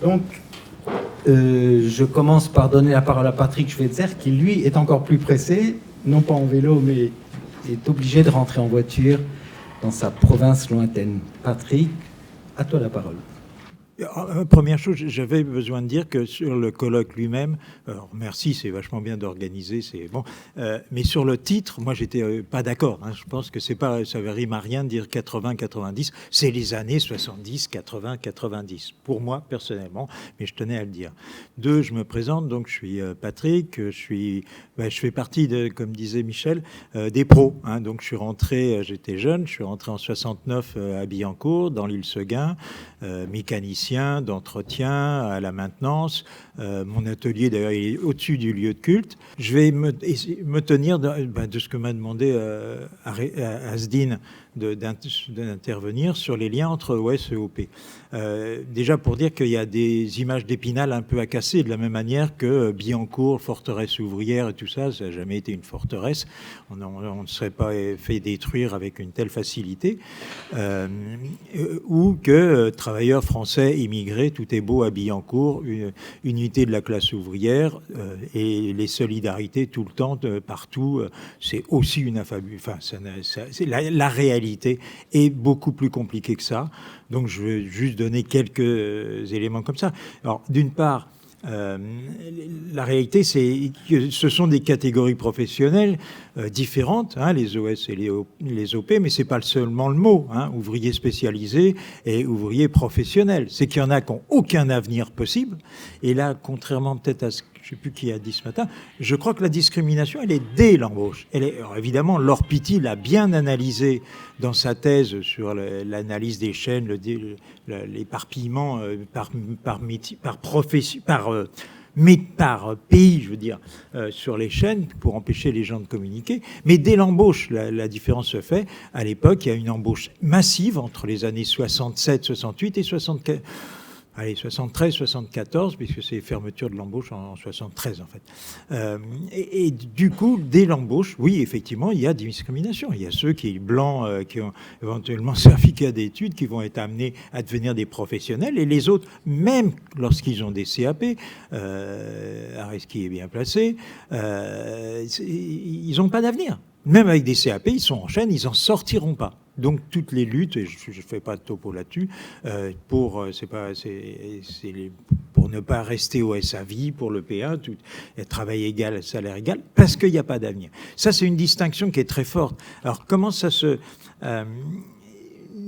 Donc, je commence par donner la parole à Patrick Schweitzer, qui lui est encore plus pressé, non pas en vélo, mais est obligé de rentrer en voiture dans sa province lointaine. Patrick, à toi la parole. Première chose, j'avais besoin de dire que sur le colloque lui-même, alors merci, c'est vachement bien d'organiser, c'est bon, mais sur le titre, moi j'étais pas d'accord. Hein, je pense que c'est pas, ça rime à rien de dire 80-90, c'est les années 70, 80, 90. Pour moi personnellement, mais je tenais à le dire. Deux, je me présente, donc je suis Patrick, je fais partie de, comme disait Michel, des pros. Hein, donc je suis rentré, j'étais jeune, je suis rentré en 69 à Billancourt, dans l'île Seguin, mécanicien d'entretien à la maintenance. Mon atelier, d'ailleurs, il est au-dessus du lieu de culte. Je vais me tenir de ce que m'a demandé Asdine d'intervenir sur les liens entre OS et OP. Déjà pour dire qu'il y a des images d'Épinal un peu à casser, de la même manière que Billancourt, forteresse ouvrière et tout ça, ça n'a jamais été une forteresse. On ne serait pas fait détruire avec une telle facilité. Ou que travailleurs français immigrés, tout est beau à Billancourt, une unité de la classe ouvrière et les solidarités tout le temps, partout, c'est aussi une affabule. Enfin, la réalité est beaucoup plus compliquée que ça. Donc, je vais juste donner quelques éléments comme ça. Alors, d'une part, la réalité, c'est que ce sont des catégories professionnelles différentes, hein, les OS et les OP, mais c'est pas seulement le mot, hein, ouvrier spécialisé et ouvrier professionnel. C'est qu'il y en a qui n'ont aucun avenir possible. Et là, contrairement peut-être à ce que je ne sais plus qui a dit ce matin, je crois que la discrimination, elle est dès l'embauche. Alors évidemment, Laure Pitti l'a bien analysé dans sa thèse sur l'analyse des chaînes, l'éparpillement par pays, je veux dire, sur les chaînes pour empêcher les gens de communiquer. Mais dès l'embauche, la différence se fait. À l'époque, il y a une embauche massive entre les années 67, 68 et 74. Allez, 73, 74, puisque c'est fermeture de l'embauche en 73, en fait. Et du coup, dès l'embauche, oui, effectivement, il y a des discriminations. Il y a ceux qui, blancs, qui ont éventuellement certificat d'études, qui vont être amenés à devenir des professionnels, et les autres, même lorsqu'ils ont des CAP, Areski est bien placé, ils n'ont pas d'avenir. Même avec des CAP, ils sont en chaîne, ils n'en sortiront pas. Donc toutes les luttes, et je ne fais pas de topo là-dessus, pour ne pas rester au SAV, pour le P1, travail égal, salaire égal, parce qu'il n'y a pas d'avenir. Ça, c'est une distinction qui est très forte. Alors comment ça se...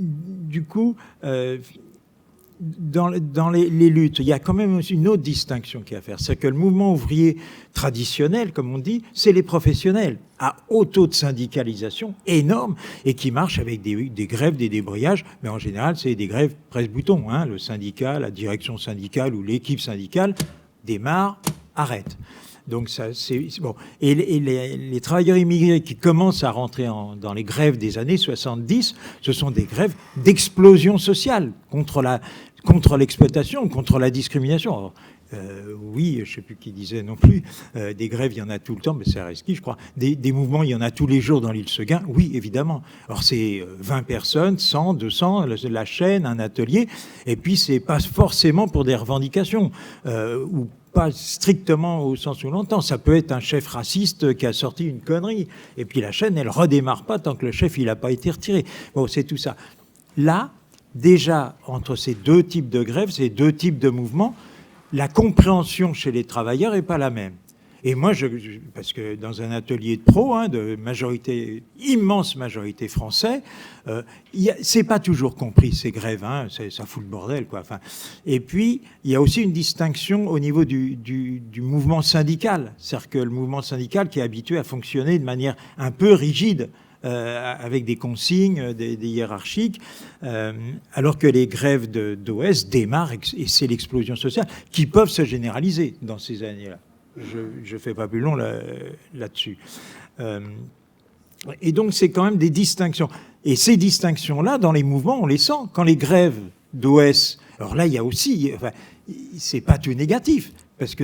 du coup... dans les luttes, il y a quand même aussi une autre distinction qui est à faire. C'est que le mouvement ouvrier traditionnel, comme on dit, c'est les professionnels à haut taux de syndicalisation énorme et qui marchent avec des grèves, des débrayages, mais en général, c'est des grèves presse-bouton. Hein. Le syndicat, la direction syndicale ou l'équipe syndicale démarre, arrête. Donc ça, c'est bon. Et les travailleurs immigrés qui commencent à rentrer dans les grèves des années 70, ce sont des grèves d'explosion sociale contre l'exploitation, contre la discrimination. Alors, oui, je ne sais plus qui disait non plus, des grèves, il y en a tout le temps, mais c'est Areski, je crois. Des mouvements, il y en a tous les jours dans l'île Seguin. Oui, évidemment. Alors, c'est 20 personnes, 100, 200, la chaîne, un atelier. Et puis, c'est pas forcément pour des revendications ou pas strictement au sens où l'on entend. Ça peut être un chef raciste qui a sorti une connerie. Et puis, la chaîne, elle redémarre pas tant que le chef, il n'a pas été retiré. Bon, c'est tout ça. Là, déjà, entre ces deux types de grèves, ces deux types de mouvements, la compréhension chez les travailleurs n'est pas la même. Et moi, parce que dans un atelier de pro, hein, de majorité, immense majorité français, c'est pas toujours compris ces grèves, hein, ça fout le bordel, quoi. Enfin, et puis, il y a aussi une distinction au niveau du mouvement syndical, c'est-à-dire que le mouvement syndical qui est habitué à fonctionner de manière un peu rigide, avec des consignes, des hiérarchiques, alors que les grèves d'OS démarrent, et c'est l'explosion sociale, qui peuvent se généraliser dans ces années-là. Je ne fais pas plus long là-dessus. Et donc, c'est quand même des distinctions. Et ces distinctions-là, dans les mouvements, on les sent. Quand les grèves d'OS... Alors là, il y a aussi... Enfin, c'est pas tout négatif. parce que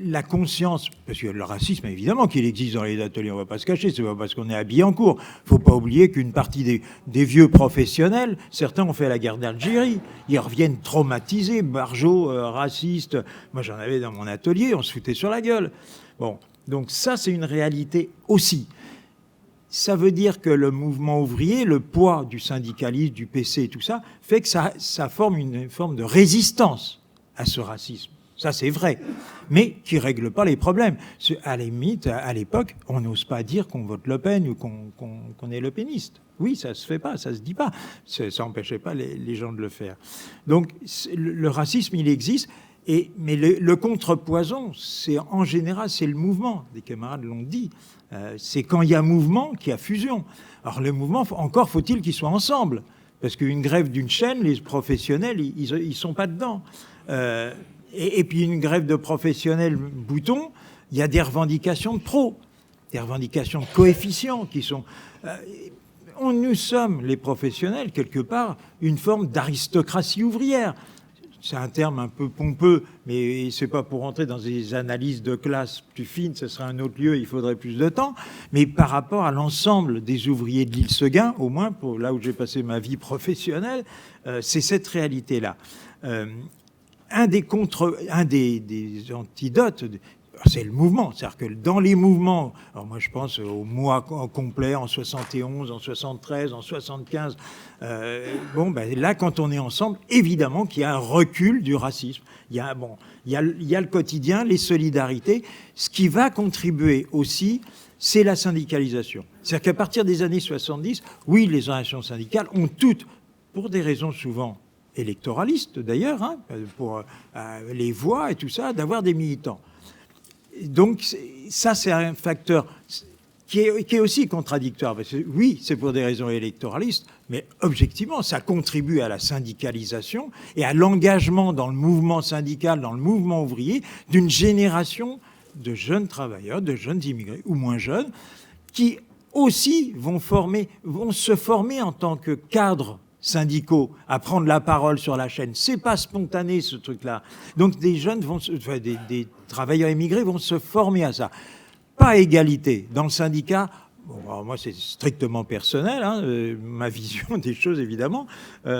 la conscience, parce que le racisme, évidemment qu'il existe dans les ateliers, on ne va pas se cacher, c'est pas parce qu'on est à Billancourt. Il ne faut pas oublier qu'une partie des vieux professionnels, certains ont fait la guerre d'Algérie, ils reviennent traumatisés, barjots, racistes. Moi, j'en avais dans mon atelier, on se foutait sur la gueule. Bon, donc ça, c'est une réalité aussi. Ça veut dire que le mouvement ouvrier, le poids du syndicalisme, du PC et tout ça, fait que ça forme une forme de résistance à ce racisme. Ça, c'est vrai, mais qui ne règle pas les problèmes. À la limite, à l'époque, on n'ose pas dire qu'on vote Le Pen ou qu'on est le péniste. Oui, ça ne se fait pas, ça ne se dit pas. Ça n'empêchait pas les gens de le faire. Donc, le racisme, il existe. Mais le contrepoison, en général, c'est le mouvement. Des camarades l'ont dit. C'est quand il y a mouvement qu'il y a fusion. Alors, le mouvement, encore faut-il qu'ils soient ensemble. Parce qu'une grève d'une chaîne, les professionnels, ils ne sont pas dedans. Et puis une grève de professionnels boutons, il y a des revendications de pros, des revendications de coefficients qui sont... nous sommes, les professionnels, quelque part, une forme d'aristocratie ouvrière. C'est un terme un peu pompeux, mais c'est pas pour rentrer dans des analyses de classe plus fines, ce serait un autre lieu, il faudrait plus de temps. Mais par rapport à l'ensemble des ouvriers de l'île Seguin, au moins pour là où j'ai passé ma vie professionnelle, c'est cette réalité-là. Un des antidotes, c'est le mouvement. C'est-à-dire que dans les mouvements, alors moi je pense au mois complet en 71, en 73, en 75, là quand on est ensemble, évidemment qu'il y a un recul du racisme. Il y a le quotidien, les solidarités. Ce qui va contribuer aussi, c'est la syndicalisation. C'est-à-dire qu'à partir des années 70, oui, les organisations syndicales ont toutes, pour des raisons souvent électoralistes d'ailleurs, pour les voix et tout ça, d'avoir des militants. Donc ça, c'est un facteur qui est aussi contradictoire. Parce que, oui, c'est pour des raisons électoralistes, mais objectivement, ça contribue à la syndicalisation et à l'engagement dans le mouvement syndical, dans le mouvement ouvrier, d'une génération de jeunes travailleurs, de jeunes immigrés, ou moins jeunes, qui aussi vont se former en tant que cadres syndicaux à prendre la parole sur la chaîne. C'est pas spontané, ce truc-là. Donc des jeunes des travailleurs immigrés vont se former à ça. Pas égalité. Dans le syndicat, alors moi c'est strictement personnel, ma vision des choses évidemment,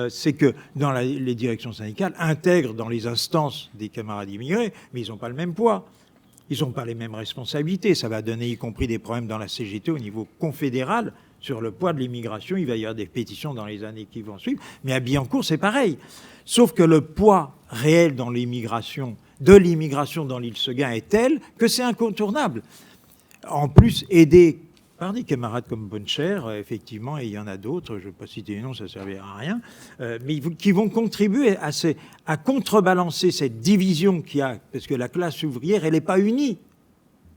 c'est que dans les directions syndicales intègrent dans les instances des camarades immigrés, mais ils n'ont pas le même poids. Ils n'ont pas les mêmes responsabilités. Ça va donner y compris des problèmes dans la CGT au niveau confédéral. Sur le poids de l'immigration, il va y avoir des pétitions dans les années qui vont suivre. Mais à Billancourt, c'est pareil. Sauf que le poids réel de l'immigration dans l'île Seguin est tel que c'est incontournable. En plus, aidé par des camarades comme Bonnecher, effectivement, et il y en a d'autres, je ne vais pas citer les noms, ça ne servira à rien, mais qui vont contribuer à contrebalancer cette division qu'il y a, parce que la classe ouvrière, elle n'est pas unie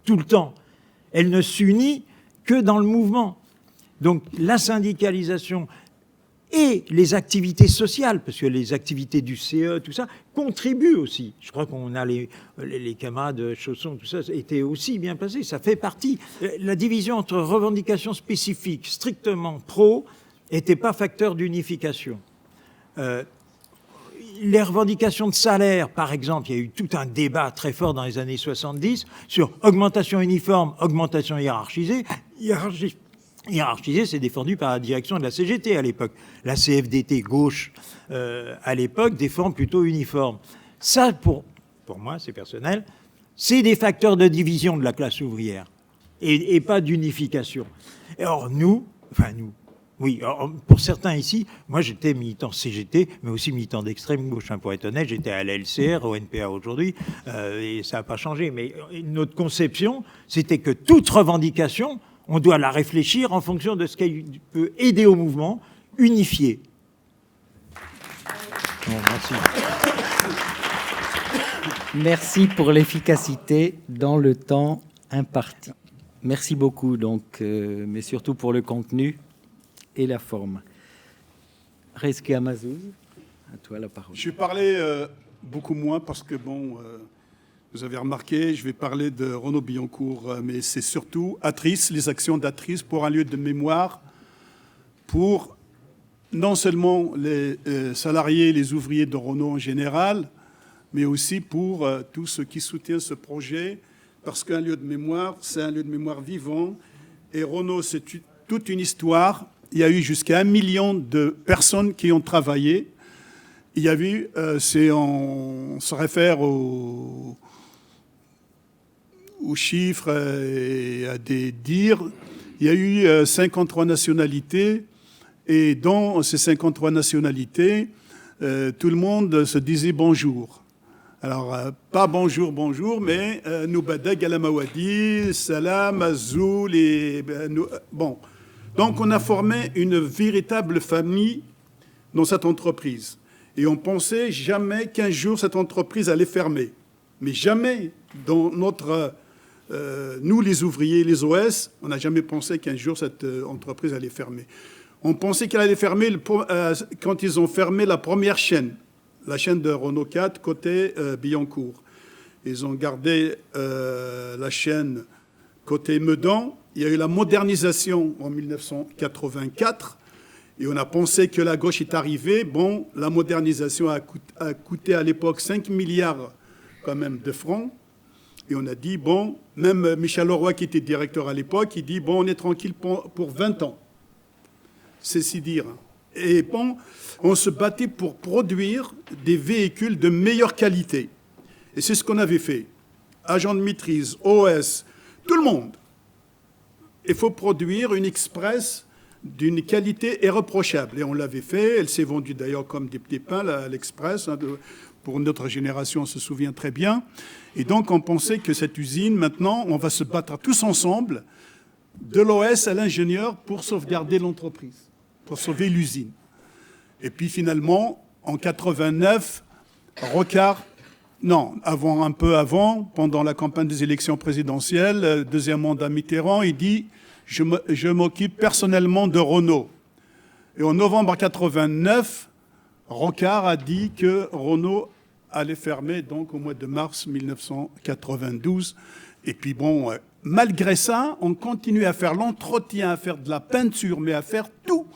tout le temps. Elle ne s'unit que dans le mouvement. Donc la syndicalisation et les activités sociales, parce que les activités du CE, tout ça, contribuent aussi. Je crois qu'on a les camarades Chausson, tout ça, étaient aussi bien placés. Ça fait partie. La division entre revendications spécifiques, strictement pro, n'était pas facteur d'unification. Les revendications de salaire, par exemple, il y a eu tout un débat très fort dans les années 70 sur augmentation uniforme, augmentation hiérarchisée. Hiérarchisé, c'est défendu par la direction de la CGT à l'époque. La CFDT gauche, à l'époque, défend plutôt uniforme. Ça, pour moi, c'est personnel, c'est des facteurs de division de la classe ouvrière et pas d'unification. Or, oui, alors, pour certains ici, moi j'étais militant CGT, mais aussi militant d'extrême gauche, pour être honnête. J'étais à la LCR, au NPA aujourd'hui, et ça n'a pas changé. Mais notre conception, c'était que toute revendication, on doit la réfléchir en fonction de ce qu'elle peut aider au mouvement, unifier. Bon, merci. Merci pour l'efficacité dans le temps imparti. Merci beaucoup, donc, mais surtout pour le contenu et la forme. Reski Amazouz, à toi la parole. Je vais parler beaucoup moins parce que, vous avez remarqué, je vais parler de Renaud Billancourt, mais c'est surtout Atrice, les actions d'Atrice pour un lieu de mémoire pour non seulement les salariés, les ouvriers de Renault en général, mais aussi pour tous ceux qui soutiennent ce projet, parce qu'un lieu de mémoire, c'est un lieu de mémoire vivant. Et Renault, c'est toute une histoire. Il y a eu jusqu'à 1 million de personnes qui ont travaillé. Il y a eu, on se réfère aux chiffres et à des dires. Il y a eu 53 nationalités, et dans ces 53 nationalités, tout le monde se disait bonjour. Alors, pas bonjour, bonjour, mais Noubada, Galamawadi, Salam, Azoul, et bon. Donc, on a formé une véritable famille dans cette entreprise. Et on pensait jamais qu'un jour cette entreprise allait fermer. Mais jamais, dans notre... nous, les ouvriers, les OS, on n'a jamais pensé qu'un jour cette entreprise allait fermer. On pensait qu'elle allait fermer quand ils ont fermé la première chaîne, la chaîne de Renault 4, côté Billancourt. Ils ont gardé la chaîne côté Meudon. Il y a eu la modernisation en 1984. Et on a pensé que la gauche est arrivée. Bon, la modernisation a coûté à l'époque 5 milliards quand même de francs. Et on a dit, bon, même Michel Leroy, qui était directeur à l'époque, il dit, bon, on est tranquille pour 20 ans. C'est si dire. Et bon, on se battait pour produire des véhicules de meilleure qualité. Et c'est ce qu'on avait fait. Agent de maîtrise, OS, tout le monde. Il faut produire une Express d'une qualité irréprochable. Et on l'avait fait. Elle s'est vendue d'ailleurs comme des petits pains, l'Express. Pour notre génération, on se souvient très bien. Et donc, on pensait que cette usine, maintenant, on va se battre tous ensemble, de l'OS à l'ingénieur, pour sauvegarder l'entreprise, pour sauver l'usine. Et puis, finalement, en 89, Rocard, non, un peu avant, pendant la campagne des élections présidentielles, deuxième mandat Mitterrand, il dit « Je m'occupe personnellement de Renault ». Et en novembre 89, Rocard a dit que Renault allait fermer donc au mois de mars 1992. Et puis bon, malgré ça, on continue à faire l'entretien, à faire de la peinture, mais à faire tout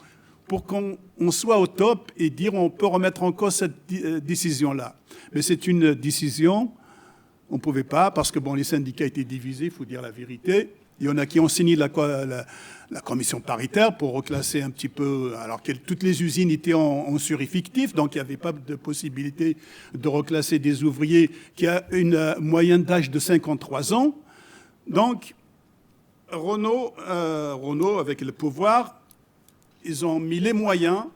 pour qu'on soit au top et dire on peut remettre en cause cette décision-là. Mais c'est une décision, on ne pouvait pas, parce que bon, les syndicats étaient divisés, il faut dire la vérité. Il y en a qui ont signé la commission paritaire pour reclasser un petit peu, alors que toutes les usines étaient en sureffectif, donc il n'y avait pas de possibilité de reclasser des ouvriers qui ont une moyenne d'âge de 53 ans. Donc, Renault, avec le pouvoir, ils ont mis les moyens,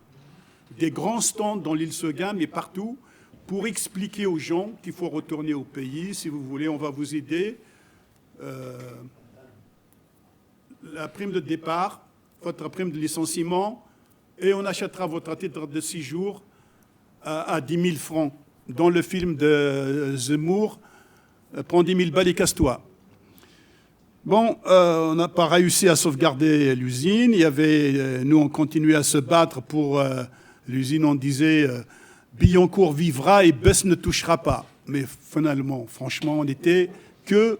des grands stands dans l'île Seguin, mais partout, pour expliquer aux gens qu'il faut retourner au pays. Si vous voulez, on va vous aider. La prime de départ, votre prime de licenciement, et on achètera votre titre de 6 jours à 10 000 francs. Dans le film de Zemmour, prends 10 000 balles et casse-toi. Bon, on n'a pas réussi à sauvegarder l'usine. Nous, on continuait à se battre pour l'usine. On disait Billancourt vivra et Besse ne touchera pas. Mais finalement, franchement, on n'était que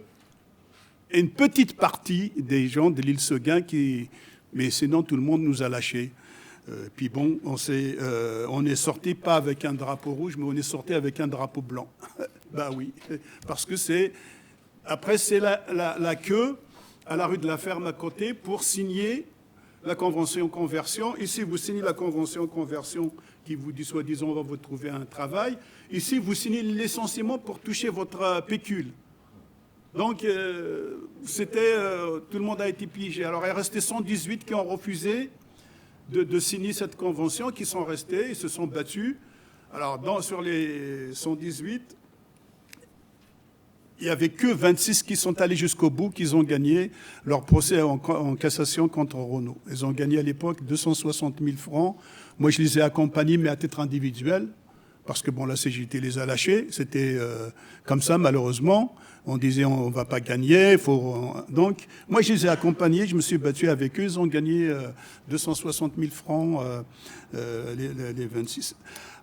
une petite partie des gens de l'île Seguin mais sinon tout le monde nous a lâchés. Puis bon, on est sorti pas avec un drapeau rouge, mais on est sorti avec un drapeau blanc. Ben oui, parce que après c'est la queue à la rue de la Ferme à côté pour signer la convention conversion. Ici, vous signez la convention conversion qui vous dit soi-disant on va vous trouver un travail. Ici, vous signez le licenciement pour toucher votre pécule. Donc, tout le monde a été piégé. Alors, il est resté 118 qui ont refusé de signer cette convention, qui sont restés, ils se sont battus. Alors, sur les 118, il n'y avait que 26 qui sont allés jusqu'au bout, qui ont gagné leur procès en cassation contre Renault. Ils ont gagné à l'époque 260 000 francs. Moi, je les ai accompagnés, mais à titre individuel, parce que bon, la CGT les a lâchés. C'était comme ça, malheureusement. On disait, on ne va pas gagner. Donc, moi, je les ai accompagnés, je me suis battu avec eux. Ils ont gagné 260 000 francs, les 26.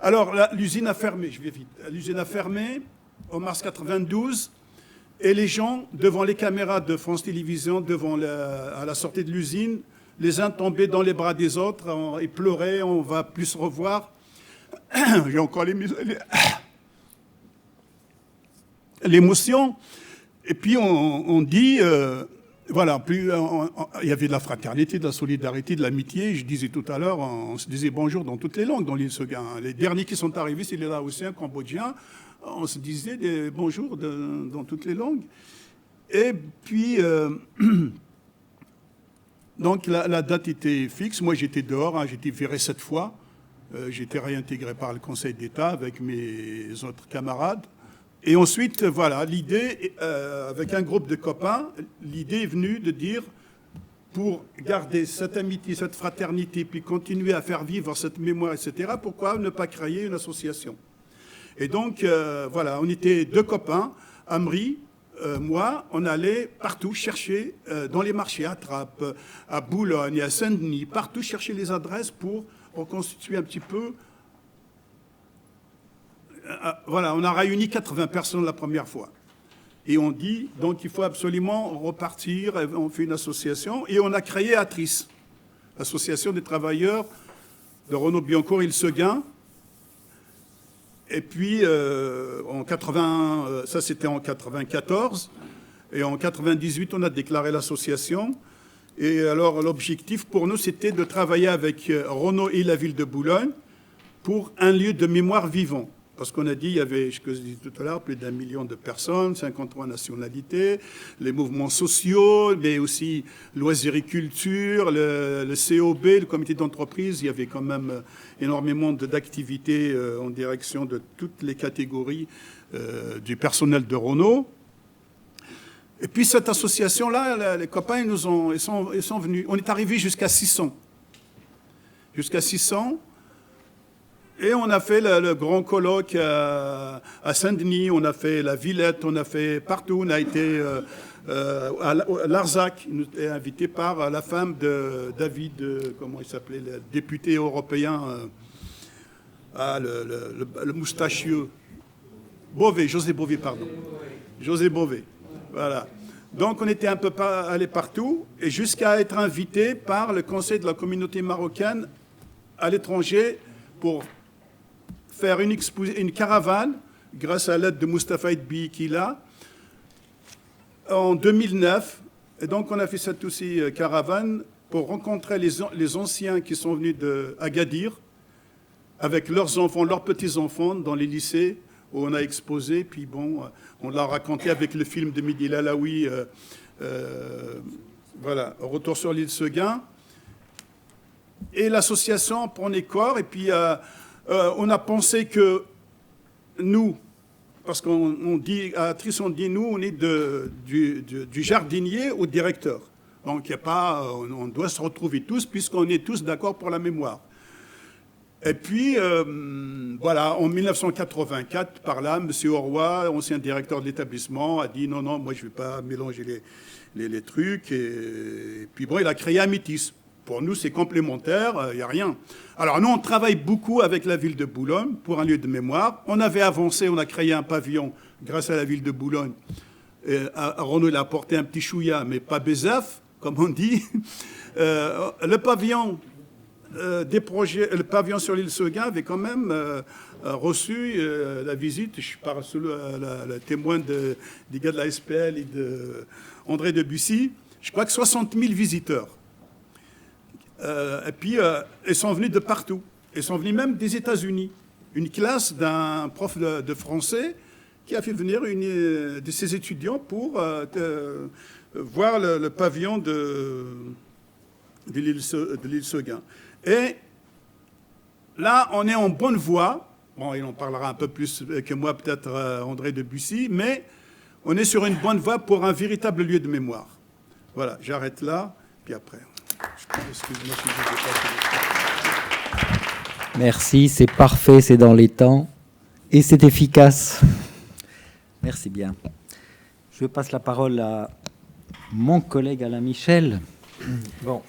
Alors, l'usine a fermé, je vais vite. L'usine a fermé en mars 92. Et les gens, devant les caméras de France Télévisions, à la sortie de l'usine, les uns tombaient dans les bras des autres, ils pleuraient, on ne va plus se revoir. J'ai encore l'émotion. Et puis on dit, voilà, il y avait de la fraternité, de la solidarité, de l'amitié. Je disais tout à l'heure, on se disait bonjour dans toutes les langues dans l'île Seguin. Les derniers qui sont arrivés, c'est les Laotiens, Cambodgiens. On se disait des bonjours dans toutes les langues. Et puis, donc la date était fixe. Moi, j'étais dehors, hein, j'étais viré 7 fois. J'étais réintégré par le Conseil d'État avec mes autres camarades. Et ensuite, voilà, l'idée, avec un groupe de copains, l'idée est venue de dire, pour garder cette amitié, cette fraternité, puis continuer à faire vivre cette mémoire, etc., pourquoi ne pas créer une association? Et donc, voilà, on était 2 copains, Amri, moi, on allait partout chercher, dans les marchés, à Trappes, à Boulogne, à Saint-Denis, partout chercher les adresses pour reconstituer un petit peu. Voilà, on a réuni 80 personnes la première fois. Et on dit, donc il faut absolument repartir, on fait une association, et on a créé Atris, l'association des travailleurs de Renaud-Biancourt-Île Seguin. Et puis, ça c'était en 94, et en 98, on a déclaré l'association. Et alors, l'objectif pour nous, c'était de travailler avec Renaud et la ville de Boulogne pour un lieu de mémoire vivant. Parce qu'on a dit, il y avait, ce que je disais tout à l'heure, plus d'1 million de personnes, 53 nationalités, les mouvements sociaux, mais aussi l'oisériculture, le COB, le comité d'entreprise. Il y avait quand même énormément d'activités en direction de toutes les catégories du personnel de Renault. Et puis cette association-là, les copains, ils sont venus. On est arrivé jusqu'à 600. Jusqu'à 600. Et on a fait le grand colloque à Saint-Denis, on a fait la Villette, on a fait partout. On a été à Larzac, nous était invité par la femme de David, comment il s'appelait, le député européen, le moustachieux. Bové, José Bové, pardon. José Bové, voilà. Donc on était un peu allé partout, et jusqu'à être invité par le Conseil de la communauté marocaine à l'étranger pour faire une caravane, grâce à l'aide de Moustapha Edbi Kila, en 2009. Et donc, on a fait cette aussi caravane pour rencontrer les anciens qui sont venus d'Agadir, avec leurs enfants, leurs petits-enfants, dans les lycées, où on a exposé. Puis bon, on l'a raconté avec le film de Midi Lalaoui, voilà, Retour sur l'île Seguin. Et l'association prenait corps, et puis on a pensé que nous, parce qu'on dit, à Atris, on dit nous, on est du jardinier au directeur. Donc, il y a pas, on doit se retrouver tous, puisqu'on est tous d'accord pour la mémoire. Et puis, voilà, en 1984, par là, M. Orroy, ancien directeur de l'établissement, a dit non, moi, je ne vais pas mélanger les trucs. Et puis, bon, il a créé Amitis. Pour nous, c'est complémentaire, il n'y a rien. Alors, nous, on travaille beaucoup avec la ville de Boulogne pour un lieu de mémoire. On avait avancé, on a créé un pavillon grâce à la ville de Boulogne. Renaud, il a apporté un petit chouïa, mais pas bézaf, comme on dit. Le pavillon des projets, le pavillon sur l'île Seguin avait quand même reçu la visite, je parle sous le témoin des gars de la SPL et d'André Debussy, je crois que 60 000 visiteurs. Et puis, ils sont venus de partout. Ils sont venus même des États-Unis. Une classe d'un prof de français qui a fait venir de ses étudiants pour voir le pavillon de l'île Seguin. Et là, on est en bonne voie. Bon, il en parlera un peu plus que moi, peut-être André Debussy, mais on est sur une bonne voie pour un véritable lieu de mémoire. Voilà, j'arrête là, puis après... Excuse-moi si je ne Merci, c'est parfait, c'est dans les temps et c'est efficace. Merci bien. Je passe la parole à mon collègue Alain Michel. Bon,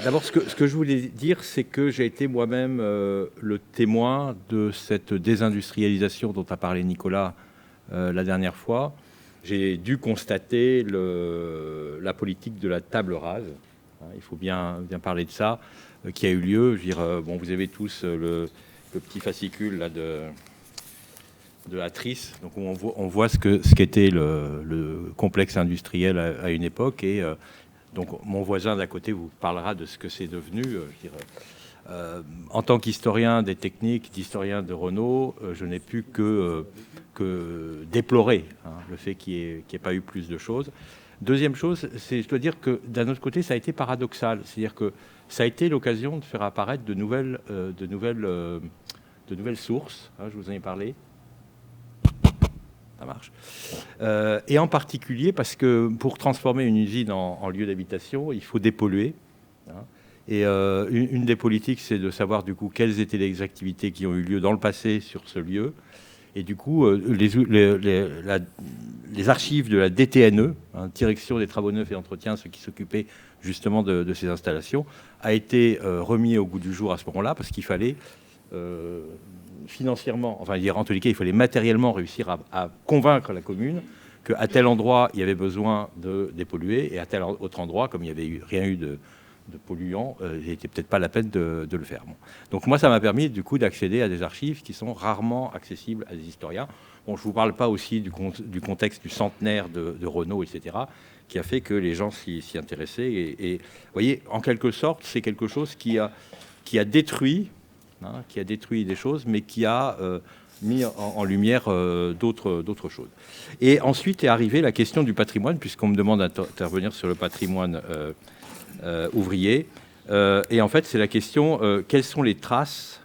d'abord, ce que je voulais dire, c'est que j'ai été moi-même le témoin de cette désindustrialisation dont a parlé Nicolas la dernière fois. J'ai dû constater la politique de la table rase. Il faut bien parler de ça, qui a eu lieu. Je veux dire, bon, vous avez tous le petit fascicule là, de Atris, donc on voit ce qu'était le complexe industriel à une époque. Et donc mon voisin d'à côté vous parlera de ce que c'est devenu. Je dirais. En tant qu'historien des techniques, d'historien de Renault, je n'ai pu que déplorer le fait qu'il n'y ait pas eu plus de choses. Deuxième chose, je dois dire que d'un autre côté, ça a été paradoxal. C'est-à-dire que ça a été l'occasion de faire apparaître de nouvelles sources. Je vous en ai parlé. Ça marche. Et en particulier parce que pour transformer une usine en lieu d'habitation, il faut dépolluer. Et une des politiques, c'est de savoir du coup quelles étaient les activités qui ont eu lieu dans le passé sur ce lieu. Et du coup, les archives de la DTNE, Direction des Travaux Neufs et Entretiens, ceux qui s'occupaient justement de ces installations, a été remis au goût du jour à ce moment-là, parce qu'il fallait financièrement, enfin, en tous les cas, il fallait matériellement réussir à convaincre la commune qu'à tel endroit, il y avait besoin de dépolluer, et à tel autre endroit, comme il n'y avait rien eu de polluants, il n'était peut-être pas la peine de le faire. Bon. Donc moi, ça m'a permis du coup d'accéder à des archives qui sont rarement accessibles à des historiens. Bon, je ne vous parle pas aussi du contexte du centenaire de Renault, etc., qui a fait que les gens s'y intéressaient. Et vous voyez, en quelque sorte, c'est quelque chose qui a détruit, des choses, mais qui a mis en lumière d'autres choses. Et ensuite est arrivée la question du patrimoine, puisqu'on me demande d'intervenir sur le patrimoine ouvrier. Et en fait, c'est la question, quelles sont les traces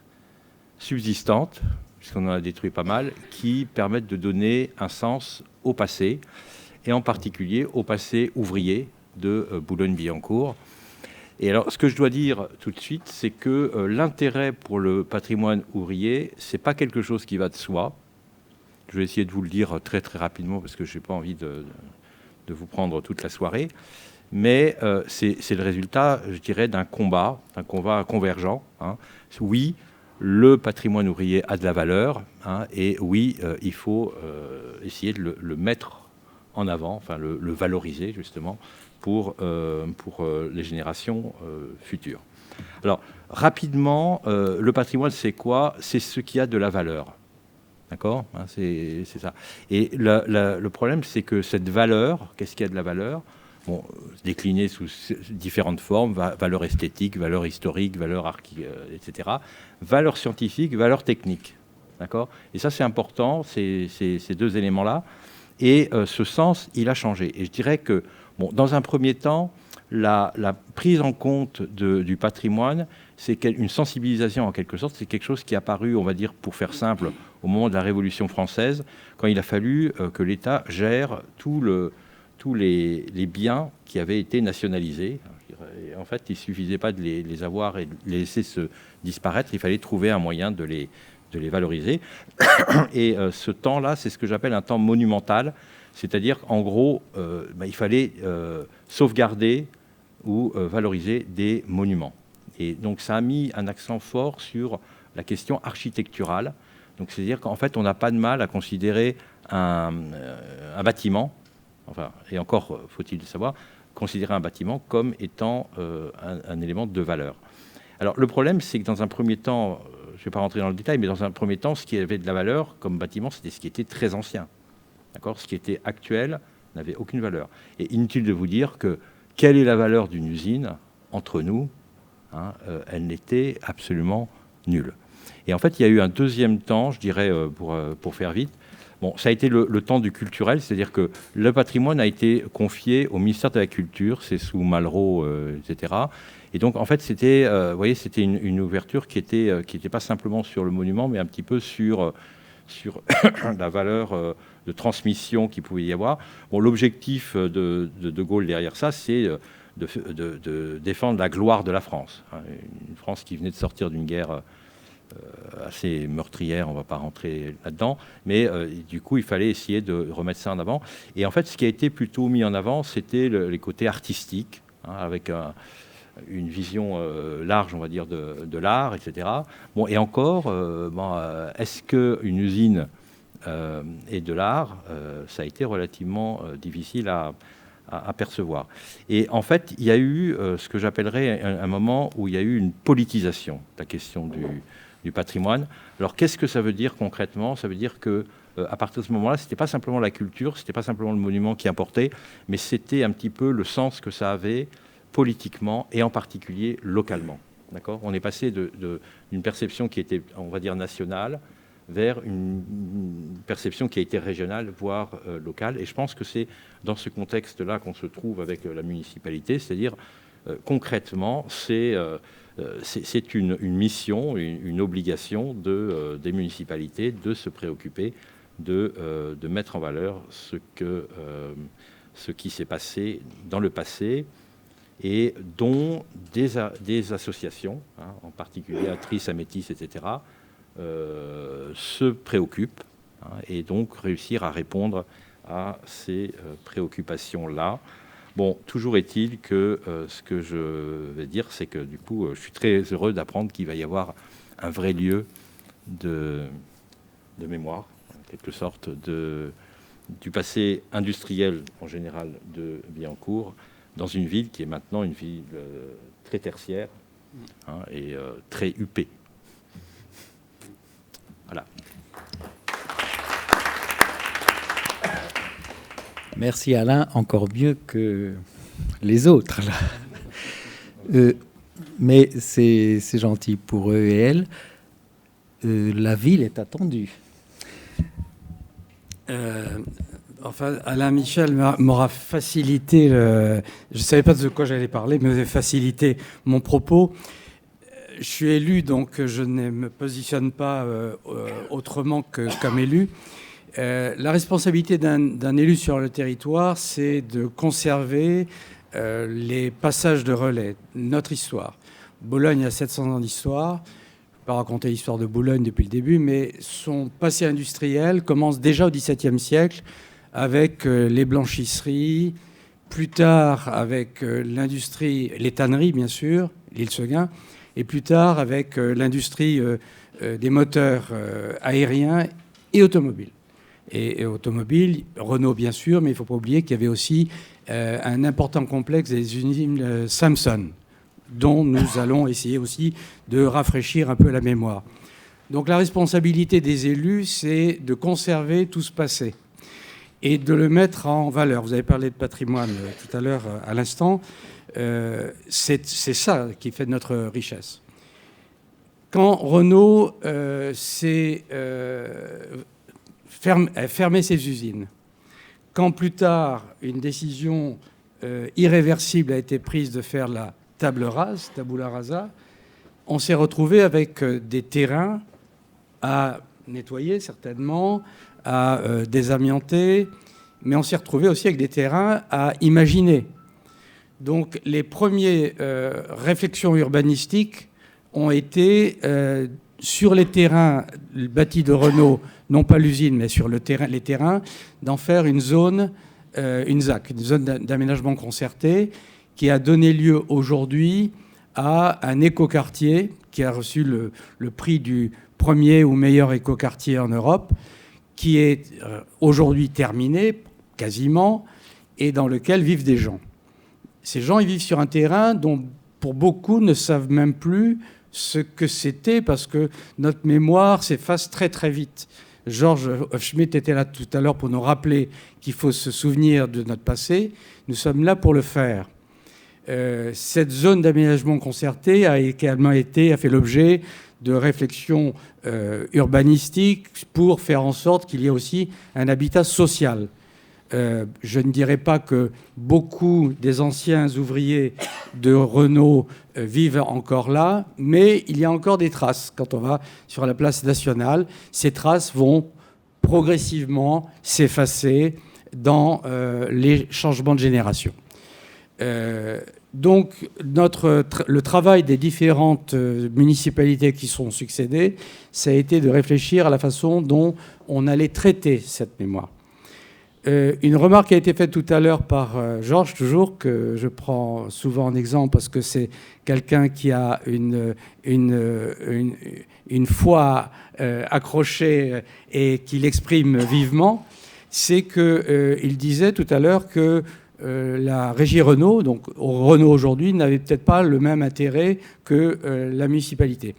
subsistantes, puisqu'on en a détruit pas mal, qui permettent de donner un sens au passé, et en particulier au passé ouvrier de Boulogne-Billancourt. Et alors, ce que je dois dire tout de suite, c'est que l'intérêt pour le patrimoine ouvrier, c'est pas quelque chose qui va de soi. Je vais essayer de vous le dire très très rapidement, parce que je n'ai pas envie de vous prendre toute la soirée. Mais c'est le résultat, je dirais, d'un combat convergent. Oui, le patrimoine ouvrier a de la valeur, et oui, il faut essayer de le mettre en avant, enfin le valoriser justement pour les générations futures. Alors, rapidement, le patrimoine, c'est quoi? C'est ce qui a de la valeur. D'accord, c'est ça. Et le problème, c'est que cette valeur, qu'est-ce qui a de la valeur? Bon, décliné sous différentes formes, valeur esthétique, valeur historique, valeur etc., valeur scientifique, valeur technique. D'accord? Et ça, c'est important, ces deux éléments-là. Et ce sens, il a changé. Et je dirais que, bon, dans un premier temps, la prise en compte du patrimoine, c'est une sensibilisation en quelque sorte. C'est quelque chose qui est apparu, on va dire, pour faire simple, au moment de la Révolution française, quand il a fallu que l'État gère tous les biens qui avaient été nationalisés. Et en fait, il ne suffisait pas de les avoir et de les laisser se disparaître, il fallait trouver un moyen de les valoriser. Et ce temps-là, c'est ce que j'appelle un temps monumental, c'est-à-dire qu'en gros, il fallait sauvegarder ou valoriser des monuments. Et donc ça a mis un accent fort sur la question architecturale. Donc c'est-à-dire qu'en fait, on n'a pas de mal à considérer un bâtiment, enfin, et encore faut-il le savoir, considérer un bâtiment comme étant un élément de valeur. Alors le problème, c'est que dans un premier temps, je ne vais pas rentrer dans le détail, mais dans un premier temps, ce qui avait de la valeur comme bâtiment, c'était ce qui était très ancien. D'accord ? Ce qui était actuel n'avait aucune valeur. Et inutile de vous dire que quelle est la valeur d'une usine entre nous, elle n'était absolument nulle. Et en fait, il y a eu un deuxième temps, je dirais, pour faire vite. Bon, ça a été le temps du culturel, c'est-à-dire que le patrimoine a été confié au ministère de la Culture, c'est sous Malraux, etc. Et donc, en fait, c'était, vous voyez, c'était une ouverture qui était pas simplement sur le monument, mais un petit peu sur la valeur de transmission qu'il pouvait y avoir. Bon, l'objectif de Gaulle derrière ça, c'est de défendre la gloire de la France. Une France qui venait de sortir d'une guerre assez meurtrière, on ne va pas rentrer là-dedans, mais du coup, il fallait essayer de remettre ça en avant. Et en fait, ce qui a été plutôt mis en avant, c'était les côtés artistiques, avec une vision large, on va dire, de l'art, etc. Bon, et encore, est-ce qu'une usine est de l'art? Ça a été relativement difficile à percevoir. Et en fait, il y a eu ce que j'appellerais un moment où il y a eu une politisation de la question du patrimoine. Alors qu'est-ce que ça veut dire concrètement? Ça veut dire que à partir de ce moment-là, ce n'était pas simplement la culture, ce n'était pas simplement le monument qui importait, mais c'était un petit peu le sens que ça avait politiquement et en particulier localement. D'accord ? On est passé d'une perception qui était, on va dire, nationale vers une perception qui a été régionale, voire locale. Et je pense que c'est dans ce contexte-là qu'on se trouve avec la municipalité, c'est-à-dire concrètement, c'est une mission, une obligation des municipalités de se préoccuper de mettre en valeur ce qui s'est passé dans le passé et dont des associations, hein, en particulier Atris, Amétis, etc., se préoccupent, hein, et donc réussir à répondre à ces préoccupations-là. Bon, toujours est-il que ce que je vais dire, c'est que du coup, je suis très heureux d'apprendre qu'il va y avoir un vrai lieu de mémoire, en quelque sorte, du passé industriel en général de Billancourt, dans une ville qui est maintenant une ville très tertiaire, hein, et très huppée. Voilà. Merci Alain, encore mieux que les autres, là. Mais c'est gentil pour eux et elles. La ville est attendue. Enfin, Alain Michel m'aura facilité, je ne savais pas de quoi j'allais parler, mais m'avait facilité mon propos. Je suis élu, donc je ne me positionne pas autrement que comme élu. La responsabilité d'un élu sur le territoire, c'est de conserver les passages de relais, notre histoire. Bologne a 700 ans d'histoire. Je ne vais pas raconter l'histoire de Bologne depuis le début, mais son passé industriel commence déjà au XVIIe siècle avec les blanchisseries, plus tard avec l'industrie, les tanneries bien sûr, l'île Seguin, et plus tard avec l'industrie des moteurs aériens et automobiles. Et automobile, Renault bien sûr, mais il ne faut pas oublier qu'il y avait aussi un important complexe des usines Samsung, dont nous allons essayer aussi de rafraîchir un peu la mémoire. Donc la responsabilité des élus, c'est de conserver tout ce passé et de le mettre en valeur. Vous avez parlé de patrimoine tout à l'heure, à l'instant. C'est ça qui fait notre richesse. Quand Renault s'est fermé ses usines, quand plus tard une décision irréversible a été prise de faire la table rase, tabula rasa, on s'est retrouvé avec des terrains à nettoyer certainement, à désamianter, mais on s'est retrouvé aussi avec des terrains à imaginer. Donc les premières réflexions urbanistiques ont été sur les terrains bâtis de Renault, non pas l'usine, mais sur les terrains, d'en faire une zone, une ZAC, une zone d'aménagement concerté, qui a donné lieu aujourd'hui à un écoquartier qui a reçu le prix du premier ou meilleur écoquartier en Europe, qui est aujourd'hui terminé, quasiment, et dans lequel vivent des gens. Ces gens, ils vivent sur un terrain dont, pour beaucoup, ne savent même plus ce que c'était, parce que notre mémoire s'efface très très vite. Georges Hufschmidt était là tout à l'heure pour nous rappeler qu'il faut se souvenir de notre passé. Nous sommes là pour le faire. Cette zone d'aménagement concerté a fait l'objet de réflexions urbanistiques pour faire en sorte qu'il y ait aussi un habitat social. Je ne dirais pas que beaucoup des anciens ouvriers de Renault vivent encore là, mais il y a encore des traces. Quand on va sur la place nationale, ces traces vont progressivement s'effacer dans les changements de génération. Donc, le travail des différentes municipalités qui sont succédées, ça a été de réfléchir à la façon dont on allait traiter cette mémoire. Une remarque qui a été faite tout à l'heure par Georges, toujours, que je prends souvent en exemple parce que c'est quelqu'un qui a une foi accrochée et qui l'exprime vivement, c'est qu'il disait tout à l'heure que la régie Renault, donc Renault aujourd'hui, n'avait peut-être pas le même intérêt que la municipalité.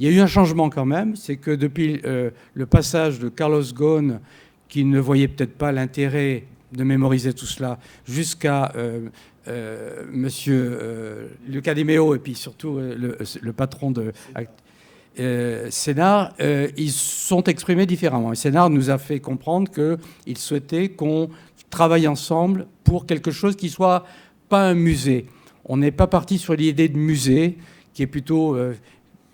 Il y a eu un changement quand même, c'est que depuis le passage de Carlos Ghosn, qui ne voyait peut-être pas l'intérêt de mémoriser tout cela, jusqu'à Monsieur Luca Di Meo, et puis surtout le patron de Sénart, ils sont exprimés différemment. Et Sénart nous a fait comprendre qu'il souhaitait qu'on travaille ensemble pour quelque chose qui soit pas un musée. On n'est pas parti sur l'idée de musée, qui est plutôt,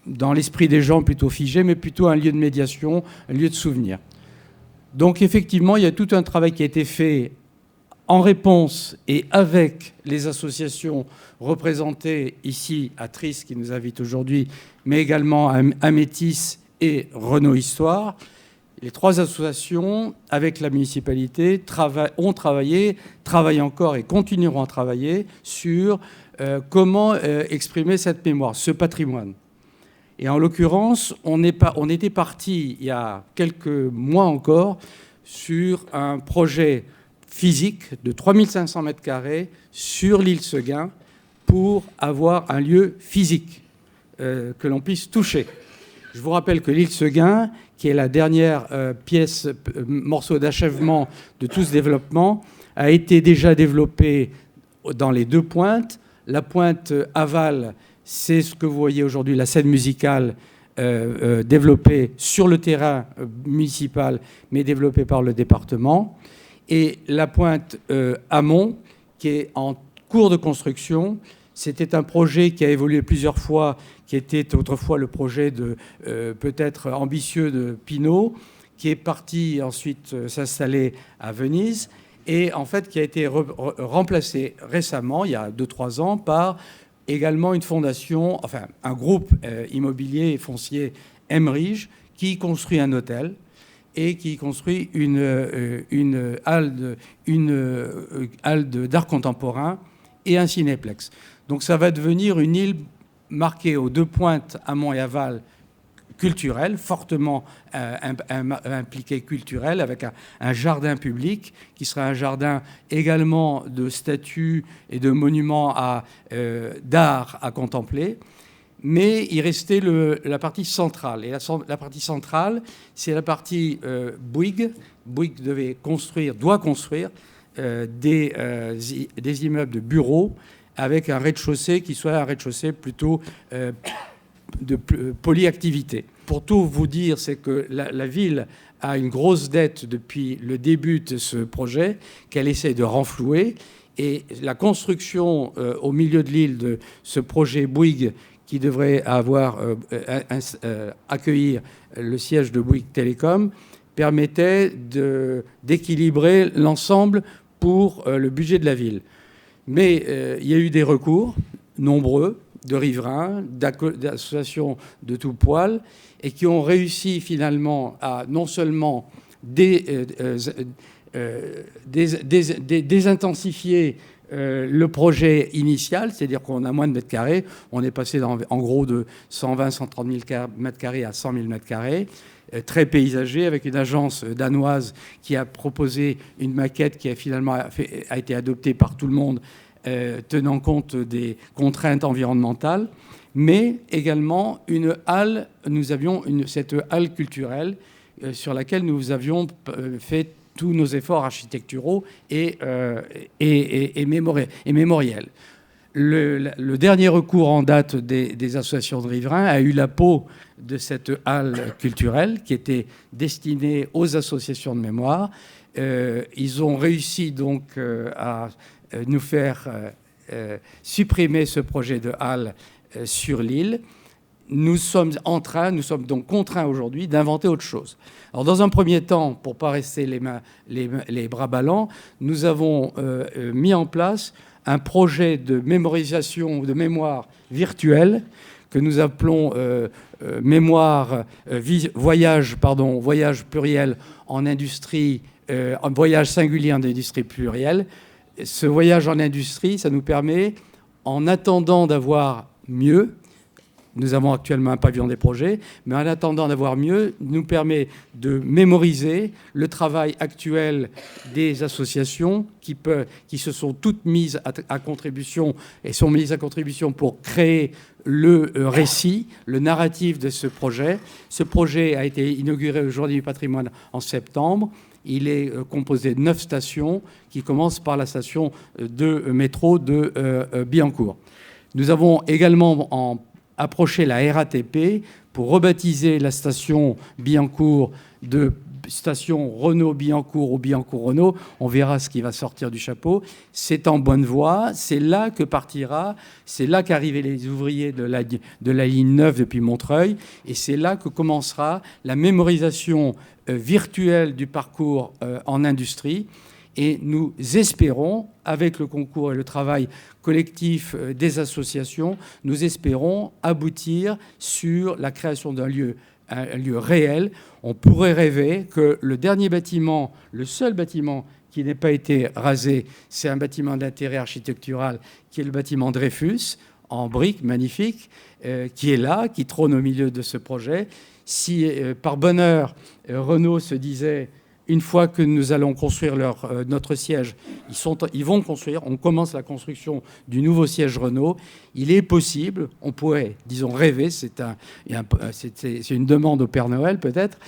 dans l'esprit des gens, plutôt figé, mais plutôt un lieu de médiation, un lieu de souvenir. Donc effectivement, il y a tout un travail qui a été fait en réponse et avec les associations représentées ici à Tris, qui nous invitent aujourd'hui, mais également à Métis et Renault Histoire. Les 3 associations, avec la municipalité, ont travaillé, travaillent encore et continueront à travailler sur comment exprimer cette mémoire, ce patrimoine. Et en l'occurrence, on était parti, il y a quelques mois encore, sur un projet physique de 3500 m² sur l'île Seguin pour avoir un lieu physique que l'on puisse toucher. Je vous rappelle que l'île Seguin, qui est la dernière morceau d'achèvement de tout ce développement, a été déjà développée dans les 2 pointes. La pointe aval, c'est ce que vous voyez aujourd'hui, la scène musicale développée sur le terrain municipal, mais développée par le département. Et la pointe amont, qui est en cours de construction. C'était un projet qui a évolué plusieurs fois, qui était autrefois le projet peut-être ambitieux de Pinault, qui est parti ensuite s'installer à Venise, et en fait qui a été remplacé récemment, il y a 2-3 ans, par également une fondation, enfin un groupe immobilier et foncier Emmerich, qui construit un hôtel et qui construit une halle d'art contemporain et un cinéplex. Donc ça va devenir une île marquée aux 2 pointes, amont et aval, culturelle, fortement impliquée culturelle, avec un jardin public qui sera un jardin également de statues et de monuments d'art à contempler. Mais il restait la partie centrale. Et la partie centrale, c'est la partie Bouygues. Bouygues doit construire des immeubles de bureaux avec un rez-de-chaussée qui soit un rez-de-chaussée plutôt de polyactivité. Pour tout vous dire, c'est que la ville a une grosse dette depuis le début de ce projet qu'elle essaie de renflouer. Et la construction au milieu de l'île de ce projet Bouygues, qui devrait accueillir le siège de Bouygues Télécom, permettait d'équilibrer l'ensemble pour le budget de la ville. Mais il y a eu des recours nombreux de riverains, d'associations de tout poil, et qui ont réussi finalement à non seulement désintensifier le projet initial, c'est-à-dire qu'on a moins de mètres carrés, on est passé en gros de 120-130 000 mètres carrés à 100 000 mètres carrés, très paysager, avec une agence danoise qui a proposé une maquette qui a finalement a été adoptée par tout le monde, tenant compte des contraintes environnementales, mais également une halle. Nous avions cette halle culturelle sur laquelle nous avions fait tous nos efforts architecturaux et mémoriels. Le dernier recours en date des associations de riverains a eu la peau de cette halle culturelle qui était destinée aux associations de mémoire. Ils ont réussi donc à nous faire supprimer ce projet de halle sur l'île. Nous sommes donc contraints aujourd'hui d'inventer autre chose. Alors, dans un premier temps, pour ne pas rester les bras ballants, nous avons mis en place un projet de mémorisation, de mémoire virtuelle, que nous appelons voyage pluriel en industrie, voyage singulier en industrie plurielle. Ce voyage en industrie, ça nous permet, en attendant d'avoir mieux, Nous avons actuellement un pavillon des projets, mais en attendant d'avoir mieux, nous permet de mémoriser le travail actuel des associations qui se sont toutes mises à contribution et sont mises à contribution pour créer le récit, le narratif de ce projet. Ce projet a été inauguré au Journée du patrimoine en septembre. Il est composé de 9 stations qui commencent par la station de métro de Billancourt. Nous avons également approché la RATP pour rebaptiser la station Billancourt de station Renault-Billancourt ou Billancourt-Renault. On verra ce qui va sortir du chapeau. C'est en bonne voie. C'est là que partira. C'est là qu'arrivaient les ouvriers de la ligne 9 depuis Montreuil. Et c'est là que commencera la mémorisation virtuelle du parcours en industrie. Et nous espérons, avec le concours et le travail collectif des associations, nous espérons aboutir sur la création d'un lieu, un lieu réel. On pourrait rêver que le dernier bâtiment, le seul bâtiment qui n'ait pas été rasé, c'est un bâtiment d'intérêt architectural qui est le bâtiment Dreyfus, en briques, magnifique, qui est là, qui trône au milieu de ce projet. Si, par bonheur, Renault se disait... Une fois que nous allons construire notre siège, ils vont construire, on commence la construction du nouveau siège Renault. Il est possible, on pourrait, disons, rêver, c'est une demande au Père Noël peut-être,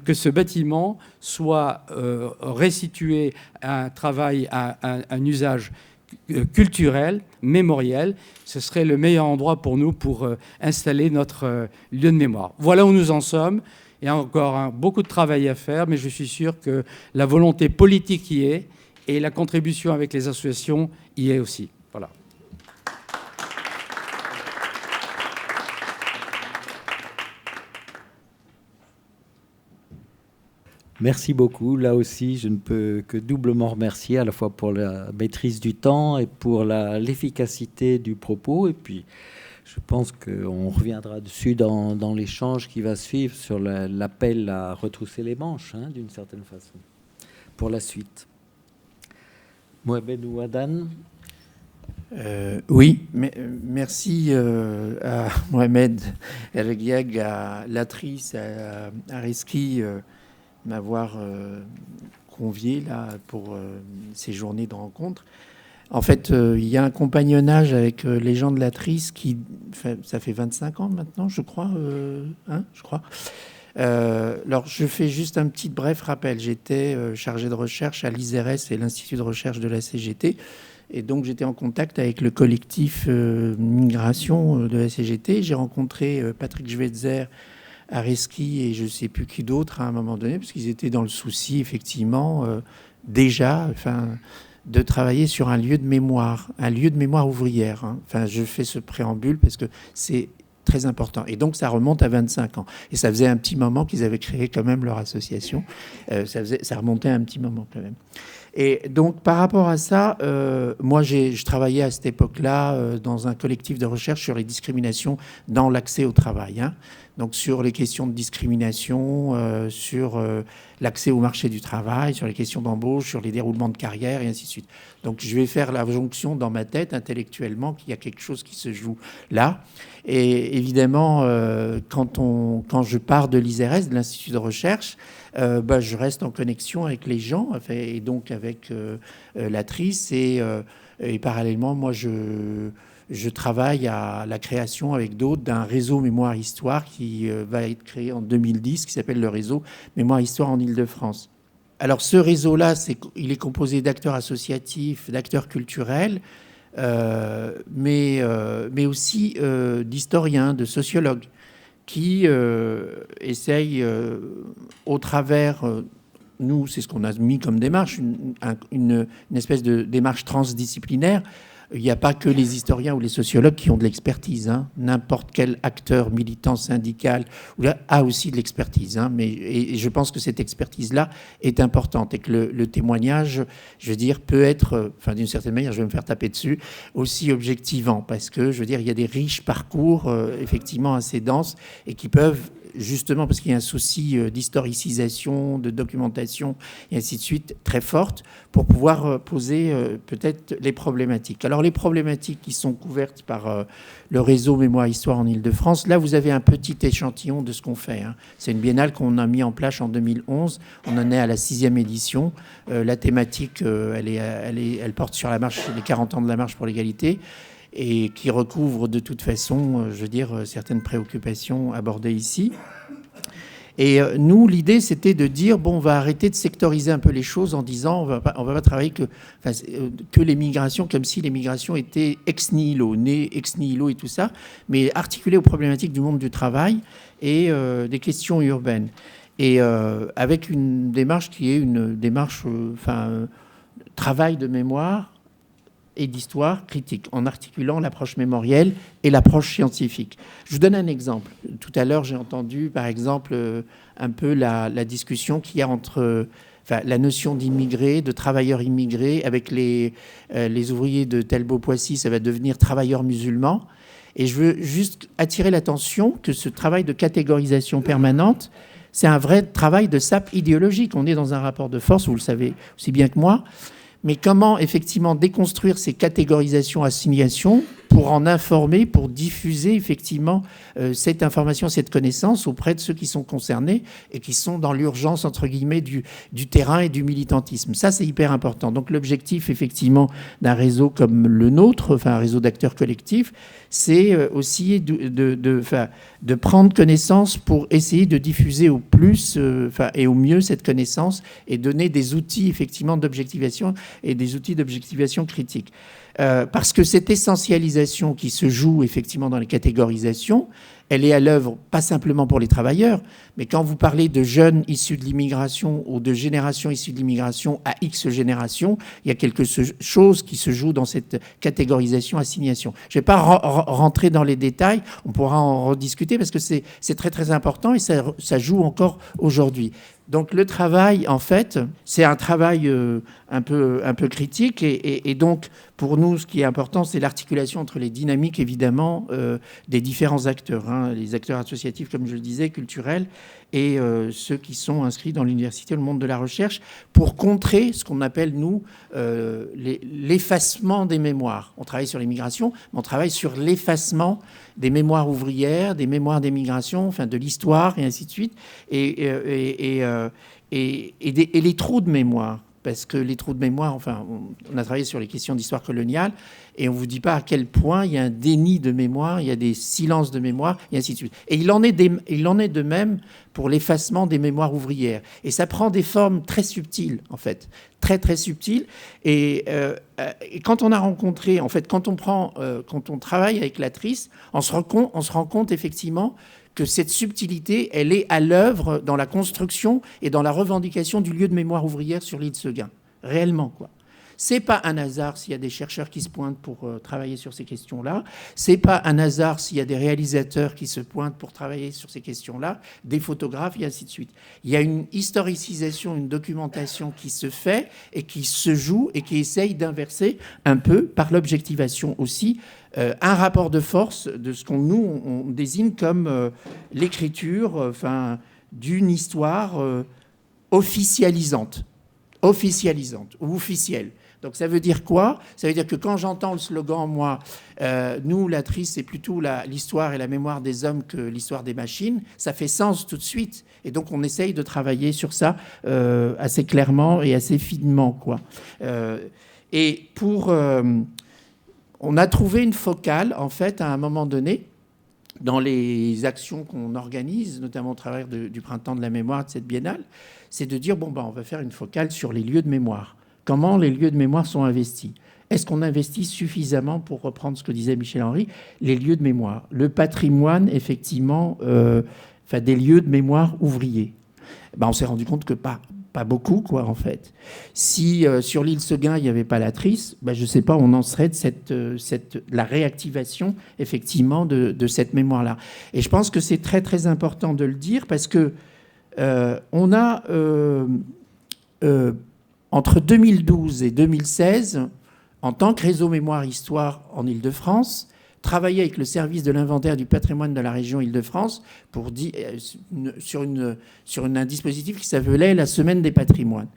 que ce bâtiment soit restitué à un travail, à un usage culturel, mémoriel. Ce serait le meilleur endroit pour nous pour installer notre lieu de mémoire. Voilà où nous en sommes. Il y a encore beaucoup de travail à faire, mais je suis sûr que la volonté politique y est et la contribution avec les associations y est aussi. Voilà. Merci beaucoup. Là aussi, je ne peux que doublement remercier, à la fois pour la maîtrise du temps et pour l'efficacité du propos. Et puis, je pense qu'on reviendra dessus dans l'échange qui va suivre sur l'appel à retrousser les manches, hein, d'une certaine façon, pour la suite. Mohamed ou Adan? Oui, mais, merci à Mohamed El Ghieg, à Latrice, à Reski, m'avoir convié là pour ces journées de rencontres. En fait, il y a un compagnonnage avec les gens de Latrice qui, ça fait 25 ans maintenant, je crois. Alors, je fais juste un petit bref rappel. J'étais chargé de recherche à l'ISRS et l'Institut de recherche de la CGT. Et donc, j'étais en contact avec le collectif Migration de la CGT. J'ai rencontré Patrick Schweitzer, Areski et je ne sais plus qui d'autre à un moment donné, parce qu'ils étaient dans le souci, effectivement, déjà... de travailler sur un lieu de mémoire ouvrière. Hein. Enfin, je fais ce préambule parce que c'est très important. Et donc, ça remonte à 25 ans. Et ça faisait un petit moment qu'ils avaient créé quand même leur association. Ça remontait à un petit moment quand même. Et donc, par rapport à ça, moi, je travaillais à cette époque-là dans un collectif de recherche sur les discriminations dans l'accès au travail. Hein. Donc, sur les questions de discrimination, sur l'accès au marché du travail, sur les questions d'embauche, sur les déroulements de carrière, et ainsi de suite. Donc, je vais faire la jonction dans ma tête, intellectuellement, qu'il y a quelque chose qui se joue là. Et évidemment, quand je pars de l'ISRS, de l'Institut de recherche, je reste en connexion avec les gens, et donc avec Latrice. Et parallèlement, moi, je travaille à la création avec d'autres d'un réseau Mémoire-Histoire qui va être créé en 2010, qui s'appelle le réseau Mémoire-Histoire en Île-de-France. Alors ce réseau-là, il est composé d'acteurs associatifs, d'acteurs culturels, mais aussi d'historiens, de sociologues, qui essayent, au travers... nous, c'est ce qu'on a mis comme démarche, une espèce de démarche transdisciplinaire. Il n'y a pas que les historiens ou les sociologues qui ont de l'expertise. Hein. N'importe quel acteur militant syndical a aussi de l'expertise. Hein. Et je pense que cette expertise-là est importante et que le témoignage, je veux dire, peut être, enfin d'une certaine manière, je vais me faire taper dessus, aussi objectivant. Parce que, je veux dire, il y a des riches parcours, effectivement, assez denses et qui peuvent justement parce qu'il y a un souci d'historicisation, de documentation, et ainsi de suite, très forte, pour pouvoir poser peut-être les problématiques. Alors les problématiques qui sont couvertes par le réseau Mémoire-Histoire en Île-de-France, là vous avez un petit échantillon de ce qu'on fait. Hein. C'est une biennale qu'on a mis en place en 2011, on en est à la 6e édition. La thématique, elle porte sur la marche, les 40 ans de la marche pour l'égalité, et qui recouvre de toute façon, je veux dire, certaines préoccupations abordées ici. Et nous, l'idée, c'était de dire, bon, on va arrêter de sectoriser un peu les choses en disant, on va pas travailler que les migrations, comme si les migrations étaient ex nihilo, nées ex nihilo et tout ça, mais articulées aux problématiques du monde du travail et des questions urbaines. Et avec une démarche qui est une démarche, travail de mémoire et d'histoire critique, en articulant l'approche mémorielle et l'approche scientifique. Je vous donne un exemple. Tout à l'heure, j'ai entendu, par exemple, un peu la discussion qu'il y a entre la notion d'immigré, de travailleurs immigrés, avec les ouvriers de Telbeau-Poissy, ça va devenir travailleurs musulmans. Et je veux juste attirer l'attention que ce travail de catégorisation permanente, c'est un vrai travail de sape idéologique. On est dans un rapport de force, vous le savez aussi bien que moi. Mais comment, effectivement, déconstruire ces catégorisations, assignations pour en informer, pour diffuser, effectivement, cette information, cette connaissance auprès de ceux qui sont concernés et qui sont dans l'urgence, entre guillemets, du terrain et du militantisme. Ça, c'est hyper important. Donc, l'objectif, effectivement, d'un réseau comme le nôtre, enfin, un réseau d'acteurs collectifs, c'est aussi de prendre connaissance pour essayer de diffuser au plus et au mieux cette connaissance et donner des outils, effectivement, d'objectivation et des outils d'objectivation critique. Parce que cette essentialisation qui se joue effectivement dans les catégorisations, elle est à l'œuvre pas simplement pour les travailleurs, mais quand vous parlez de jeunes issus de l'immigration ou de générations issues de l'immigration à X générations, il y a quelque chose qui se joue dans cette catégorisation, assignation. Je ne vais pas rentrer dans les détails, on pourra en rediscuter parce que c'est très très important et ça joue encore aujourd'hui. Donc le travail, en fait, c'est un travail un peu critique et donc pour nous, ce qui est important, c'est l'articulation entre les dynamiques, évidemment, des différents acteurs, hein, les acteurs associatifs, comme je le disais, culturels, et ceux qui sont inscrits dans l'université, le monde de la recherche, pour contrer ce qu'on appelle, nous, l'effacement des mémoires. On travaille sur les migrations, mais on travaille sur l'effacement des mémoires ouvrières, des mémoires des migrations, enfin de l'histoire, et ainsi de suite, et les trous de mémoire. Parce que les trous de mémoire, enfin, on a travaillé sur les questions d'histoire coloniale, et on ne vous dit pas à quel point il y a un déni de mémoire, il y a des silences de mémoire, et ainsi de suite. Et il en est de même pour l'effacement des mémoires ouvrières. Et ça prend des formes très subtiles, en fait, très très subtiles. Et quand on a rencontré, en fait, quand on travaille avec l'ATRIS, on se rend compte effectivement que cette subtilité, elle est à l'œuvre dans la construction et dans la revendication du lieu de mémoire ouvrière sur l'île Seguin. Réellement, quoi. C'est pas un hasard s'il y a des chercheurs qui se pointent pour travailler sur ces questions-là. C'est pas un hasard s'il y a des réalisateurs qui se pointent pour travailler sur ces questions-là, des photographes et ainsi de suite. Il y a une historicisation, une documentation qui se fait et qui se joue et qui essaye d'inverser un peu, par l'objectivation aussi, un rapport de force de ce on désigne comme l'écriture d'une histoire officialisante ou officielle. Donc ça veut dire quoi ? Ça veut dire que quand j'entends le slogan, moi, nous, l'ATRIS, c'est plutôt l'histoire et la mémoire des hommes que l'histoire des machines, ça fait sens tout de suite. Et donc on essaye de travailler sur ça assez clairement et assez finement, quoi. On a trouvé une focale, en fait, à un moment donné, dans les actions qu'on organise, notamment au travers du Printemps de la mémoire, de cette biennale, c'est de dire, on va faire une focale sur les lieux de mémoire. Comment les lieux de mémoire sont investis ? Est-ce qu'on investit suffisamment, pour reprendre ce que disait Michel Henry, les lieux de mémoire ? Le patrimoine, effectivement, des lieux de mémoire ouvriers. On s'est rendu compte que pas beaucoup, quoi, en fait. Si sur l'île Seguin, il n'y avait pas l'ATRIS, je ne sais pas, on en serait de la réactivation, effectivement, de cette mémoire-là. Et je pense que c'est très, très important de le dire, parce que on a, entre 2012 et 2016, en tant que réseau Mémoire-Histoire en Île-de-France, travaillé avec le service de l'inventaire du patrimoine de la région Île-de-France sur un dispositif qui s'appelait la Semaine des patrimoines.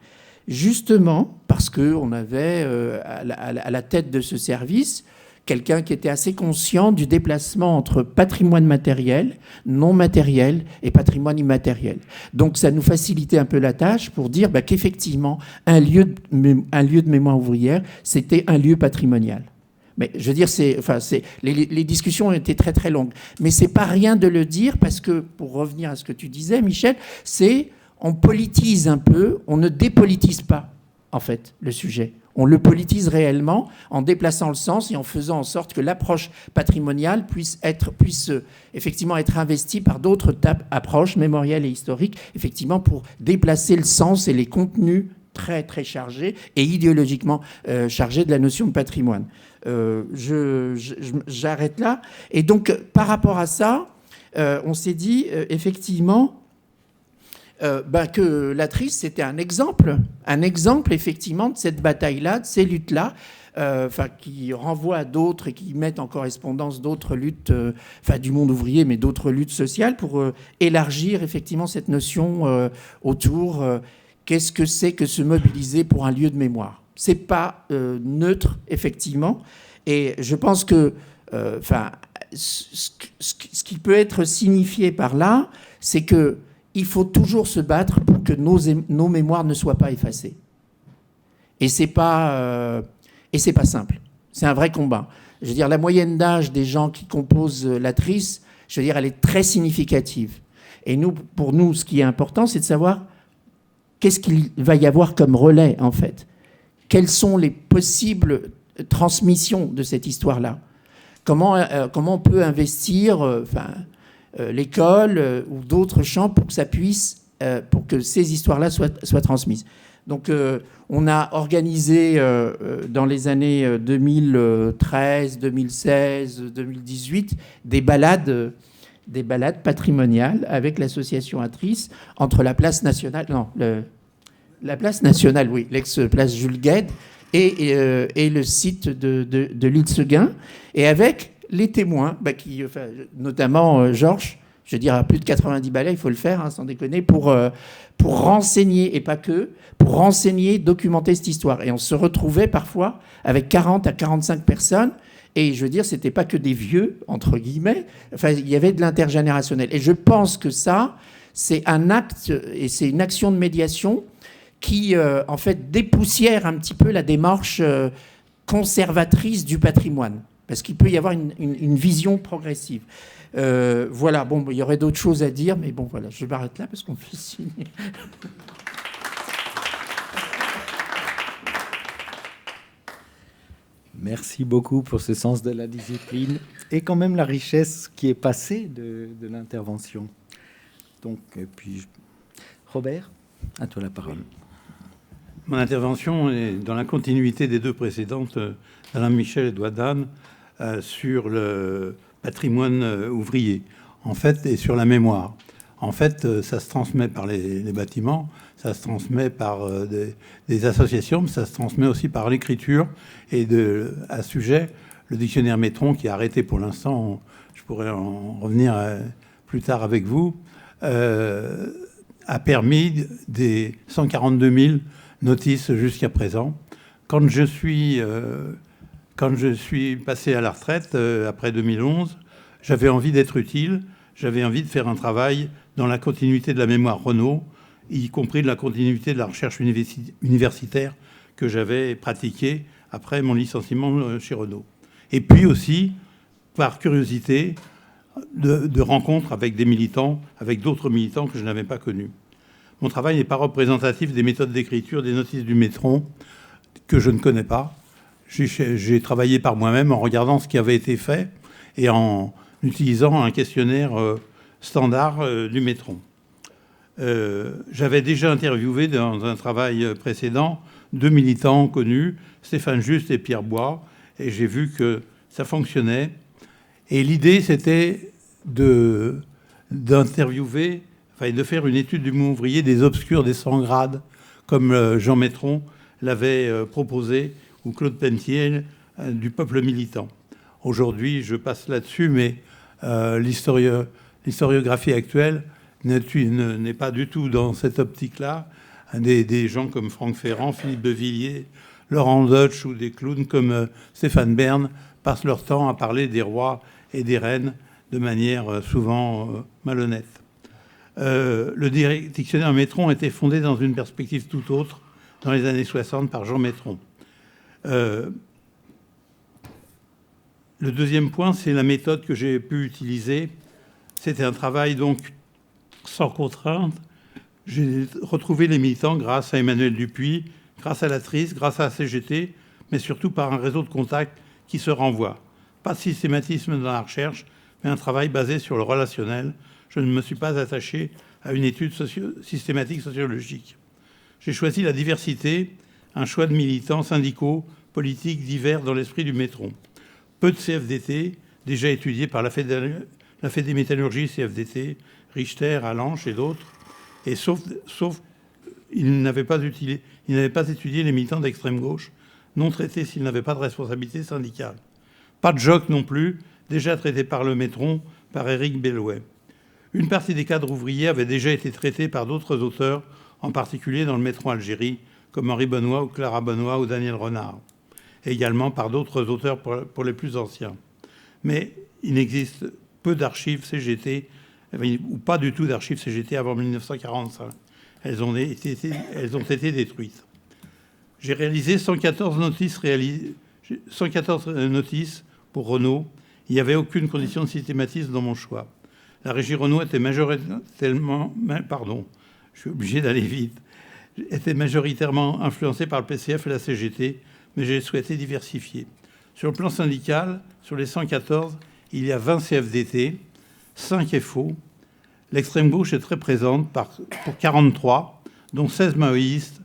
Justement parce qu'on avait à la tête de ce service quelqu'un qui était assez conscient du déplacement entre patrimoine matériel, non matériel et patrimoine immatériel. Donc ça nous facilitait un peu la tâche pour dire qu'effectivement, un lieu de mémoire ouvrière, c'était un lieu patrimonial. Mais je veux dire, les discussions ont été très très longues. Mais c'est pas rien de le dire parce que, pour revenir à ce que tu disais, Michel, on politise un peu, on ne dépolitise pas, en fait, le sujet. On le politise réellement en déplaçant le sens et en faisant en sorte que l'approche patrimoniale puisse effectivement être investie par d'autres approches mémorielles et historiques, effectivement pour déplacer le sens et les contenus très très chargés et idéologiquement chargés de la notion de patrimoine. J'arrête là. Et donc par rapport à ça, on s'est dit effectivement que l'ATRIS, c'était un exemple effectivement de cette bataille-là, de ces luttes-là, qui renvoient à d'autres et qui mettent en correspondance d'autres luttes, du monde ouvrier, mais d'autres luttes sociales pour élargir effectivement cette notion autour qu'est-ce que c'est que se mobiliser pour un lieu de mémoire. C'est pas neutre effectivement, et je pense que ce qui peut être signifié par là, c'est que il faut toujours se battre pour que nos mémoires ne soient pas effacées. Et c'est pas simple. C'est un vrai combat. Je veux dire, la moyenne d'âge des gens qui composent l'ATRIS, je veux dire, elle est très significative. Et pour nous, ce qui est important, c'est de savoir qu'est-ce qu'il va y avoir comme relais, en fait. Quelles sont les possibles transmissions de cette histoire-là ? Comment on peut investir l'école ou d'autres champs pour que ça puisse, pour que ces histoires-là soient transmises. Donc, on a organisé dans les années 2013, 2016, 2018 des balades patrimoniales avec l'association ATRIS entre la place nationale, la place nationale, oui, l'ex-place Jules Guesde et le site de l'île Seguin, et avec les témoins, notamment Georges, je veux dire, à plus de 90 balais, il faut le faire, sans déconner, pour renseigner, et pas que, pour renseigner, documenter cette histoire. Et on se retrouvait parfois avec 40 à 45 personnes, et je veux dire, c'était pas que des vieux, entre guillemets, il y avait de l'intergénérationnel. Et je pense que ça, c'est un acte, et c'est une action de médiation qui, en fait, dépoussière un petit peu la démarche conservatrice du patrimoine. Parce qu'il peut y avoir une vision progressive. Voilà, bon, il y aurait d'autres choses à dire, mais bon, voilà, je m'arrête là parce qu'on fait signe. Merci beaucoup pour ce sens de la discipline et quand même la richesse qui est passée de l'intervention. Donc, puis, Robert, à toi la parole. Mon intervention est dans la continuité des deux précédentes d'Alain Michel et d'Ouadane sur le patrimoine ouvrier, en fait, et sur la mémoire. En fait, ça se transmet par les bâtiments, ça se transmet par des associations, mais ça se transmet aussi par l'écriture. Et à ce sujet, le dictionnaire Métron, qui est arrêté pour l'instant, je pourrais en revenir plus tard avec vous, a permis des 142 000 notices jusqu'à présent. Quand je suis passé à la retraite, après 2011, j'avais envie d'être utile, j'avais envie de faire un travail dans la continuité de la mémoire Renaud, y compris de la continuité de la recherche universitaire que j'avais pratiquée après mon licenciement chez Renaud. Et puis aussi, par curiosité, de rencontres avec des militants, avec d'autres militants que je n'avais pas connus. Mon travail n'est pas représentatif des méthodes d'écriture des notices du Métron, que je ne connais pas. J'ai travaillé par moi-même en regardant ce qui avait été fait et en utilisant un questionnaire standard du Métron. J'avais déjà interviewé dans un travail précédent 2 militants connus, Stéphane Juste et Pierre Bois, et j'ai vu que ça fonctionnait. Et l'idée, c'était d'interviewer, de faire une étude du mouvement ouvrier des obscurs des 100 grades, comme Jean Métron l'avait proposé, ou Claude Pentier du peuple militant. Aujourd'hui, je passe là-dessus, mais l'historiographie actuelle n'est pas du tout dans cette optique-là. Des gens comme Franck Ferrand, Philippe de Villiers, Laurent Deutsch ou des clowns comme Stéphane Bern passent leur temps à parler des rois et des reines de manière souvent malhonnête. Le dictionnaire Métron a été fondé dans une perspective tout autre dans les années 60 par Jean Métron. Le deuxième point, c'est la méthode que j'ai pu utiliser. C'était un travail donc sans contrainte. J'ai retrouvé les militants grâce à Emmanuel Dupuis, grâce à l'Atrice, grâce à la CGT, mais surtout par un réseau de contacts qui se renvoie. Pas de systématisme dans la recherche, mais un travail basé sur le relationnel. Je ne me suis pas attaché à une étude systématique sociologique. J'ai choisi la diversité, un choix de militants syndicaux, politiques divers dans l'esprit du Métron. Peu de CFDT, déjà étudiés par la Fédémétallurgie CFDT, Richter, Allanche et d'autres, et sauf ils n'avaient pas étudié les militants d'extrême gauche, non traités s'ils n'avaient pas de responsabilité syndicale. Pas de joc non plus, déjà traité par le Métron, par Éric Bellouet. Une partie des cadres ouvriers avait déjà été traités par d'autres auteurs, en particulier dans le Métron Algérie, comme Henri Benoît ou Clara Benoît ou Daniel Renard, et également par d'autres auteurs pour les plus anciens. Mais il existe peu d'archives CGT, ou pas du tout d'archives CGT avant 1945. Elles ont été détruites. J'ai réalisé 114 notices pour Renault. Il n'y avait aucune condition de systématisme dans mon choix. La régie Renault était majoritairement influencée par le PCF et la CGT, mais j'ai souhaité diversifier. Sur le plan syndical, sur les 114, il y a 20 CFDT, 5 FO. L'extrême gauche est très présente pour 43, dont 16 maoïstes,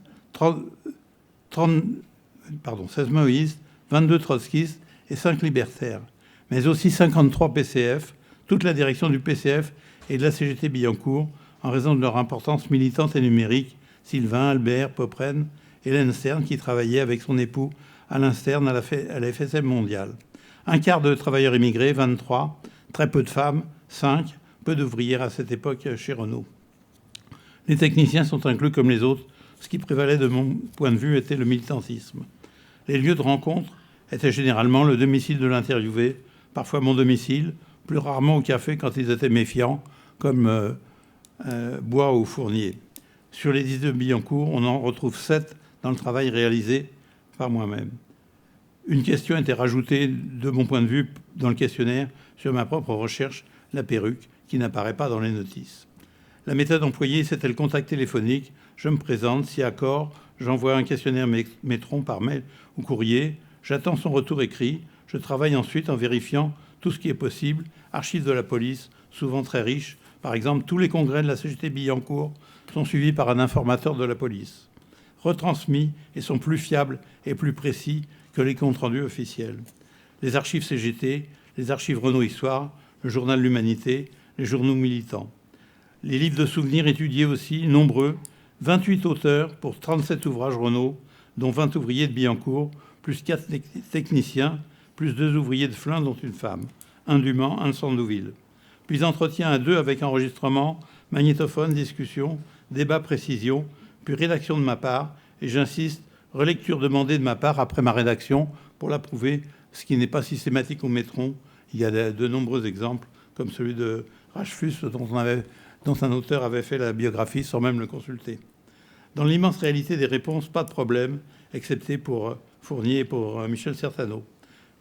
22 trotskistes et 5 libertaires, mais aussi 53 PCF, toute la direction du PCF et de la CGT Billancourt, en raison de leur importance militante et numérique, Sylvain, Albert, Popren, Hélène Stern, qui travaillait avec son époux Alain Stern à la FSM mondiale. Un quart de travailleurs immigrés, 23, très peu de femmes, 5, peu d'ouvrières à cette époque chez Renault. Les techniciens sont inclus comme les autres. Ce qui prévalait de mon point de vue était le militantisme. Les lieux de rencontre étaient généralement le domicile de l'interviewé, parfois mon domicile, plus rarement au café quand ils étaient méfiants, comme Bois ou Fournier. Sur les 10 de Billancourt, on en retrouve 7 dans le travail réalisé par moi-même. Une question était rajoutée, de mon point de vue, dans le questionnaire sur ma propre recherche, la perruque, qui n'apparaît pas dans les notices. La méthode employée, c'était le contact téléphonique. Je me présente, si accord, j'envoie un questionnaire Métron par mail ou courrier, j'attends son retour écrit, je travaille ensuite en vérifiant tout ce qui est possible, archives de la police, souvent très riches. Par exemple, tous les congrès de la CGT Billancourt sont suivis par un informateur de la police, retransmis et sont plus fiables et plus précis que les comptes rendus officiels. Les archives CGT, les archives Renault Histoire, le journal L'Humanité, les journaux militants. Les livres de souvenirs étudiés aussi, nombreux, 28 auteurs pour 37 ouvrages Renault, dont 20 ouvriers de Billancourt, plus 4 techniciens, plus 2 ouvriers de Flins, dont une femme, un du Mans, un de Sandouville. Puis entretien à 2 avec enregistrement, magnétophone, discussion, débat, précision, puis rédaction de ma part, et j'insiste, relecture demandée de ma part après ma rédaction pour l'approuver, ce qui n'est pas systématique au Métron. Il y a de nombreux exemples, comme celui de Rachfus, dont un auteur avait fait la biographie sans même le consulter. Dans l'immense réalité des réponses, pas de problème, excepté pour Fournier et pour Michel Certano.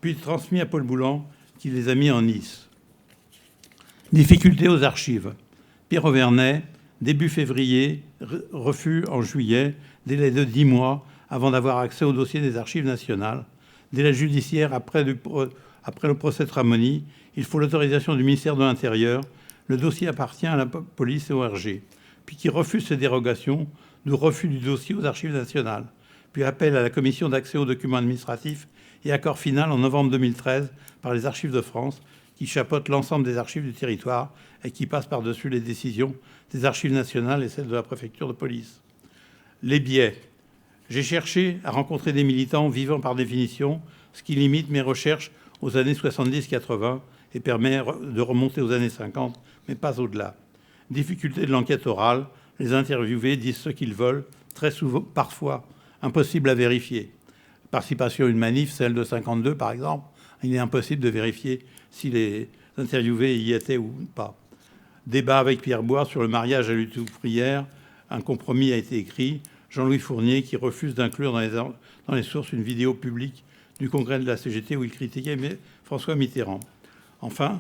Puis transmis à Paul Boulan, qui les a mis en Nice. Difficultés aux archives. Pierre Auvernay, début février, refus en juillet, délai de 10 mois avant d'avoir accès au dossier des archives nationales. Délai judiciaire après le procès de Tramoni, il faut l'autorisation du ministère de l'Intérieur. Le dossier appartient à la police et au RG. Puis qui refuse ces dérogations, d'où refus du dossier aux archives nationales. Puis appel à la commission d'accès aux documents administratifs et accord final en novembre 2013 par les archives de France, qui chapeautent l'ensemble des archives du territoire et qui passent par-dessus les décisions des archives nationales et celles de la préfecture de police. Les biais. J'ai cherché à rencontrer des militants vivant par définition, ce qui limite mes recherches aux années 70-80 et permet de remonter aux années 50, mais pas au-delà. Difficulté de l'enquête orale, les interviewés disent ce qu'ils veulent, très souvent, parfois, impossible à vérifier. Participation à une manif, celle de 52 par exemple, il est impossible de vérifier si les interviewés y étaient ou pas. Débat avec Pierre Bois sur le mariage à lutte ouvrière, un compromis a été écrit. Jean-Louis Fournier qui refuse d'inclure dans les sources une vidéo publique du congrès de la CGT où il critiquait François Mitterrand. Enfin,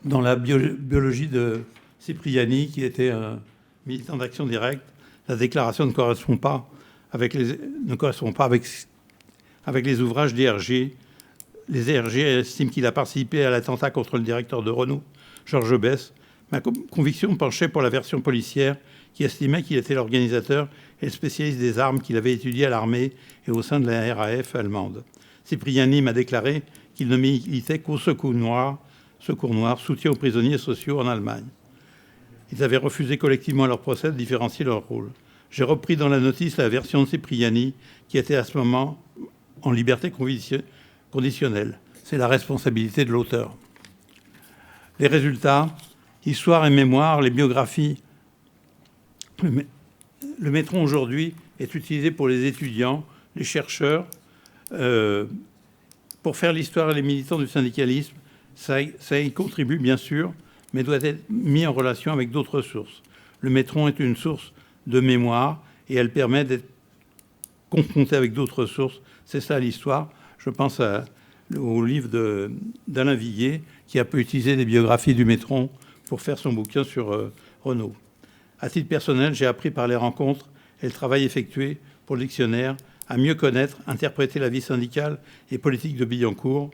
dans la biologie de Cipriani, qui était un militant d'Action directe, la déclaration ne correspond pas avec les ouvrages d'ERG. Les ERG estiment qu'il a participé à l'attentat contre le directeur de Renault, Georges Besse. Ma conviction penchait pour la version policière qui estimait qu'il était l'organisateur et le spécialiste des armes qu'il avait étudié à l'armée et au sein de la RAF allemande. Cipriani m'a déclaré qu'il ne militait qu'au Secours Noir, soutien aux prisonniers sociaux en Allemagne. Ils avaient refusé collectivement à leur procès de différencier leur rôle. J'ai repris dans la notice la version de Cipriani, qui était à ce moment en liberté conditionnelle. C'est la responsabilité de l'auteur. Les résultats, histoire et mémoire, les biographies. Le métron aujourd'hui est utilisé pour les étudiants, les chercheurs, pour faire l'histoire et les militants du syndicalisme. Ça y contribue bien sûr, mais doit être mis en relation avec d'autres sources. Le métron est une source de mémoire et elle permet d'être confrontée avec d'autres sources. C'est ça l'histoire. Je pense au livre d'Alain Viguier qui a pu utiliser des biographies du métron pour faire son bouquin sur Renault. À titre personnel, j'ai appris par les rencontres et le travail effectué pour le dictionnaire à mieux connaître, interpréter la vie syndicale et politique de Billancourt,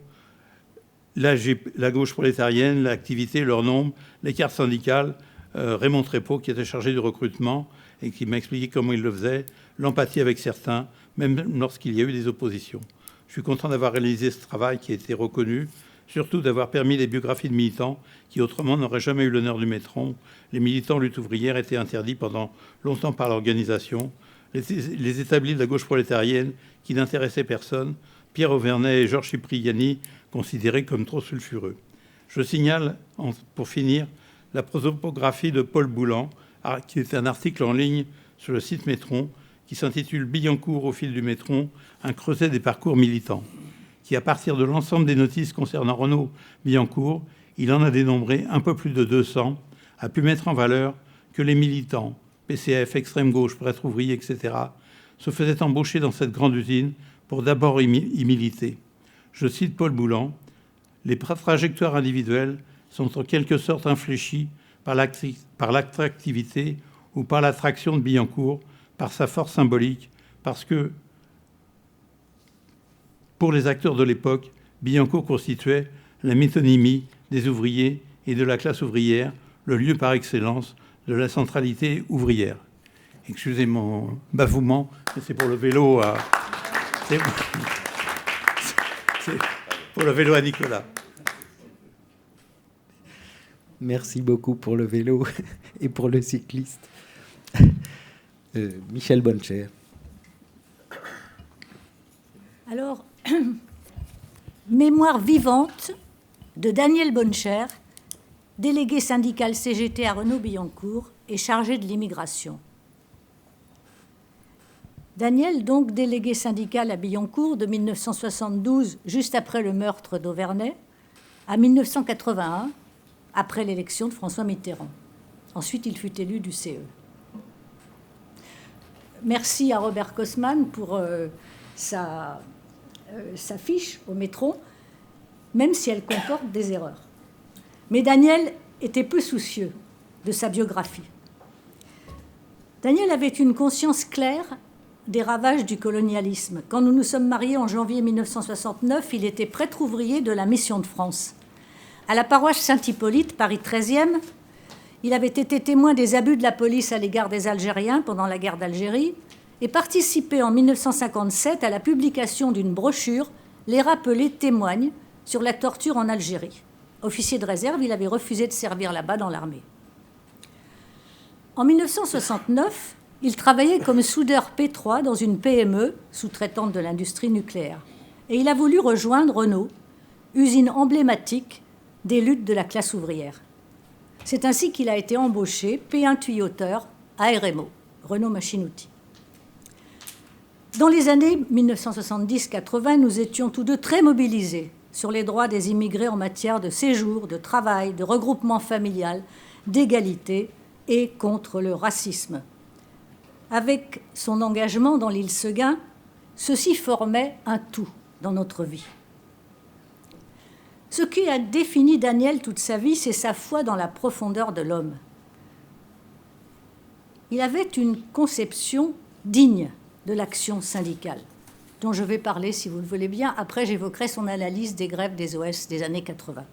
la gauche prolétarienne, l'activité, leur nombre, les cartes syndicales, Raymond Trépeau qui était chargé du recrutement et qui m'a expliqué comment il le faisait, l'empathie avec certains, même lorsqu'il y a eu des oppositions. Je suis content d'avoir réalisé ce travail qui a été reconnu, surtout d'avoir permis les biographies de militants qui autrement n'auraient jamais eu l'honneur du métron. Les militants lutte ouvrière étaient interdits pendant longtemps par l'organisation. Les établis de la gauche prolétarienne qui n'intéressaient personne, Pierre Auvernais et Georges Cipriani, considérés comme trop sulfureux. Je signale, pour finir, la prosopographie de Paul Boulan, qui est un article en ligne sur le site Métron, qui s'intitule « Billancourt au fil du métron, un creuset des parcours militants », qui, à partir de l'ensemble des notices concernant Renault Billancourt, il en a dénombré un peu plus de 200, a pu mettre en valeur que les militants, PCF, extrême gauche, prêtre ouvrier, etc., se faisaient embaucher dans cette grande usine pour d'abord y militer. Je cite Paul Boulan, « Les trajectoires individuelles sont en quelque sorte infléchies par l'attractivité ou par l'attraction de Billancourt, par sa force symbolique, parce que, pour les acteurs de l'époque, Billancourt constituait la métonymie des ouvriers et de la classe ouvrière, le lieu par excellence de la centralité ouvrière. » Excusez mon bafouement, mais c'est pour le vélo à... C'est pour le vélo à Nicolas. Merci beaucoup pour le vélo et pour le cycliste. Michel Boncher. Alors, mémoire vivante de Daniel Boncher, délégué syndical CGT à Renault-Billancourt et chargé de l'immigration. Daniel, donc délégué syndical à Billancourt de 1972, juste après le meurtre d'Auvernais, à 1981, après l'élection de François Mitterrand. Ensuite, il fut élu du CE. Merci à Robert Kosman pour sa fiche au métron, même si elle comporte des erreurs. Mais Daniel était peu soucieux de sa biographie. Daniel avait une conscience claire des ravages du colonialisme. Quand nous nous sommes mariés en janvier 1969, il était prêtre ouvrier de la Mission de France. À la paroisse Saint-Hippolyte, Paris 13e, il avait été témoin des abus de la police à l'égard des Algériens pendant la guerre d'Algérie et participé en 1957 à la publication d'une brochure, Les rappelés témoignent sur la torture en Algérie. Officier de réserve, il avait refusé de servir là-bas dans l'armée. En 1969, il travaillait comme soudeur P3 dans une PME, sous-traitante de l'industrie nucléaire. et il a voulu rejoindre Renault, usine emblématique des luttes de la classe ouvrière. C'est ainsi qu'il a été embauché P1 tuyauteur à RMO, Renault Machine-Outils. Dans les années 1970-80, nous étions tous deux très mobilisés sur les droits des immigrés en matière de séjour, de travail, de regroupement familial, d'égalité et contre le racisme. Avec son engagement dans l'île Seguin, ceci formait un tout dans notre vie. Ce qui a défini Daniel toute sa vie, c'est sa foi dans la profondeur de l'homme. Il avait une conception digne de l'action syndicale, dont je vais parler, si vous le voulez bien. Après, j'évoquerai son analyse des grèves des OS des années 80.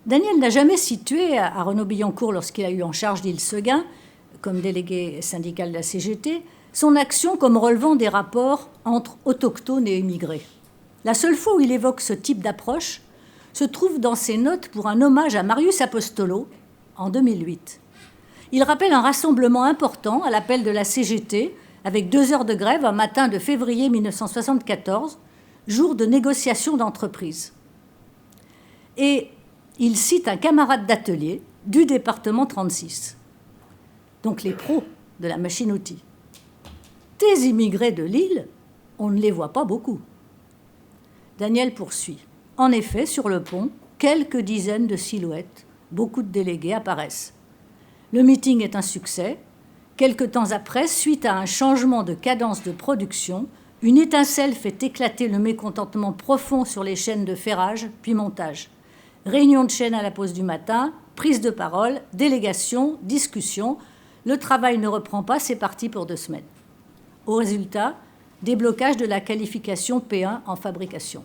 Daniel n'a jamais situé à Renault-Billancourt, lorsqu'il a eu en charge l'île Seguin, comme délégué syndical de la CGT, son action comme relevant des rapports entre autochtones et immigrés. La seule fois où il évoque ce type d'approche se trouve dans ses notes pour un hommage à Marius Apostolo en 2008. Il rappelle un rassemblement important à l'appel de la CGT avec 2 heures de grève un matin de février 1974, jour de négociation d'entreprise. Et il cite un camarade d'atelier du département 36, donc les pros de la machine-outil. « Tes immigrés de l'île, on ne les voit pas beaucoup. » Daniel poursuit. En effet, sur le pont, quelques dizaines de silhouettes, beaucoup de délégués apparaissent. Le meeting est un succès. Quelque temps après, suite à un changement de cadence de production, une étincelle fait éclater le mécontentement profond sur les chaînes de ferrage, puis montage. Réunion de chaîne à la pause du matin, prise de parole, délégation, discussion. Le travail ne reprend pas, c'est parti pour 2 semaines. Au résultat, déblocage de la qualification P1 en fabrication.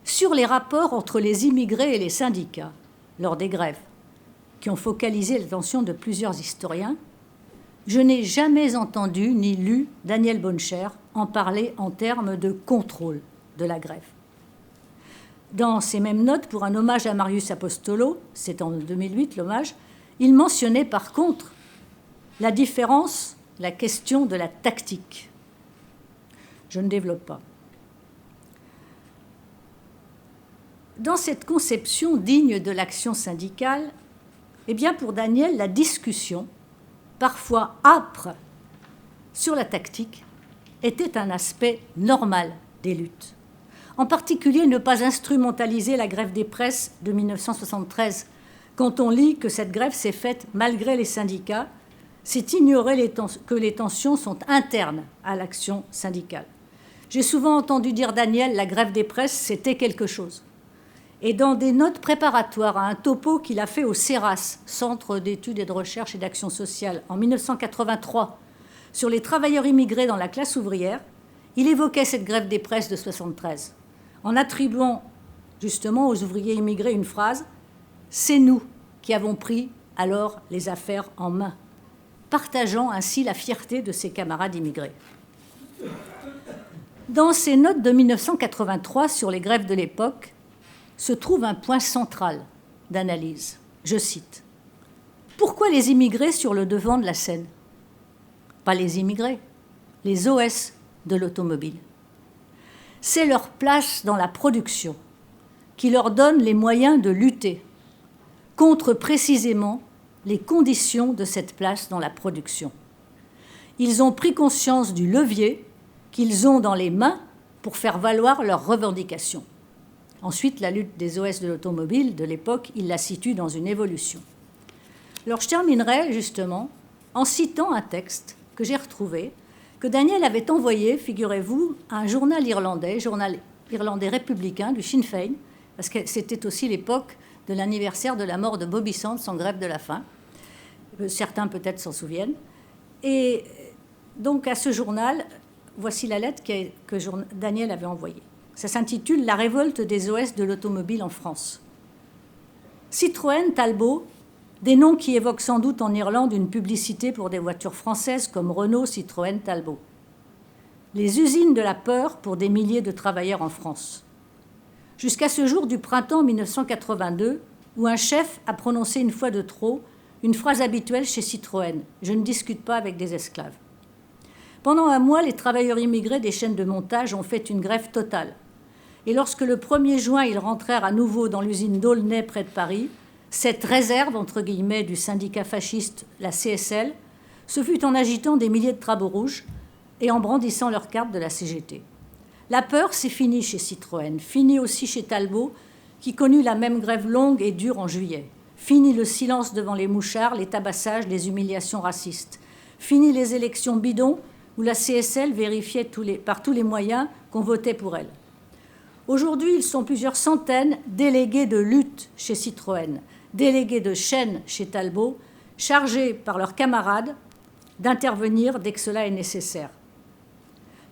Sur les rapports entre les immigrés et les syndicats lors des grèves, qui ont focalisé l'attention de plusieurs historiens, je n'ai jamais entendu ni lu Daniel Boncher en parler en termes de contrôle de la grève. Dans ces mêmes notes, pour un hommage à Marius Apostolo, c'est en 2008 l'hommage, il mentionnait par contre la différence, la question de la tactique. Je ne développe pas. Dans cette conception digne de l'action syndicale, eh bien pour Daniel, la discussion, parfois âpre, sur la tactique, était un aspect normal des luttes. En particulier, ne pas instrumentaliser la grève des presses de 1973. Quand on lit que cette grève s'est faite malgré les syndicats, c'est ignorer que les tensions sont internes à l'action syndicale. J'ai souvent entendu dire Daniel, la grève des presses, c'était quelque chose. Et dans des notes préparatoires à un topo qu'il a fait au CERAS, Centre d'études et de recherche et d'action sociale, en 1983, sur les travailleurs immigrés dans la classe ouvrière, il évoquait cette grève des presses de 1973, en attribuant justement aux ouvriers immigrés une phrase « C'est nous qui avons pris alors les affaires en main », partageant ainsi la fierté de ses camarades immigrés. Dans ses notes de 1983 sur les grèves de l'époque, se trouve un point central d'analyse. Je cite. « Pourquoi les immigrés sur le devant de la scène ? Pas les immigrés, les OS de l'automobile. C'est leur place dans la production qui leur donne les moyens de lutter contre précisément les conditions de cette place dans la production. Ils ont pris conscience du levier qu'ils ont dans les mains pour faire valoir leurs revendications. » Ensuite, la lutte des OS de l'automobile de l'époque, il la situe dans une évolution. Alors, je terminerai justement en citant un texte que j'ai retrouvé, que Daniel avait envoyé, figurez-vous, à un journal irlandais républicain du Sinn Féin, parce que c'était aussi l'époque de l'anniversaire de la mort de Bobby Sands en grève de la faim. Certains peut-être s'en souviennent. Et donc, à ce journal, voici la lettre que Daniel avait envoyée. Ça s'intitule « La révolte des OS de l'automobile en France ». Citroën, Talbot, des noms qui évoquent sans doute en Irlande une publicité pour des voitures françaises comme Renault, Citroën, Talbot. Les usines de la peur pour des milliers de travailleurs en France. Jusqu'à ce jour du printemps 1982, où un chef a prononcé une fois de trop une phrase habituelle chez Citroën « Je ne discute pas avec des esclaves ». Pendant un mois, les travailleurs immigrés des chaînes de montage ont fait une grève totale. Et lorsque le 1er juin, ils rentrèrent à nouveau dans l'usine d'Aulnay près de Paris, cette réserve, entre guillemets, du syndicat fasciste, la CSL, ce fut en agitant des milliers de drapeaux rouges et en brandissant leurs cartes de la CGT. La peur, c'est fini chez Citroën, fini aussi chez Talbot, qui connut la même grève longue et dure en juillet. Fini le silence devant les mouchards, les tabassages, les humiliations racistes. Fini les élections bidons où la CSL vérifiait par tous les moyens qu'on votait pour elle. Aujourd'hui, ils sont plusieurs centaines délégués de lutte chez Citroën, délégués de chaîne chez Talbot, chargés par leurs camarades d'intervenir dès que cela est nécessaire.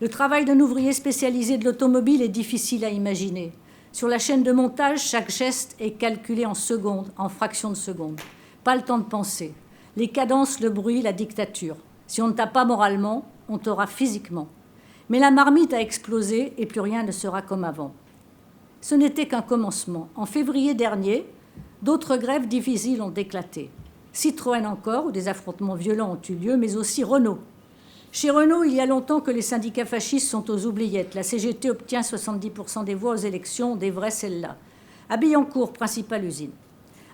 Le travail d'un ouvrier spécialisé de l'automobile est difficile à imaginer. Sur la chaîne de montage, chaque geste est calculé en secondes, en fractions de secondes. Pas le temps de penser. Les cadences, le bruit, la dictature. Si on ne t'a pas moralement, on t'aura physiquement. Mais la marmite a explosé et plus rien ne sera comme avant. Ce n'était qu'un commencement. En février dernier, d'autres grèves difficiles ont éclaté. Citroën encore, où des affrontements violents ont eu lieu, mais aussi Renault. Chez Renault, il y a longtemps que les syndicats fascistes sont aux oubliettes. La CGT obtient 70% des voix aux élections, des vraies celles-là. À Billancourt, principale usine.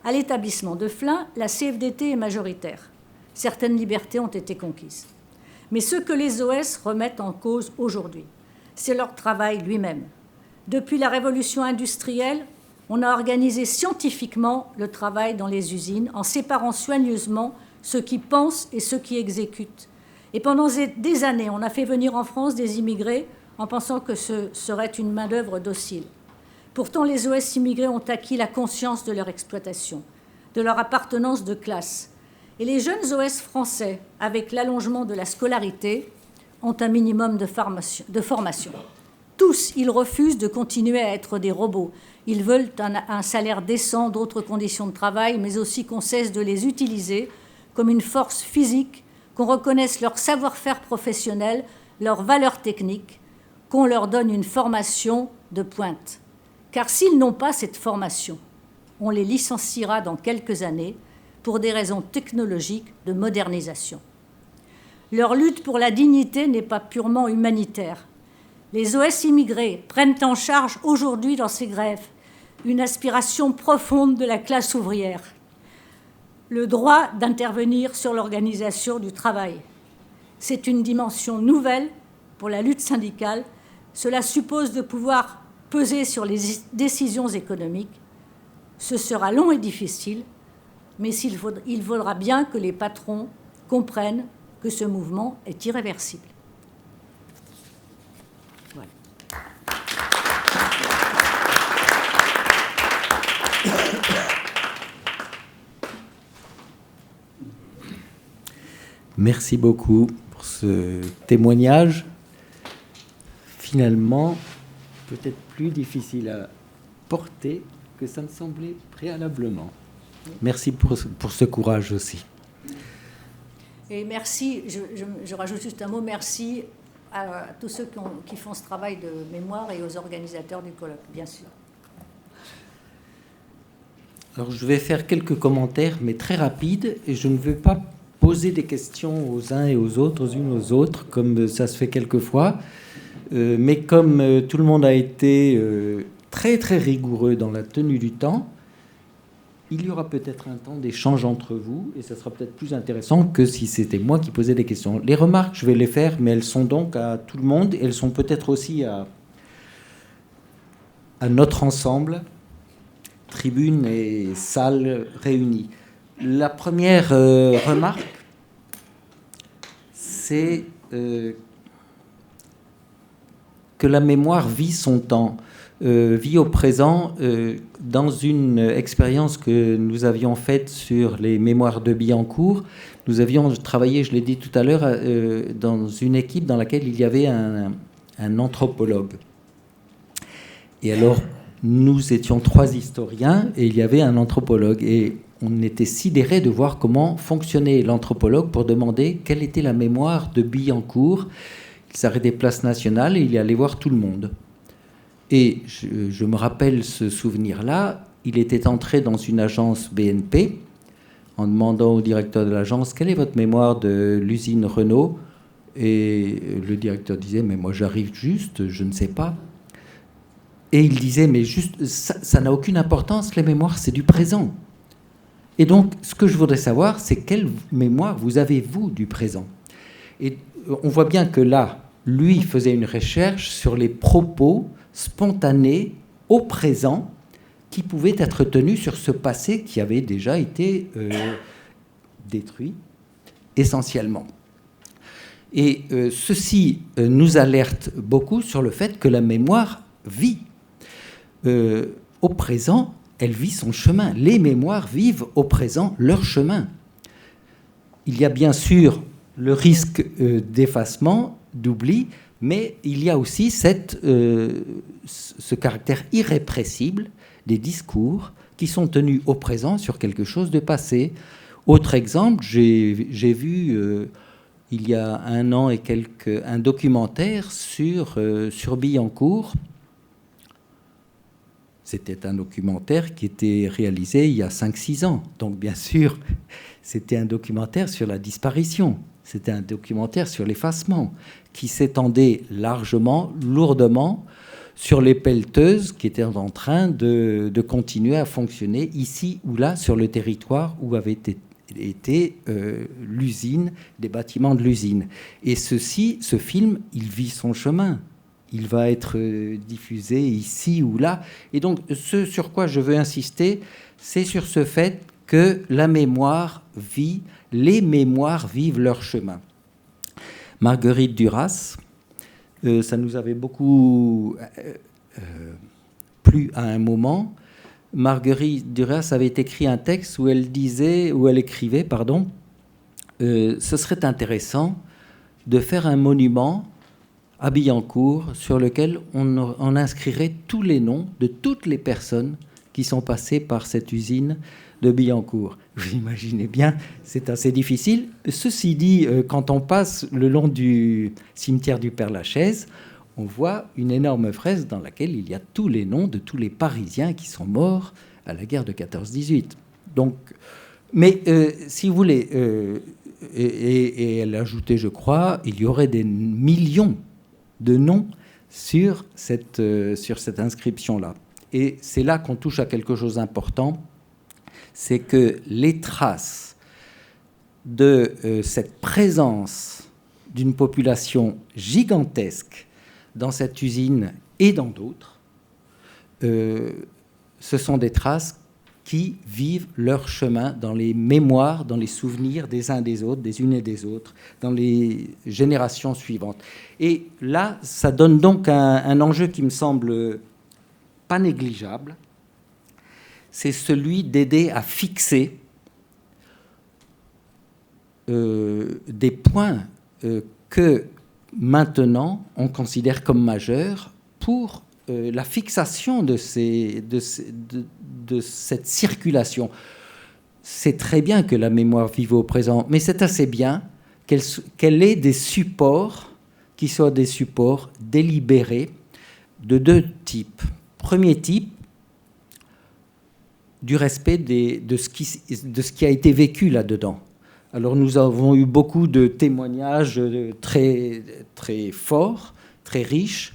À l'établissement de Flins, la CFDT est majoritaire. Certaines libertés ont été conquises. Mais ce que les OS remettent en cause aujourd'hui, c'est leur travail lui-même. Depuis la révolution industrielle, on a organisé scientifiquement le travail dans les usines en séparant soigneusement ceux qui pensent et ceux qui exécutent. Et pendant des années, on a fait venir en France des immigrés en pensant que ce serait une main-d'œuvre docile. Pourtant, les OS immigrés ont acquis la conscience de leur exploitation, de leur appartenance de classe. Et les jeunes OS français, avec l'allongement de la scolarité, ont un minimum de formation. Tous, ils refusent de continuer à être des robots. Ils veulent un salaire décent, d'autres conditions de travail, mais aussi qu'on cesse de les utiliser comme une force physique, qu'on reconnaisse leur savoir-faire professionnel, leur valeur technique, qu'on leur donne une formation de pointe. Car s'ils n'ont pas cette formation, on les licenciera dans quelques années pour des raisons technologiques de modernisation. Leur lutte pour la dignité n'est pas purement humanitaire. Les OS immigrés prennent en charge aujourd'hui dans ces grèves une aspiration profonde de la classe ouvrière. Le droit d'intervenir sur l'organisation du travail. C'est une dimension nouvelle pour la lutte syndicale. Cela suppose de pouvoir peser sur les décisions économiques. Ce sera long et difficile, mais il faudra bien que les patrons comprennent que ce mouvement est irréversible. Voilà. Merci beaucoup pour ce témoignage. Finalement, peut-être plus difficile à porter que ça ne semblait préalablement. Merci pour ce courage aussi. Et merci, je rajoute juste un mot, merci à tous ceux qui font ce travail de mémoire et aux organisateurs du colloque, bien sûr. Alors, je vais faire quelques commentaires, mais très rapides, et je ne vais pas poser des questions aux uns et aux autres, aux unes aux autres, comme ça se fait quelquefois. Mais comme tout le monde a été très, très rigoureux dans la tenue du temps, il y aura peut-être un temps d'échange entre vous, et ça sera peut-être plus intéressant que si c'était moi qui posais des questions. Les remarques, je vais les faire, mais elles sont donc à tout le monde, et elles sont peut-être aussi à notre ensemble, tribune et salle réunies. La première remarque, c'est que la mémoire vit son temps, vit au présent. Dans une expérience que nous avions faite sur les mémoires de Billancourt, nous avions travaillé, je l'ai dit tout à l'heure, dans une équipe dans laquelle il y avait un anthropologue. Et alors, nous étions 3 historiens et il y avait un anthropologue. Et on était sidérés de voir comment fonctionnait l'anthropologue pour demander quelle était la mémoire de Billancourt. Il s'arrêtait place nationale et il allait voir tout le monde. Et je me rappelle ce souvenir-là. Il était entré dans une agence BNP en demandant au directeur de l'agence « Quelle est votre mémoire de l'usine Renault ?» Et le directeur disait, mais moi j'arrive juste, je ne sais pas. Et il disait, mais juste, ça n'a aucune importance, les mémoires, c'est du présent. Et donc, ce que je voudrais savoir, c'est quelle mémoire vous avez, vous, du présent. Et on voit bien que là, lui faisait une recherche sur les propos spontanés au présent qui pouvaient être tenus sur ce passé qui avait déjà été détruit, essentiellement. Et ceci nous alerte beaucoup sur le fait que la mémoire vit. Au présent, elle vit son chemin. Les mémoires vivent au présent leur chemin. Il y a bien sûr le risque d'effacement, d'oubli, mais il y a aussi ce caractère irrépressible des discours qui sont tenus au présent sur quelque chose de passé. Autre exemple, j'ai vu il y a un an et quelques un documentaire sur Billancourt. C'était un documentaire qui était réalisé il y a 5-6 ans. Donc bien sûr, c'était un documentaire sur la disparition. C'était un documentaire sur l'effacement qui s'étendait largement, lourdement, sur les pelleteuses qui étaient en train de continuer à fonctionner ici ou là sur le territoire où avait été l'usine, des bâtiments de l'usine. Et ce film, il vit son chemin. Il va être diffusé ici ou là. Et donc, ce sur quoi je veux insister, c'est sur ce fait que la mémoire vit, les mémoires vivent leur chemin. Marguerite Duras, ça nous avait beaucoup plu à un moment. Marguerite Duras avait écrit un texte où elle écrivait, ce serait intéressant de faire un monument à Billancourt sur lequel on inscrirait tous les noms de toutes les personnes qui sont passées par cette usine de Billancourt. Vous imaginez bien, c'est assez difficile. Ceci dit, quand on passe le long du cimetière du Père-Lachaise, on voit une énorme fresque dans laquelle il y a tous les noms de tous les Parisiens qui sont morts à la guerre de 14-18. Donc, mais si vous voulez, et elle ajoutait, je crois, il y aurait des millions de noms sur cette inscription-là. Et c'est là qu'on touche à quelque chose d'important, c'est que les traces de cette présence d'une population gigantesque dans cette usine et dans d'autres, ce sont des traces qui vivent leur chemin dans les mémoires, dans les souvenirs des uns des autres, des unes et des autres, dans les générations suivantes. Et là, ça donne donc un enjeu qui me semble pas négligeable, c'est celui d'aider à fixer des points que maintenant on considère comme majeurs pour la fixation de cette circulation. C'est très bien que la mémoire vive au présent, mais c'est assez bien qu'elle ait des supports qui soient des supports délibérés de deux types. Premier type, du respect de ce qui a été vécu là-dedans. Alors nous avons eu beaucoup de témoignages très, très forts, très riches,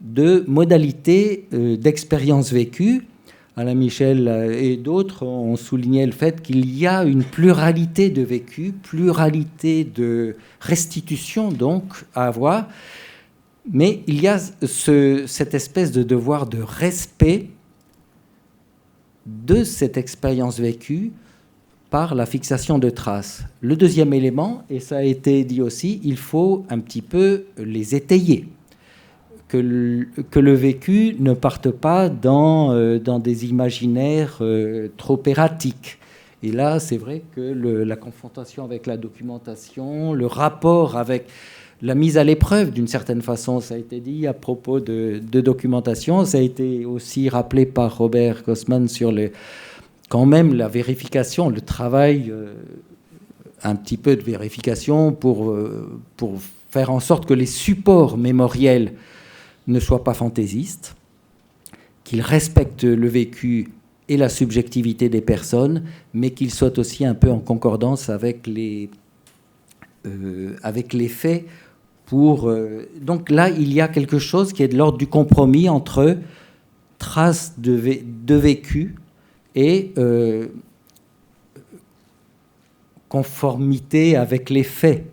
de modalités d'expériences vécues. Alain Michel et d'autres ont souligné le fait qu'il y a une pluralité de vécus, pluralité de restitutions donc à avoir, mais il y a cette espèce de devoir de respect de cette expérience vécue par la fixation de traces. Le deuxième élément, et ça a été dit aussi, il faut un petit peu les étayer. Que le vécu ne parte pas dans des imaginaires trop erratiques. Et là, c'est vrai que la confrontation avec la documentation, le rapport avec la mise à l'épreuve, d'une certaine façon, ça a été dit à propos de documentation, ça a été aussi rappelé par Robert Gossman sur quand même la vérification, le travail, un petit peu de vérification pour faire en sorte que les supports mémoriels ne soient pas fantaisistes, qu'ils respectent le vécu et la subjectivité des personnes, mais qu'ils soient aussi un peu en concordance avec les faits Donc là, il y a quelque chose qui est de l'ordre du compromis entre traces de vécu et conformité avec les faits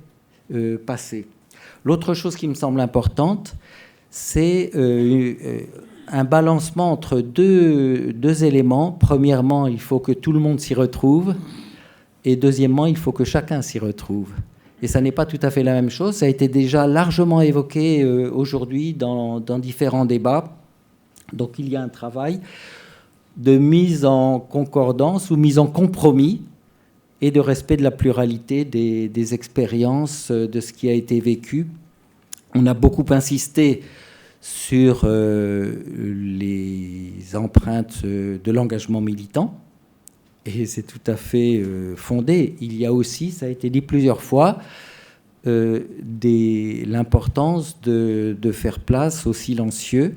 passés. L'autre chose qui me semble importante, c'est un balancement entre deux éléments. Premièrement, il faut que tout le monde s'y retrouve. Et deuxièmement, il faut que chacun s'y retrouve. Et ça n'est pas tout à fait la même chose. Ça a été déjà largement évoqué aujourd'hui dans différents débats. Donc il y a un travail de mise en concordance ou mise en compromis et de respect de la pluralité des expériences, de ce qui a été vécu. On a beaucoup insisté sur les empreintes de l'engagement militant, et c'est tout à fait fondé. Il y a aussi, ça a été dit plusieurs fois, l'importance de faire place aux silencieux,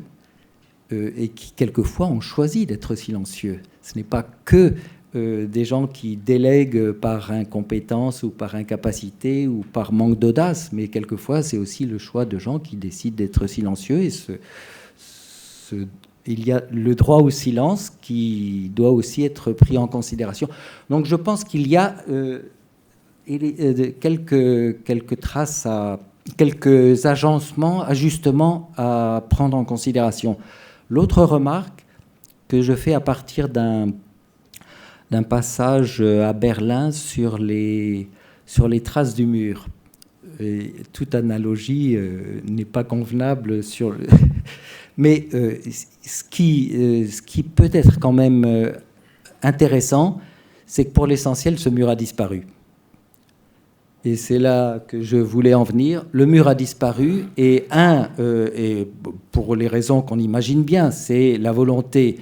et qui, quelquefois, ont choisi d'être silencieux. Ce n'est pas que des gens qui délèguent par incompétence ou par incapacité ou par manque d'audace, mais quelquefois, c'est aussi le choix de gens qui décident d'être silencieux. Et il y a le droit au silence qui doit aussi être pris en considération. Donc, je pense qu'il y a quelques traces, quelques ajustements à prendre en considération. L'autre remarque que je fais à partir d'un passage à Berlin sur les traces du mur. Et toute analogie n'est pas convenable sur le... Mais ce qui peut être quand même intéressant, c'est que pour l'essentiel, ce mur a disparu. Et c'est là que je voulais en venir. Le mur a disparu et pour les raisons qu'on imagine bien, c'est la volonté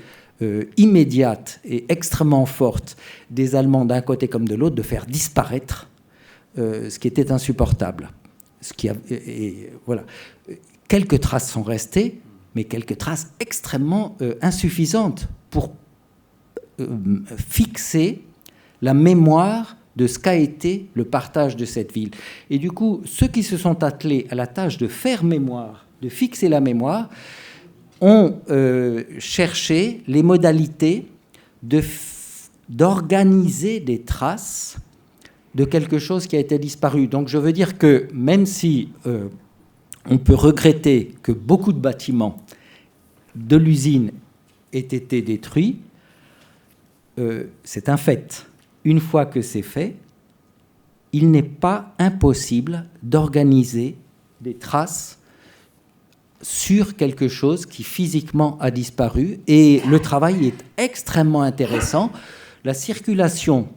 immédiate et extrêmement forte des Allemands d'un côté comme de l'autre de faire disparaître ce qui était insupportable. Voilà. Quelques traces sont restées, mais quelques traces extrêmement insuffisantes pour fixer la mémoire de ce qu'a été le partage de cette ville. Et du coup, ceux qui se sont attelés à la tâche de faire mémoire, de fixer la mémoire, ont cherché les modalités d'organiser des traces de quelque chose qui a été disparu. Donc je veux dire que même si on peut regretter que beaucoup de bâtiments de l'usine aient été détruits, c'est un fait. Une fois que c'est fait, il n'est pas impossible d'organiser des traces sur quelque chose qui physiquement a disparu. Et le travail est extrêmement intéressant. La circulation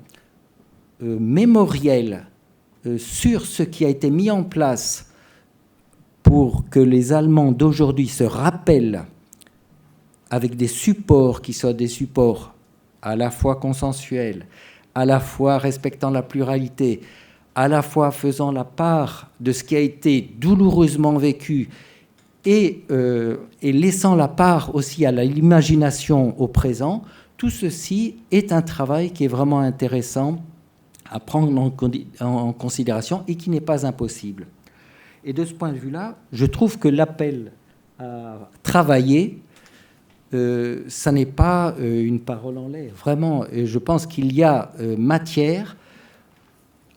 mémorielle sur ce qui a été mis en place pour que les Allemands d'aujourd'hui se rappellent avec des supports qui soient des supports à la fois consensuels, à la fois respectant la pluralité, à la fois faisant la part de ce qui a été douloureusement vécu et laissant la part aussi à l'imagination au présent, tout ceci est un travail qui est vraiment intéressant à prendre en considération et qui n'est pas impossible. Et de ce point de vue-là, je trouve que l'appel à travailler, ça n'est pas une parole en l'air. Vraiment, je pense qu'il y a matière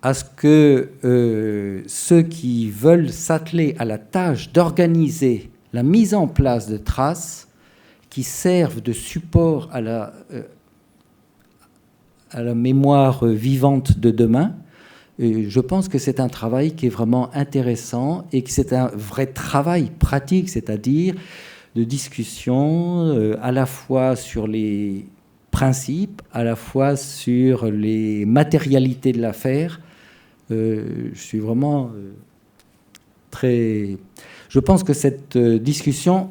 à ce que ceux qui veulent s'atteler à la tâche d'organiser la mise en place de traces qui servent de support à la mémoire vivante de demain, je pense que c'est un travail qui est vraiment intéressant et que c'est un vrai travail pratique, c'est-à-dire de discussion à la fois sur les principes, à la fois sur les matérialités de l'affaire. Je suis vraiment très... Je pense que cette discussion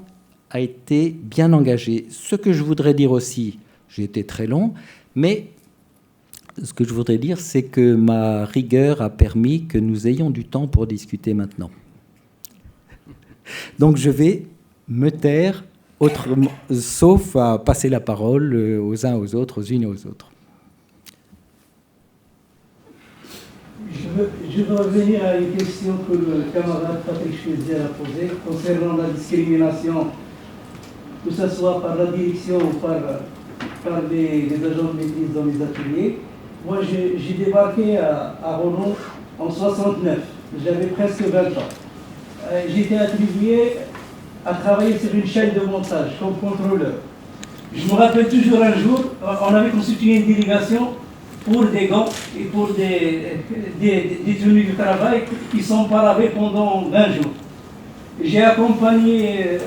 a été bien engagée. Ce que je voudrais dire aussi, j'ai été très long, mais ce que je voudrais dire, c'est que ma rigueur a permis que nous ayons du temps pour discuter maintenant. Donc je vais me taire, sauf à passer la parole aux uns aux autres, aux unes et aux autres. Je veux revenir à une question que le camarade Patrick Schweizer a posée concernant la discrimination, que ce soit par la direction ou par les agents de maîtrise dans les ateliers. Moi, j'ai débarqué à Renault en 69. J'avais presque 20 ans. J'ai été attribué à travailler sur une chaîne de montage comme contrôleur. Je me rappelle toujours un jour, on avait constitué une délégation pour des gants et pour des tenues de travail qui sont pas lavées pendant 20 jours. J'ai accompagné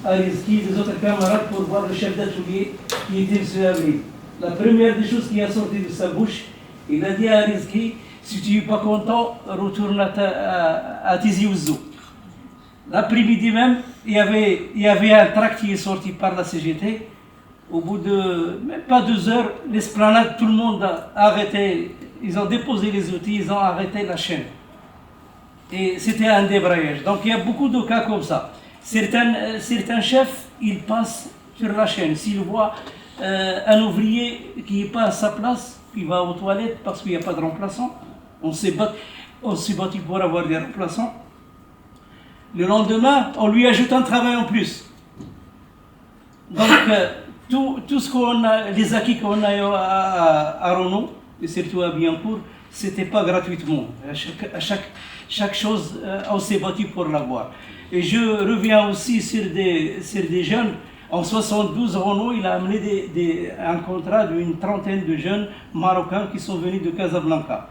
Arizki et des autres camarades pour voir le chef d'atelier qui était M. Avril. La première des choses qui a sorti de sa bouche, il a dit à Arizki, si tu n'es pas content, retourne à Tizi Ouzou. L'après-midi même, il y avait un tract qui est sorti par la CGT. Au bout de même pas 2 heures, l'esplanade, tout le monde a arrêté. Ils ont déposé les outils, ils ont arrêté la chaîne. Et c'était un débrayage. Donc il y a beaucoup de cas comme ça. Certains chefs, ils passent sur la chaîne. S'ils voient un ouvrier qui n'est pas à sa place, il va aux toilettes parce qu'il n'y a pas de remplaçant. On s'est battu pour avoir des remplaçants. Le lendemain, on lui ajoute un travail en plus. Donc, tout ce qu'on a, les acquis qu'on a eu à Renault, et surtout à Billancourt, c'était pas gratuitement. À chaque chose, on s'est battu pour l'avoir. Et je reviens aussi sur des jeunes. En 72, Renault, il a amené un contrat d'une trentaine de jeunes Marocains qui sont venus de Casablanca.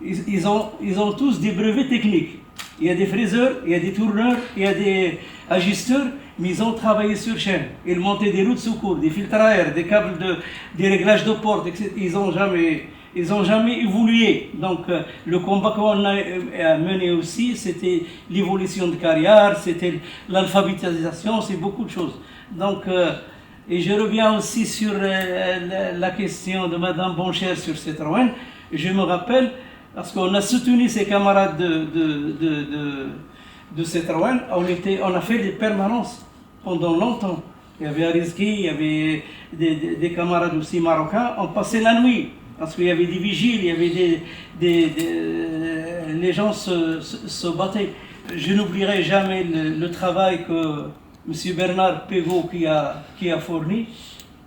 Ils ont tous des brevets techniques. Il y a des fraiseurs, il y a des tourneurs, il y a des ajusteurs, mais ils ont travaillé sur chaîne. Ils montaient des roues de secours, des filtres à air, des câbles, des réglages de porte, etc. Ils n'ont jamais évolué. Donc le combat qu'on a mené aussi, c'était l'évolution de carrière, c'était l'alphabétisation, c'est beaucoup de choses. Donc, et je reviens aussi sur la question de Madame Boncher sur Citroën. Je me rappelle, parce qu'on a soutenu ses camarades de Citroën, on a fait des permanences pendant longtemps. Il y avait Arizki, il y avait des camarades aussi marocains. On passait la nuit, parce qu'il y avait des vigiles, il y avait les gens se battaient. Je n'oublierai jamais le travail que M. Bernard Pégot qui a fourni.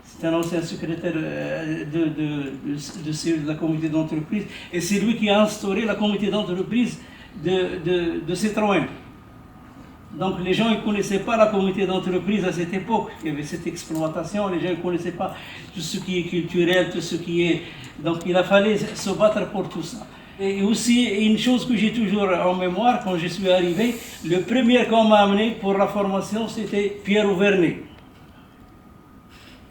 C'est un ancien secrétaire de la comité d'entreprise. Et c'est lui qui a instauré la comité d'entreprise de Citroën. Donc les gens ne connaissaient pas la comité d'entreprise à cette époque. Il y avait cette exploitation, les gens ne connaissaient pas tout ce qui est culturel, tout ce qui est... Donc il a fallu se battre pour tout ça. Et aussi, une chose que j'ai toujours en mémoire, quand je suis arrivé, le premier qu'on m'a amené pour la formation, c'était Pierre Auvernet.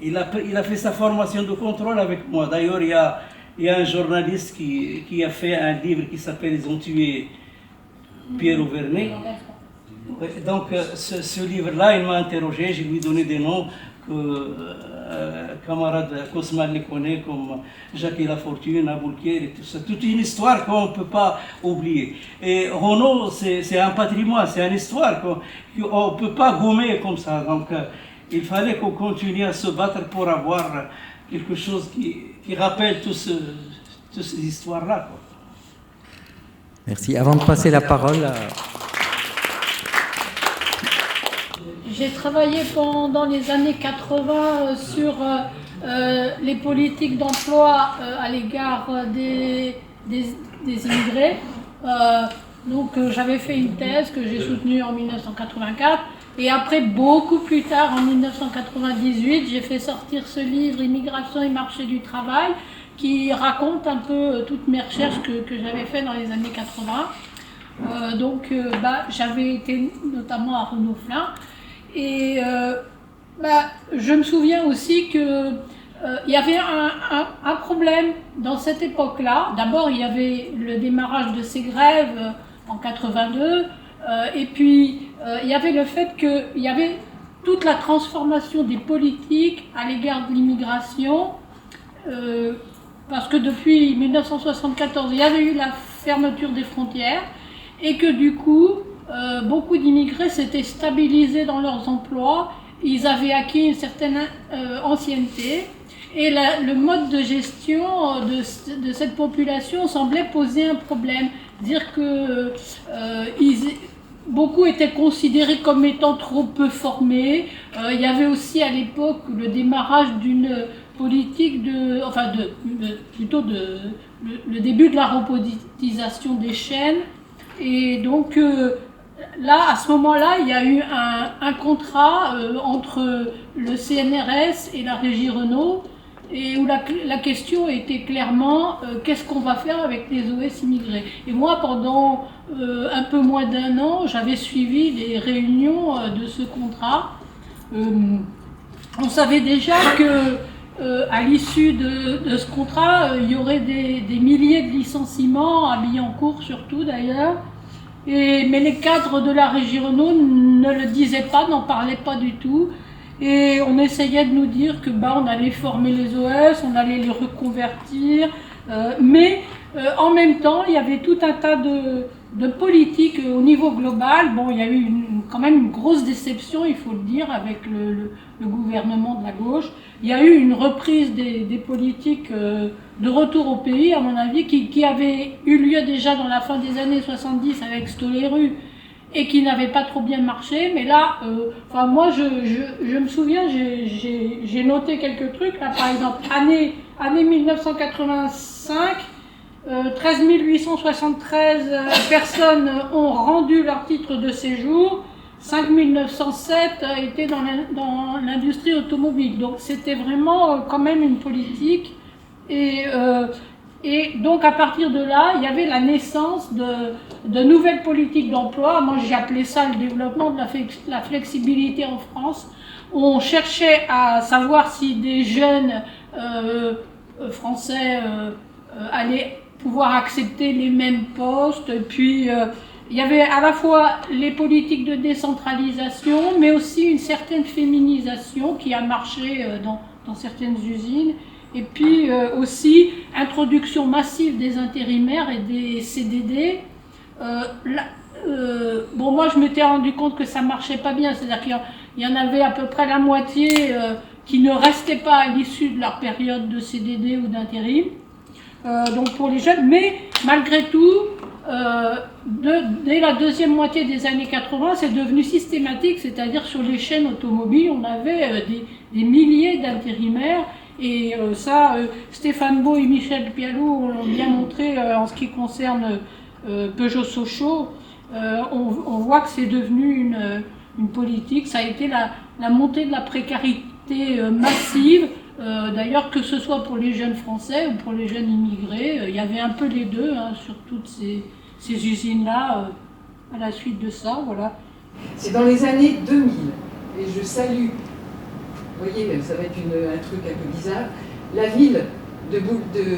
Il a fait sa formation de contrôle avec moi. D'ailleurs, il y a un journaliste qui a fait un livre qui s'appelle « Ils ont tué Pierre Auvernet ». Donc, ce livre-là, il m'a interrogé, je lui ai donné des noms que camarade Cosmal les connaît, comme Jacques Lafortune, Aboulker et tout ça. Toute une histoire qu'on ne peut pas oublier. Et Renault, c'est un patrimoine, c'est une histoire qu'on ne peut pas gommer comme ça. Donc, il fallait qu'on continue à se battre pour avoir quelque chose qui rappelle toutes ces histoires-là. Merci. Avant de passer la parole à... J'ai travaillé pendant les années 80 sur les politiques d'emploi à l'égard des immigrés. Donc j'avais fait une thèse que j'ai soutenue en 1984. Et après, beaucoup plus tard, en 1998, j'ai fait sortir ce livre « Immigration et marché du travail » qui raconte un peu toutes mes recherches que j'avais faites dans les années 80. J'avais été notamment à Renault-Flin. Et je me souviens aussi qu'il y avait un problème dans cette époque-là. D'abord, il y avait le démarrage de ces grèves en 82. Et puis, il y avait le fait qu'il y avait toute la transformation des politiques à l'égard de l'immigration, parce que depuis 1974, il y avait eu la fermeture des frontières, et que du coup, beaucoup d'immigrés s'étaient stabilisés dans leurs emplois, ils avaient acquis une certaine ancienneté, Et le mode de gestion de cette population semblait poser un problème. Dire que beaucoup étaient considérés comme étant trop peu formés. Il y avait aussi à l'époque le démarrage d'une politique le début de la robotisation des chaînes. Et donc là, à ce moment-là, il y a eu un contrat entre le CNRS et la régie Renault, et où la question était clairement qu'est-ce qu'on va faire avec les OS immigrés. Et moi, pendant un peu moins d'1 an, j'avais suivi les réunions de ce contrat. On savait déjà que à l'issue de ce contrat, il y aurait des milliers de licenciements, à Billancourt surtout d'ailleurs. Mais les cadres de la régie Renault ne le disaient pas, n'en parlaient pas du tout. Et on essayait de nous dire que on allait former les OS, on allait les reconvertir. Mais en même temps, il y avait tout un tas de politiques au niveau global. Bon, il y a eu quand même une grosse déception, il faut le dire, avec le gouvernement de la gauche. Il y a eu une reprise des politiques de retour au pays, à mon avis, qui avait eu lieu déjà dans la fin des années 70 avec Stoléru, et qui n'avait pas trop bien marché. Mais là, moi, je me souviens, j'ai noté quelques trucs. Là, par exemple, année 1985, 13 873 personnes ont rendu leur titre de séjour. 5 907 étaient dans l'industrie automobile. Donc c'était vraiment quand même une politique. Et donc à partir de là, il y avait la naissance de nouvelles politiques d'emploi. Moi j'ai appelé ça le développement de la flexibilité en France. On cherchait à savoir si des jeunes français allaient pouvoir accepter les mêmes postes. Et puis il y avait à la fois les politiques de décentralisation, mais aussi une certaine féminisation qui a marché dans certaines usines. Et puis aussi introduction massive des intérimaires et des CDD. Moi je m'étais rendu compte que ça marchait pas bien, c'est-à-dire qu'il y en avait à peu près la moitié qui ne restaient pas à l'issue de leur période de CDD ou d'intérim. Donc pour les jeunes, mais malgré tout, dès la deuxième moitié des années 80, c'est devenu systématique, c'est-à-dire sur les chaînes automobiles, on avait des milliers d'intérimaires. Et Stéphane Beau et Michel Pialou l'ont bien montré en ce qui concerne Peugeot-Sochaux. On voit que c'est devenu une politique. Ça a été la montée de la précarité massive. D'ailleurs, que ce soit pour les jeunes français ou pour les jeunes immigrés, il y avait un peu les deux sur toutes ces usines-là à la suite de ça. Voilà. C'est dans les années 2000, et je salue. Vous voyez, ça va être un truc un peu bizarre, la ville de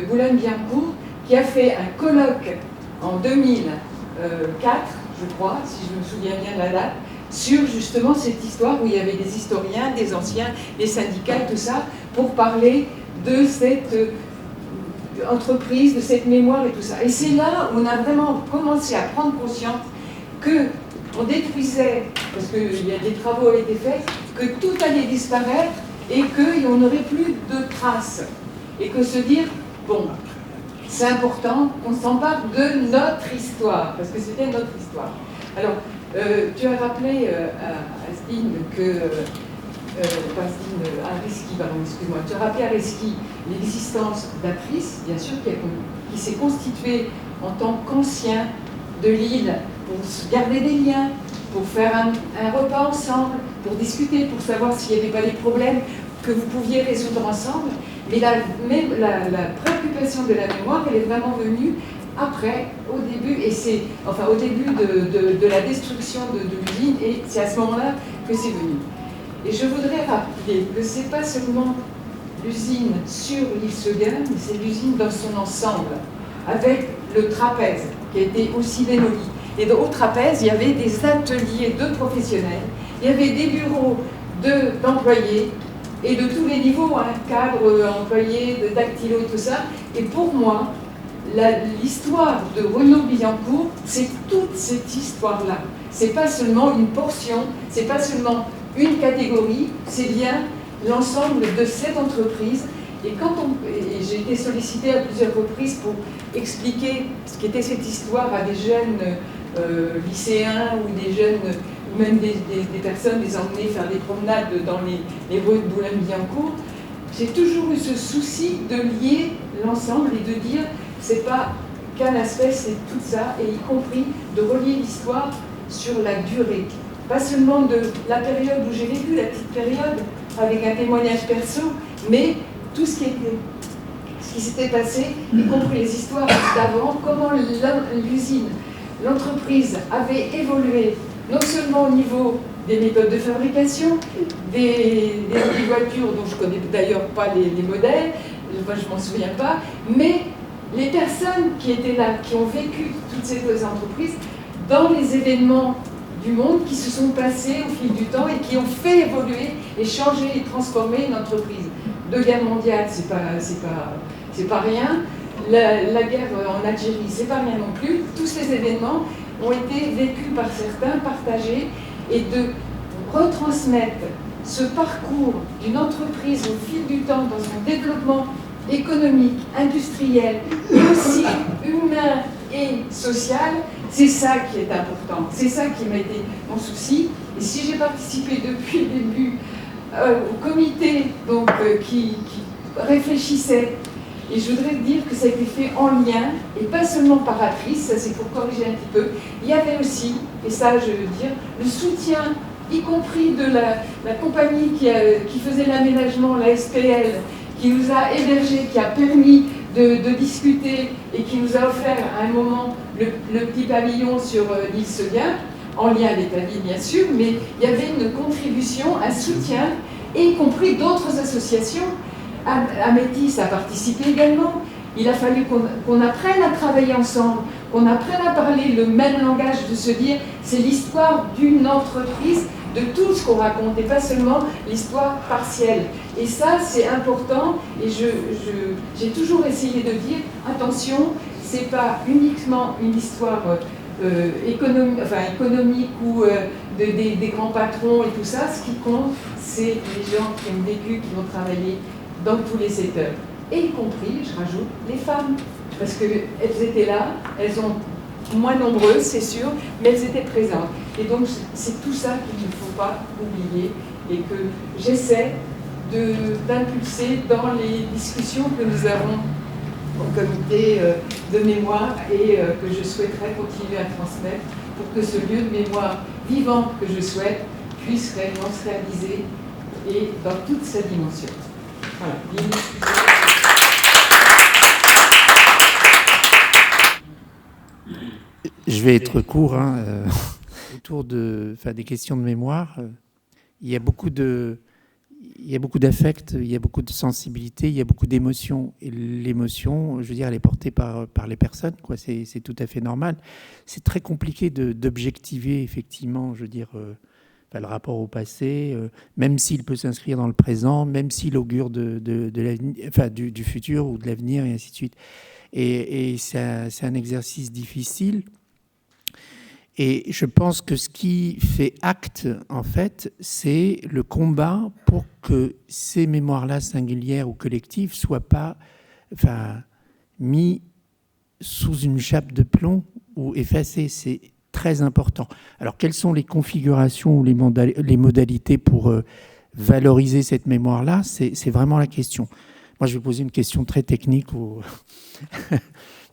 Boulogne-Billancourt qui a fait un colloque en 2004, je crois, si je me souviens bien de la date, sur justement cette histoire où il y avait des historiens, des anciens, des syndicats, tout ça, pour parler de cette entreprise, de cette mémoire et tout ça. Et c'est là où on a vraiment commencé à prendre conscience qu'on détruisait, parce que des travaux avaient été faits, que tout allait disparaître et qu'on n'aurait plus de traces. Et que se dire, bon, c'est important qu'on s'empare de notre histoire, parce que c'était notre histoire. Alors, tu as rappelé à Astine tu as rappelé à Reski l'existence d'Atrice, bien sûr, qui s'est constituée en tant qu'ancien de l'île pour garder des liens, pour faire un repas ensemble, pour discuter, pour savoir s'il n'y avait pas des problèmes que vous pouviez résoudre ensemble. Mais la préoccupation de la mémoire, elle est vraiment venue après, au début, au début de la destruction de l'usine, et c'est à ce moment-là que c'est venu. Et je voudrais rappeler que ce n'est pas seulement l'usine sur l'île Seguin, mais c'est l'usine dans son ensemble, avec le trapèze, qui a été aussi démoli. Et au trapèze, il y avait des ateliers de professionnels, il y avait des bureaux d'employés, et de tous les niveaux, cadres, employés, de dactylo et tout ça. Et pour moi, l'histoire de Renault-Billancourt, c'est toute cette histoire-là. C'est pas seulement une portion, c'est pas seulement une catégorie, c'est bien l'ensemble de cette entreprise Et j'ai été sollicitée à plusieurs reprises pour expliquer ce qu'était cette histoire à des jeunes lycéens ou des jeunes, ou même des personnes, les emmener faire des promenades dans les rues de Boulogne-Billancourt. J'ai toujours eu ce souci de lier l'ensemble et de dire c'est pas qu'un aspect, c'est tout ça, et y compris de relier l'histoire sur la durée. Pas seulement de la période où j'ai vécu, la petite période, avec un témoignage perso, mais tout ce qui s'était passé, y compris les histoires d'avant, comment l'usine, l'entreprise avait évolué, non seulement au niveau des méthodes de fabrication, des voitures dont je ne connais d'ailleurs pas les modèles, enfin, je ne m'en souviens pas, mais les personnes qui étaient là, qui ont vécu toutes ces deux entreprises, dans les événements du monde qui se sont passés au fil du temps et qui ont fait évoluer et changer et transformer une entreprise. Deux guerres mondiales, c'est pas rien. La guerre en Algérie, c'est pas rien non plus. Tous ces événements ont été vécus par certains, partagés, et de retransmettre ce parcours d'une entreprise au fil du temps dans son développement économique, industriel, mais aussi humain et social, c'est ça qui est important. C'est ça qui m'a été mon souci. Et si j'ai participé depuis le début au comité donc, qui réfléchissait, et je voudrais dire que ça a été fait en lien, et pas seulement par Atrice, ça c'est pour corriger un petit peu, il y avait aussi, et ça je veux dire, le soutien, y compris de la compagnie qui faisait l'aménagement, la SPL, qui nous a hébergés, qui a permis de discuter et qui nous a offert à un moment le petit pavillon sur l'île Seguin, en lien avec la ville bien sûr, mais il y avait une contribution, un soutien, et y compris d'autres associations. Amétis a participé également. Il a fallu qu'on apprenne à travailler ensemble, qu'on apprenne à parler le même langage, de se dire c'est l'histoire d'une entreprise, de tout ce qu'on raconte, et pas seulement l'histoire partielle. Et ça, c'est important, et j'ai toujours essayé de dire, attention, c'est pas uniquement une histoire économique ou des grands patrons et tout ça. Ce qui compte, c'est les gens qui ont vécu, qui ont travaillé dans tous les secteurs. Et y compris, je rajoute, les femmes. Parce qu'elles étaient là, elles sont moins nombreuses, c'est sûr, mais elles étaient présentes. Et donc, c'est tout ça qu'il ne faut pas oublier et que j'essaie d'impulser dans les discussions que nous avons au comité de mémoire et que je souhaiterais continuer à transmettre pour que ce lieu de mémoire vivant que je souhaite puisse réellement se réaliser et dans toute sa dimension. Voilà. Je vais être court. Autour des questions de mémoire, il y a beaucoup d'affect, il y a beaucoup de sensibilité, il y a beaucoup d'émotions. Et l'émotion, je veux dire, elle est portée par les personnes, quoi. C'est tout à fait normal. C'est très compliqué d'objectiver, effectivement, je veux dire, le rapport au passé, même s'il peut s'inscrire dans le présent, même s'il augure de l'avenir, du futur ou de l'avenir, et ainsi de suite. Et c'est un exercice difficile. Et je pense que ce qui fait acte, en fait, c'est le combat pour que ces mémoires-là, singulières ou collectives, soient pas mis sous une chape de plomb ou effacées. C'est très important. Alors, quelles sont les configurations ou les modalités pour valoriser cette mémoire-là ? C'est vraiment la question. Moi, je vais poser une question très technique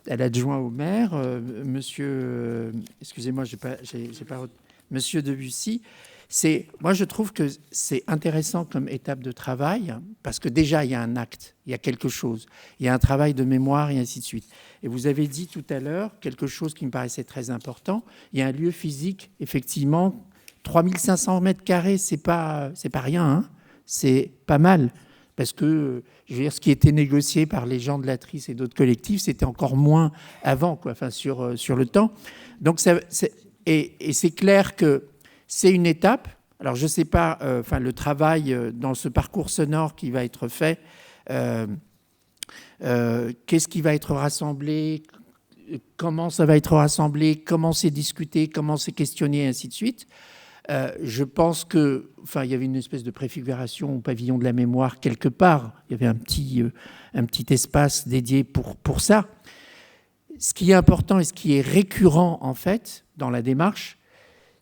à l'adjoint au maire, monsieur, excusez-moi, monsieur Debussy. Moi, je trouve que c'est intéressant comme étape de travail, parce que déjà, il y a un acte, il y a quelque chose, il y a un travail de mémoire, et ainsi de suite. Et vous avez dit tout à l'heure quelque chose qui me paraissait très important. Il y a un lieu physique, effectivement, 3500 mètres carrés, c'est pas rien, hein, c'est pas mal. Parce que, je veux dire, ce qui était négocié par les gens de l'Atrice et d'autres collectifs, c'était encore moins avant, quoi, sur le temps. Donc, et c'est clair que c'est une étape. Alors, je ne sais pas, le travail dans ce parcours sonore qui va être fait, qu'est-ce qui va être rassemblé, comment ça va être rassemblé, comment c'est discuté, comment c'est questionné, et ainsi de suite. Je pense que, enfin, il y avait une espèce de préfiguration au pavillon de la mémoire quelque part. Il y avait un petit espace dédié pour ça. Ce qui est important et ce qui est récurrent, en fait, dans la démarche,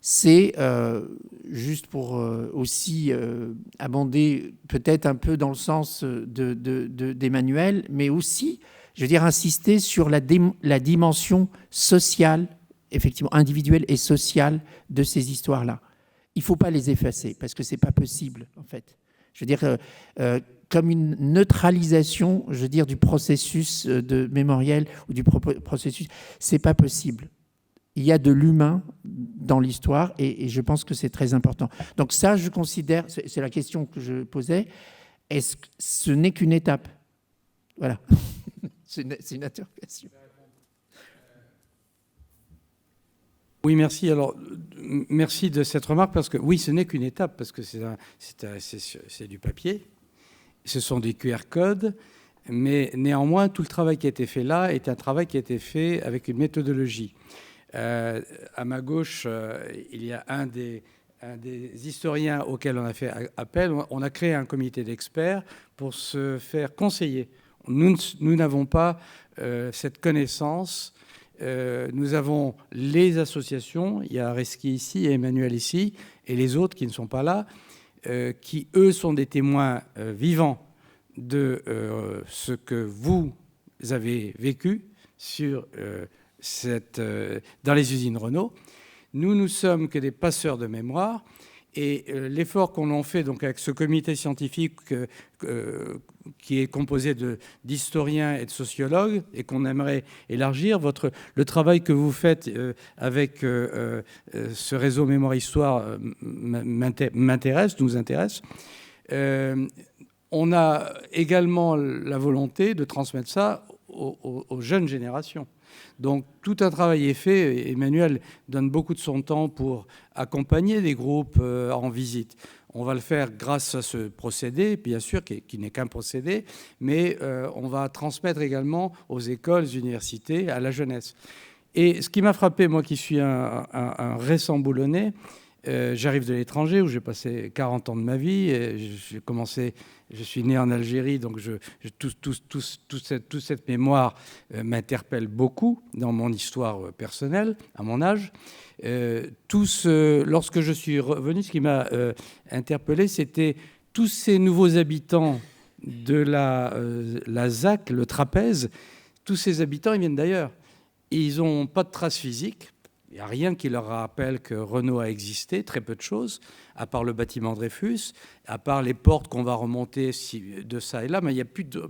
c'est, juste pour aussi abonder peut-être un peu dans le sens d'Emmanuel, mais aussi, je veux dire, insister sur la dimension sociale, effectivement, individuelle et sociale de ces histoires-là. Il ne faut pas les effacer, parce que ce n'est pas possible, en fait. Je veux dire, comme une neutralisation, je veux dire, du processus de mémoriel ou du processus, ce n'est pas possible. Il y a de l'humain dans l'histoire et je pense que c'est très important. Donc ça, je considère, c'est la question que je posais, est-ce que ce n'est qu'une étape? Voilà, c'est une interrogation. Oui, merci. Alors, merci de cette remarque, parce que oui, ce n'est qu'une étape, parce que c'est du papier, ce sont des QR codes, mais néanmoins, tout le travail qui a été fait là est un travail qui a été fait avec une méthodologie. À ma gauche, il y a un des historiens auxquels on a fait appel. On a créé un comité d'experts pour se faire conseiller. Nous n'avons pas cette connaissance. Nous avons les associations, il y a Reski ici et Emmanuel ici, et les autres qui ne sont pas là, qui, eux, sont des témoins vivants de ce que vous avez vécu sur dans les usines Renault. Nous ne sommes que des passeurs de mémoire, et l'effort qu'on a fait donc, avec ce comité scientifique qui est composé d'historiens et de sociologues, et qu'on aimerait élargir, le travail que vous faites avec ce réseau Mémoire-Histoire m'intéresse, nous intéresse. On a également la volonté de transmettre ça aux jeunes générations. Donc tout un travail est fait. Emmanuel donne beaucoup de son temps pour accompagner les groupes en visite. On va le faire grâce à ce procédé, bien sûr, qui n'est qu'un procédé, mais on va transmettre également aux écoles, aux universités, à la jeunesse. Et ce qui m'a frappé, moi qui suis un récent boulonnais, j'arrive de l'étranger où j'ai passé 40 ans de ma vie. Je suis né en Algérie, donc toute cette mémoire m'interpelle beaucoup dans mon histoire personnelle, à mon âge. Lorsque je suis revenu, ce qui m'a interpellé, c'était tous ces nouveaux habitants de la ZAC, le trapèze. Tous ces habitants, ils viennent d'ailleurs. Ils n'ont pas de traces physiques. Il n'y a rien qui leur rappelle que Renault a existé, très peu de choses, à part le bâtiment Dreyfus, à part les portes qu'on va remonter de ça et là, mais il n'y a plus de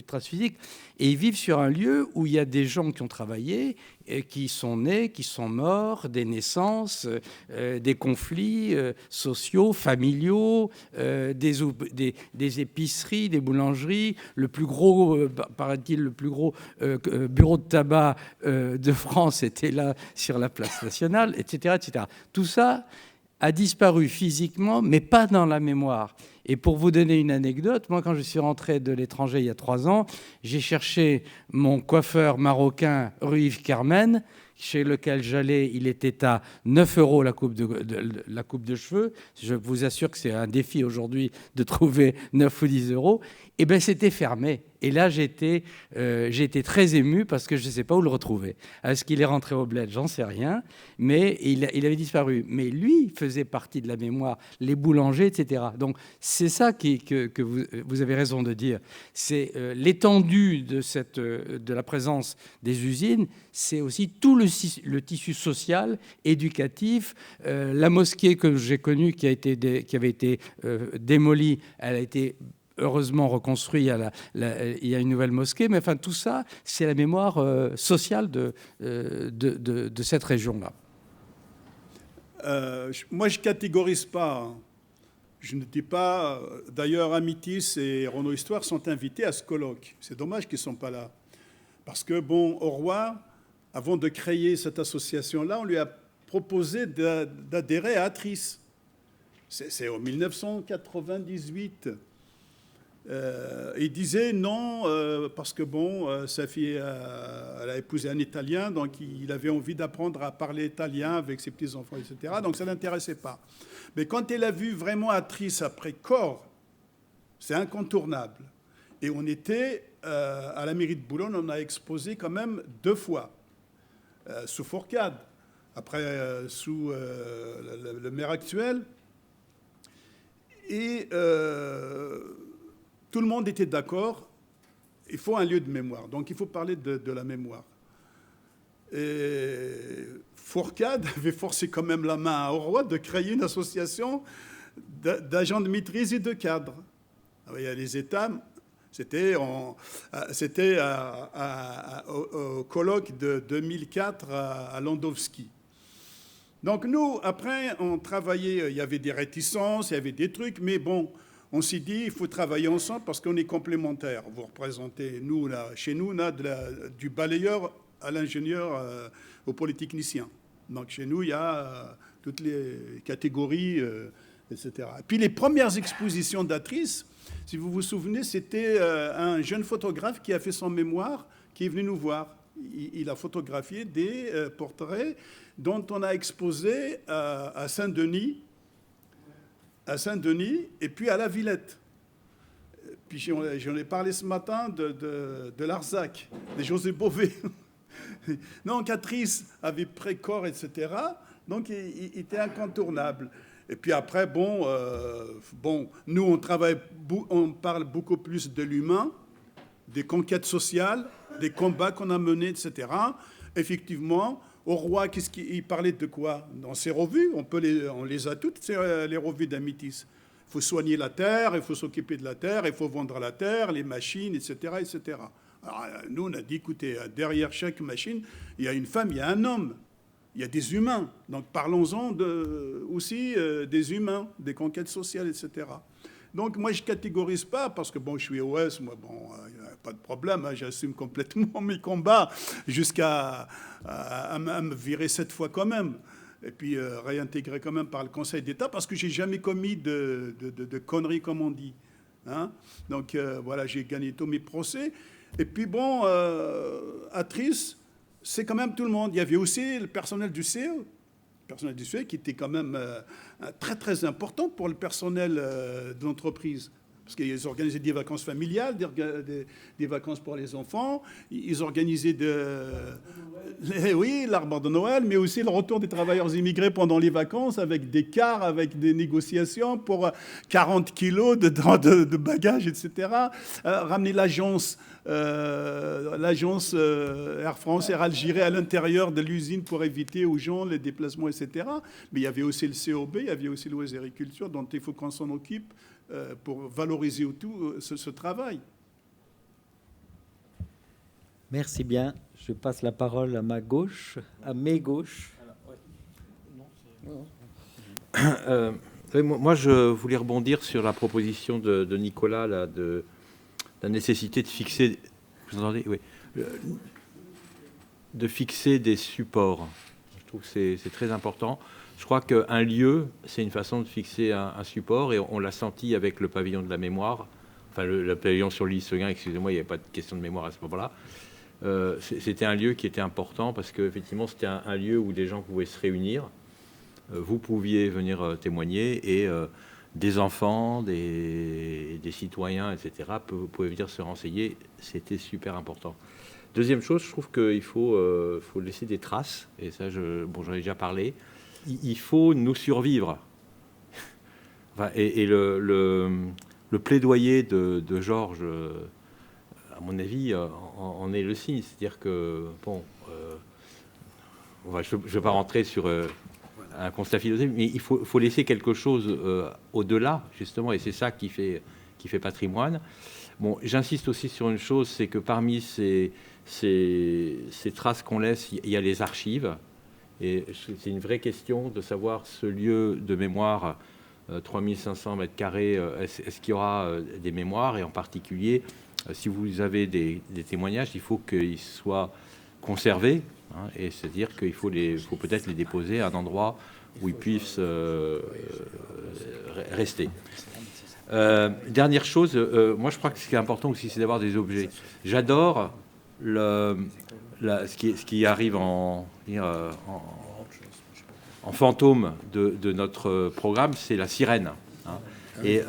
traces physiques. Et ils vivent sur un lieu où il y a des gens qui ont travaillé, et qui sont nés, qui sont morts, des naissances, des conflits sociaux, familiaux, des épiceries, des boulangeries, le plus gros, paraît-il, le plus gros bureau de tabac de France était là sur la place nationale, etc., etc. Tout ça a disparu physiquement, mais pas dans la mémoire. Et pour vous donner une anecdote, moi, quand je suis rentré de l'étranger il y a 3 ans, j'ai cherché mon coiffeur marocain rue Yves Carmen, chez lequel j'allais, il était à 9 € la coupe de cheveux. Je vous assure que c'est un défi aujourd'hui de trouver 9 ou 10 €. Et bien, c'était fermé. Et là, j'ai été très ému parce que je ne sais pas où le retrouver. Est-ce qu'il est rentré au bled? J'en sais rien. Mais il avait disparu. Mais lui faisait partie de la mémoire, les boulangers, etc. Donc, c'est ça que vous avez raison de dire. C'est l'étendue de la présence des usines. C'est aussi tout le tissu social, éducatif. La mosquée que j'ai connue, qui avait été démolie, elle a été heureusement reconstruit, il y a une nouvelle mosquée, mais enfin tout ça, c'est la mémoire sociale de cette région-là. Moi, je ne catégorise pas. Je ne dis pas. D'ailleurs, Amitis et Renault Histoire sont invités à ce colloque. C'est dommage qu'ils ne sont pas là. Parce que, bon, au roi, avant de créer cette association-là, on lui a proposé d'adhérer à Atris. C'est en 1998. Il disait non, parce que bon, sa fille, elle a épousé un Italien, donc il avait envie d'apprendre à parler italien avec ses petits-enfants, etc. Donc ça ne l'intéressait pas. Mais quand elle a vu vraiment Atrice après Corps, c'est incontournable. Et on était à la mairie de Boulogne, on a exposé quand même 2 fois, sous Fourcade, après sous le maire actuel. Et tout le monde était d'accord, il faut un lieu de mémoire. Donc il faut parler de la mémoire. Et Fourcade avait forcé quand même la main au roi de créer une association d'agents de maîtrise et de cadres. Alors, il y a les États, c'était au colloque de 2004 à Landowski. Donc nous, après, on travaillait, il y avait des réticences, il y avait des trucs, mais bon, on s'est dit, il faut travailler ensemble parce qu'on est complémentaires. Vous représentez, nous, là, chez nous, on a du balayeur à l'ingénieur, au polytechnicien. Donc chez nous, il y a toutes les catégories, etc. Et puis les premières expositions d'Atrice, si vous vous souvenez, c'était un jeune photographe qui a fait son mémoire, qui est venu nous voir. Il a photographié des portraits dont on a exposé à Saint-Denis, et puis à la Villette. Puis j'en ai parlé ce matin de Larzac, de José Bové. Donc Atrice avait pré-corps, etc. Donc il était incontournable. Et puis après, bon, nous on parle beaucoup plus de l'humain, des conquêtes sociales, des combats qu'on a menés, etc. Effectivement, au roi, qu'est-ce qu'il parlait de quoi? Dans ses revues, on les a toutes, les revues d'Amitis. Il faut soigner la terre, il faut s'occuper de la terre, il faut vendre la terre, les machines, etc., etc. Alors, nous, on a dit, écoutez, derrière chaque machine, il y a une femme, il y a un homme, il y a des humains. Donc parlons-en aussi des humains, des conquêtes sociales, etc. Donc moi, je ne catégorise pas, parce que bon, je suis OS, moi, bon, il n'y a pas de problème, hein, j'assume complètement mes combats, jusqu'à à me virer 7 fois quand même, et puis réintégrer quand même par le Conseil d'État, parce que je n'ai jamais commis de conneries, comme on dit. Hein. Donc voilà, j'ai gagné tous mes procès. Et puis bon, Atrice, c'est quand même tout le monde. Il y avait aussi le personnel du CE. Personnel du CE qui était quand même très très important pour le personnel de l'entreprise. Parce qu'ils organisaient des vacances familiales, des vacances pour les enfants. Ils organisaient oui, l'arbre de Noël, mais aussi le retour des travailleurs immigrés pendant les vacances avec des cars, avec des négociations pour 40 kilos de bagages, etc. Ramener l'agence Air France, Air Algérie à l'intérieur de l'usine pour éviter aux gens les déplacements, etc. Mais il y avait aussi le COB, il y avait aussi l'OS Agriculture, dont il faut qu'on s'en occupe pour valoriser tout ce travail. Merci bien. Je passe la parole à ma gauche, à mes gauches. Moi, je voulais rebondir sur la proposition de Nicolas, là, de la nécessité de fixer, vous entendez, oui, de fixer des supports. Je trouve que c'est très important. Je crois qu'un lieu, c'est une façon de fixer un support, et on l'a senti avec le pavillon de la mémoire, enfin le pavillon sur l'île Seguin, excusez-moi, il n'y avait pas de question de mémoire à ce moment-là. C'était un lieu qui était important parce qu'effectivement, c'était un lieu où des gens pouvaient se réunir. Vous pouviez venir témoigner, et des enfants, des citoyens, etc., pouvaient venir se renseigner. C'était super important. Deuxième chose, je trouve qu'il faut laisser des traces, et ça, j'en ai déjà parlé. Il faut nous survivre. Enfin, et le plaidoyer de Georges, à mon avis, en est le signe. C'est-à-dire que, bon, je ne vais pas rentrer sur un constat philosophique, mais il faut laisser quelque chose au-delà, justement, et c'est ça qui fait patrimoine. Bon, j'insiste aussi sur une chose, c'est que parmi ces traces qu'on laisse, il y a les archives. Et c'est une vraie question de savoir ce lieu de mémoire, 3500 mètres carrés, est-ce qu'il y aura des mémoires? Et en particulier, si vous avez des témoignages, il faut qu'ils soient conservés, hein, et c'est-à-dire qu'il faut peut-être les déposer à un endroit où ils puissent rester. Dernière chose, moi je crois que ce qui est important aussi, c'est d'avoir des objets. J'adore ce qui arrive en fantôme de notre programme, c'est la sirène. Hein. Et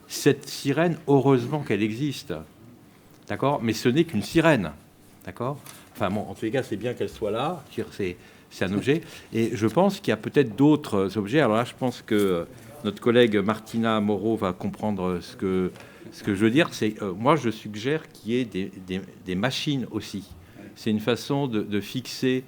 cette sirène, heureusement qu'elle existe, d'accord, mais ce n'est qu'une sirène, d'accord. Enfin bon, en tous les cas, c'est bien qu'elle soit là. C'est un objet. Et je pense qu'il y a peut-être d'autres objets. Alors là, je pense que notre collègue Martina Moreau va comprendre ce que je veux dire. C'est moi, je suggère qu'il y ait des machines aussi. C'est une façon de fixer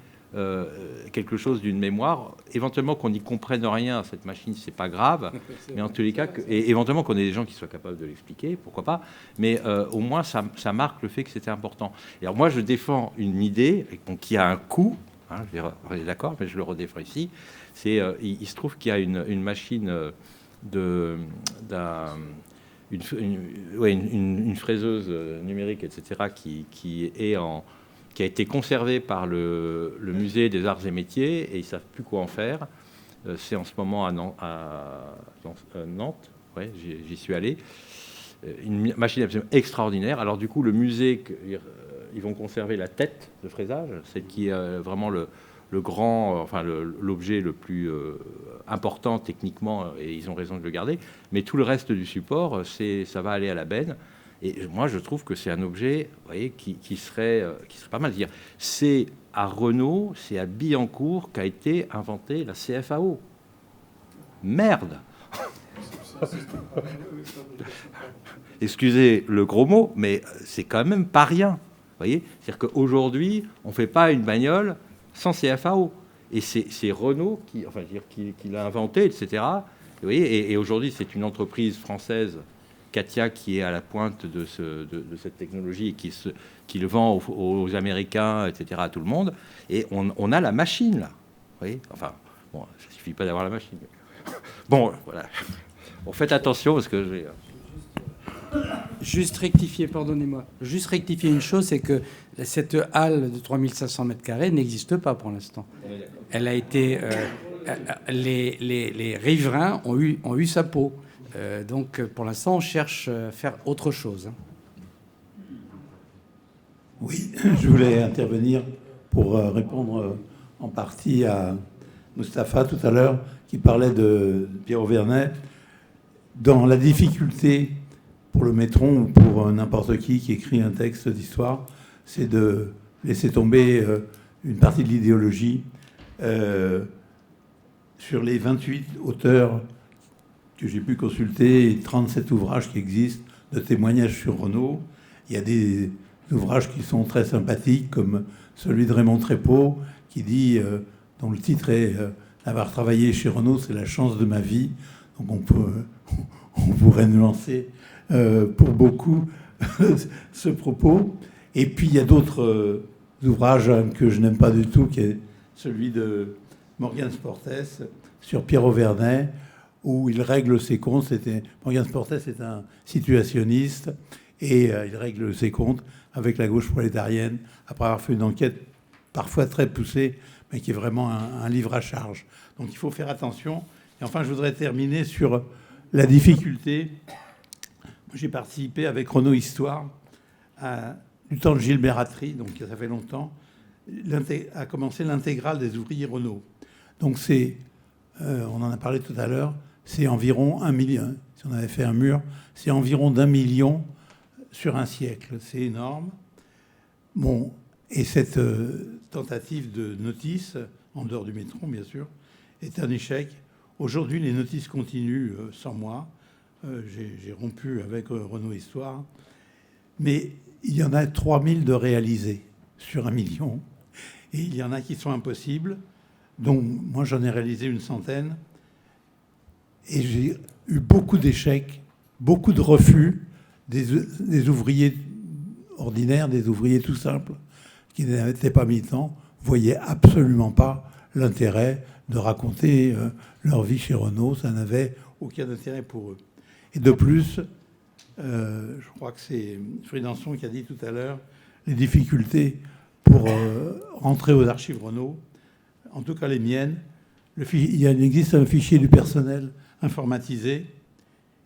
quelque chose d'une mémoire, éventuellement qu'on n'y comprenne rien à cette machine, c'est pas grave, mais en tous les cas, et éventuellement qu'on ait des gens qui soient capables de l'expliquer, pourquoi pas, mais au moins ça marque le fait que c'était important. Et alors moi je défends une idée qui a un coût, hein, on est d'accord, mais je le redéfends ici, c'est il se trouve qu'il y a une machine une fraiseuse numérique, etc., qui a été conservé par le musée des arts et métiers, et ils ne savent plus quoi en faire. C'est en ce moment à Nantes, ouais, j'y suis allé. Une machine absolument extraordinaire. Alors du coup, le musée, ils vont conserver la tête de fraisage, celle qui est vraiment le grand, enfin l'objet le plus important techniquement, et ils ont raison de le garder. Mais tout le reste du support, ça va aller à la benne. Et moi, je trouve que c'est un objet, vous voyez, qui serait pas mal. Dire, c'est à Renault, c'est à Billancourt qu'a été inventée la CFAO. Merde. Excusez le gros mot, mais c'est quand même pas rien. Vous voyez, c'est-à-dire qu'aujourd'hui, on ne fait pas une bagnole sans CFAO. Et c'est Renault qui l'a inventé, etc. Vous voyez, et aujourd'hui, c'est une entreprise française, Katia, qui est à la pointe de cette technologie et qui le vend aux Américains, etc., à tout le monde. Et on a la machine, là. Vous voyez, enfin, bon, ça ne suffit pas d'avoir la machine. Bon, voilà. Bon, faites attention parce que j'ai... Juste rectifier, pardonnez-moi. Juste rectifier une chose, c'est que cette halle de 3500 m² n'existe pas pour l'instant. Elle a été... les riverains ont eu sa peau. Donc, pour l'instant, on cherche à faire autre chose. Oui, je voulais intervenir pour répondre en partie à Mustapha tout à l'heure, qui parlait de Pierre Auvernais. Dans la difficulté pour le maîtron ou pour n'importe qui écrit un texte d'histoire, c'est de laisser tomber une partie de l'idéologie. Sur les 28 auteurs que j'ai pu consulter, et 37 ouvrages qui existent de témoignages sur Renault, il y a des ouvrages qui sont très sympathiques, comme celui de Raymond Trépeau, qui dit, dont le titre est d'avoir travaillé chez Renault, c'est la chance de ma vie. Donc on pourrait nuancer pour beaucoup ce propos. Et puis il y a d'autres ouvrages que je n'aime pas du tout, qui est celui de Morgan Sportes sur Pierre Auvernais, où il règle ses comptes. Morgan Sportes est un situationniste et il règle ses comptes avec la gauche prolétarienne après avoir fait une enquête parfois très poussée, mais qui est vraiment un livre à charge. Donc il faut faire attention. Et enfin, je voudrais terminer sur la difficulté. J'ai participé avec Renault Histoire du temps de Gilbert Attry, donc ça fait longtemps, a commencé l'intégrale des ouvriers Renault. Donc on en a parlé tout à l'heure, c'est environ 1 million. Si on avait fait un mur, c'est environ d'1 million sur un siècle. C'est énorme. Bon, et cette tentative de notice, en dehors du métro, bien sûr, est un échec. Aujourd'hui, les notices continuent sans moi. J'ai rompu avec Renault Histoire. Mais il y en a 3000 de réalisés sur 1 million. Et il y en a qui sont impossibles. Donc, moi, j'en ai réalisé une centaine. Et j'ai eu beaucoup d'échecs, beaucoup de refus des ouvriers ordinaires, des ouvriers tout simples, qui n'étaient pas militants, voyaient absolument pas l'intérêt de raconter leur vie chez Renault. Ça n'avait aucun intérêt pour eux. Et de plus, je crois que c'est Fridanson qui a dit tout à l'heure, les difficultés pour rentrer aux archives Renault, en tout cas les miennes, il existe un fichier du personnel informatisé,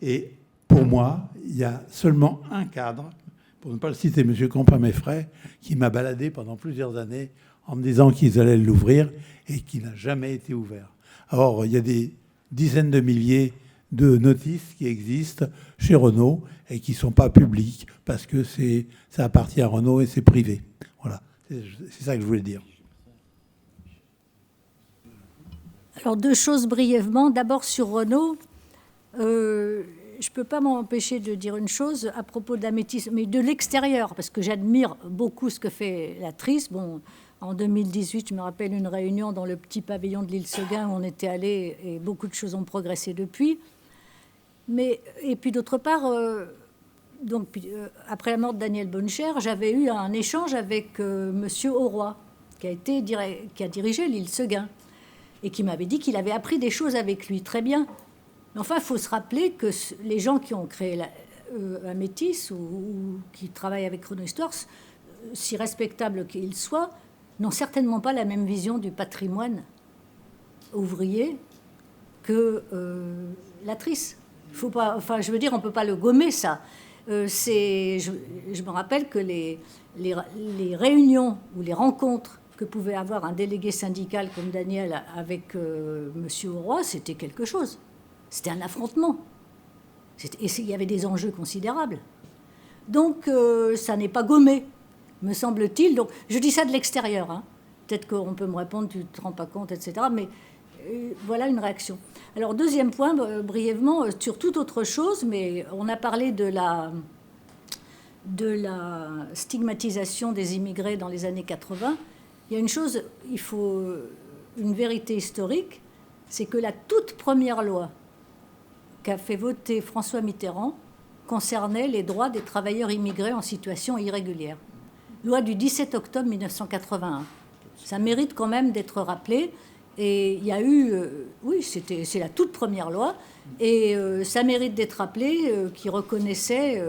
et pour moi, il y a seulement un cadre, pour ne pas le citer, M. Compas-Meffray, qui m'a baladé pendant plusieurs années en me disant qu'ils allaient l'ouvrir et qui n'a jamais été ouvert. Or, il y a des dizaines de milliers de notices qui existent chez Renault et qui ne sont pas publiques parce que ça appartient à Renault et c'est privé. Voilà, c'est ça que je voulais dire. Alors, deux choses brièvement. D'abord, sur Renault, je ne peux pas m'empêcher de dire une chose à propos d'Amétis, mais de l'extérieur, parce que j'admire beaucoup ce que fait l'Atrice. Bon, en 2018, je me rappelle une réunion dans le petit pavillon de l'île Seguin où on était allé et beaucoup de choses ont progressé depuis. Et puis d'autre part, après la mort de Daniel Boncher, j'avais eu un échange avec Monsieur Auroy, qui a dirigé l'île Seguin, et qui m'avait dit qu'il avait appris des choses avec lui. Très bien. Mais enfin, il faut se rappeler que les gens qui ont créé Amétis ou qui travaillent avec Renault Histoire, si respectables qu'ils soient, n'ont certainement pas la même vision du patrimoine ouvrier que l'Atrice. Faut pas, enfin, je veux dire, on ne peut pas le gommer, ça. Je me rappelle que les réunions ou les rencontres que pouvait avoir un délégué syndical comme Daniel avec Monsieur Auroy, c'était quelque chose. C'était un affrontement. Et il y avait des enjeux considérables. Donc, ça n'est pas gommé, me semble-t-il. Donc, je dis ça de l'extérieur. Hein. Peut-être qu'on peut me répondre, tu ne te rends pas compte, etc. Mais voilà une réaction. Alors, deuxième point, brièvement, sur toute autre chose, mais on a parlé de la stigmatisation des immigrés dans les années 80. Il y a une chose, il faut une vérité historique, c'est que la toute première loi qu'a fait voter François Mitterrand concernait les droits des travailleurs immigrés en situation irrégulière. Loi du 17 octobre 1981. Ça mérite quand même d'être rappelé. Et il y a eu... c'est la toute première loi. Et ça mérite d'être rappelé, qui reconnaissait...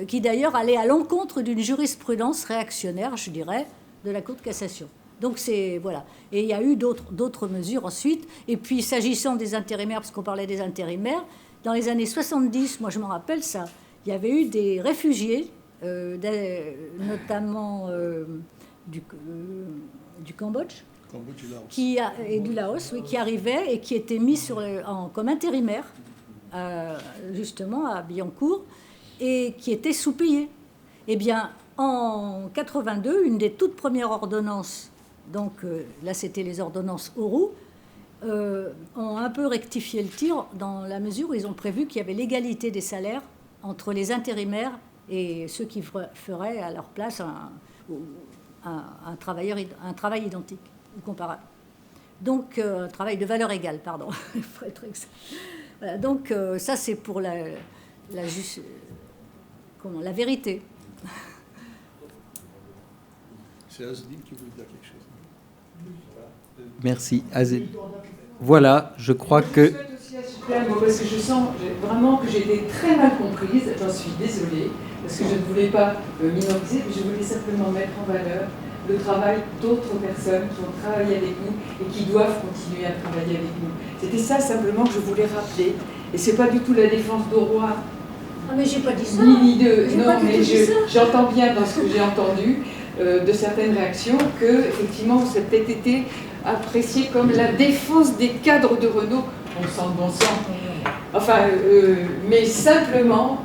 qui d'ailleurs allait à l'encontre d'une jurisprudence réactionnaire, je dirais, de la Cour de cassation. Donc c'est... Voilà. Et il y a eu d'autres mesures ensuite. Et puis, s'agissant des intérimaires, parce qu'on parlait des intérimaires, dans les années 70, moi je m'en rappelle ça, il y avait eu des réfugiés, notamment du Cambodge, et du Laos, oui, qui arrivaient et qui étaient mis comme intérimaires, justement à Billancourt, et qui étaient sous-payés. Eh bien, en 82, une des toutes premières ordonnances, donc là c'était les ordonnances Auroux, ont un peu rectifié le tir dans la mesure où ils ont prévu qu'il y avait l'égalité des salaires entre les intérimaires et ceux qui feraient à leur place un travail identique ou comparable. Donc, un travail de valeur égale, pardon. Voilà, donc, ça, c'est pour la vérité. C'est Azedine qui voulait dire quelque chose. Merci, Azedine. Voilà, je crois que... Je souhaite aussi ajouter un mot, parce que je sens vraiment que j'ai été très mal comprise, j'en suis désolée, parce que je ne voulais pas minoriser, mais je voulais simplement mettre en valeur le travail d'autres personnes qui ont travaillé avec nous et qui doivent continuer à travailler avec nous. C'était ça simplement que je voulais rappeler. Et ce n'est pas du tout la défense d'Auroy. Ah mais j'ai pas dit ça. Ni de... Non, mais j'entends bien dans ce que j'ai entendu de certaines réactions que, effectivement, ça a peut-être été apprécié comme la défense des cadres de Renault. On sent le bon sens. Enfin, mais simplement...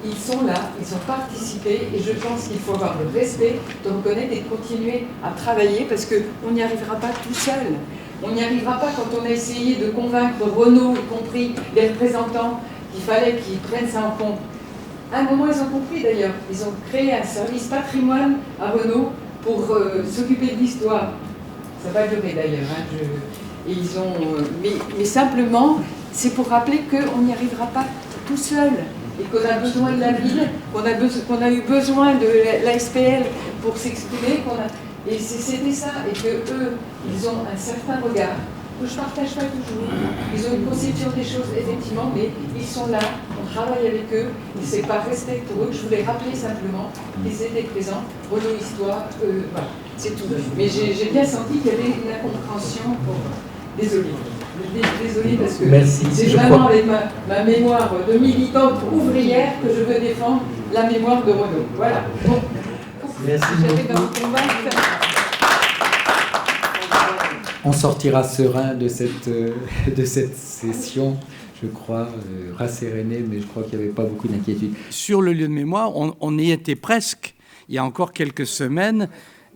Ils sont là, ils ont participé et je pense qu'il faut avoir le respect de reconnaître et de continuer à travailler parce qu'on n'y arrivera pas tout seul. On n'y arrivera pas quand on a essayé de convaincre Renault, y compris les représentants, qu'il fallait qu'ils prennent ça en compte. À un moment, ils ont compris d'ailleurs. Ils ont créé un service patrimoine à Renault pour s'occuper de l'histoire. Ça va durer d'ailleurs. Hein, et ils ont, mais simplement, c'est pour rappeler qu'on n'y arrivera pas tout seul. Et qu'on a besoin de la ville, qu'on a eu besoin de l'ASPL pour s'exprimer, et c'était ça, et qu'eux, ils ont un certain regard, que je ne partage pas toujours. Ils ont une conception des choses, effectivement, mais ils sont là, on travaille avec eux, et c'est par respect pour eux que je voulais rappeler simplement qu'ils étaient présents, Renault Histoire, voilà, c'est tout. Mais j'ai bien senti qu'il y avait une incompréhension Désolée. Désolée parce que Merci. c'est vraiment avec ma mémoire de militante ouvrière que je veux défendre la mémoire de Renaud. Voilà. Bon. Merci beaucoup. On sortira serein de cette session, je crois, rasséréné, mais je crois qu'il n'y avait pas beaucoup d'inquiétude. Sur le lieu de mémoire, on y était presque, il y a encore quelques semaines.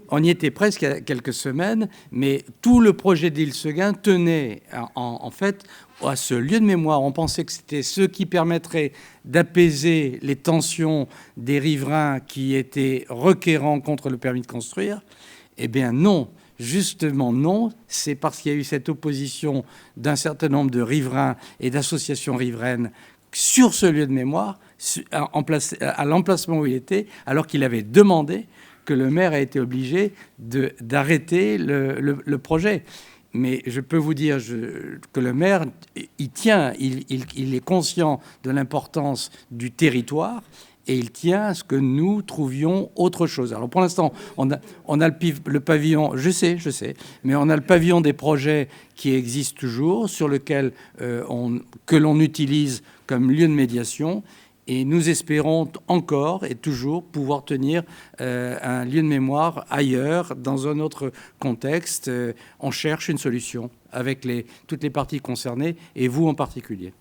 On y était presque il y a quelques semaines, mais tout le projet d'Île Seguin tenait en fait à ce lieu de mémoire. On pensait que c'était ce qui permettrait d'apaiser les tensions des riverains qui étaient requérants contre le permis de construire. Eh bien non, justement non, c'est parce qu'il y a eu cette opposition d'un certain nombre de riverains et d'associations riveraines sur ce lieu de mémoire, à l'emplacement où il était, alors qu'il avait demandé que le maire a été obligé d'arrêter le projet. Mais je peux vous dire que le maire, il tient, il est conscient de l'importance du territoire et il tient à ce que nous trouvions autre chose. Alors pour l'instant, on a le pavillon, je sais, mais on a le pavillon des projets qui existe toujours, sur lequel que l'on utilise comme lieu de médiation. Et nous espérons encore et toujours pouvoir tenir un lieu de mémoire ailleurs, dans un autre contexte. On cherche une solution avec toutes les parties concernées, et vous en particulier.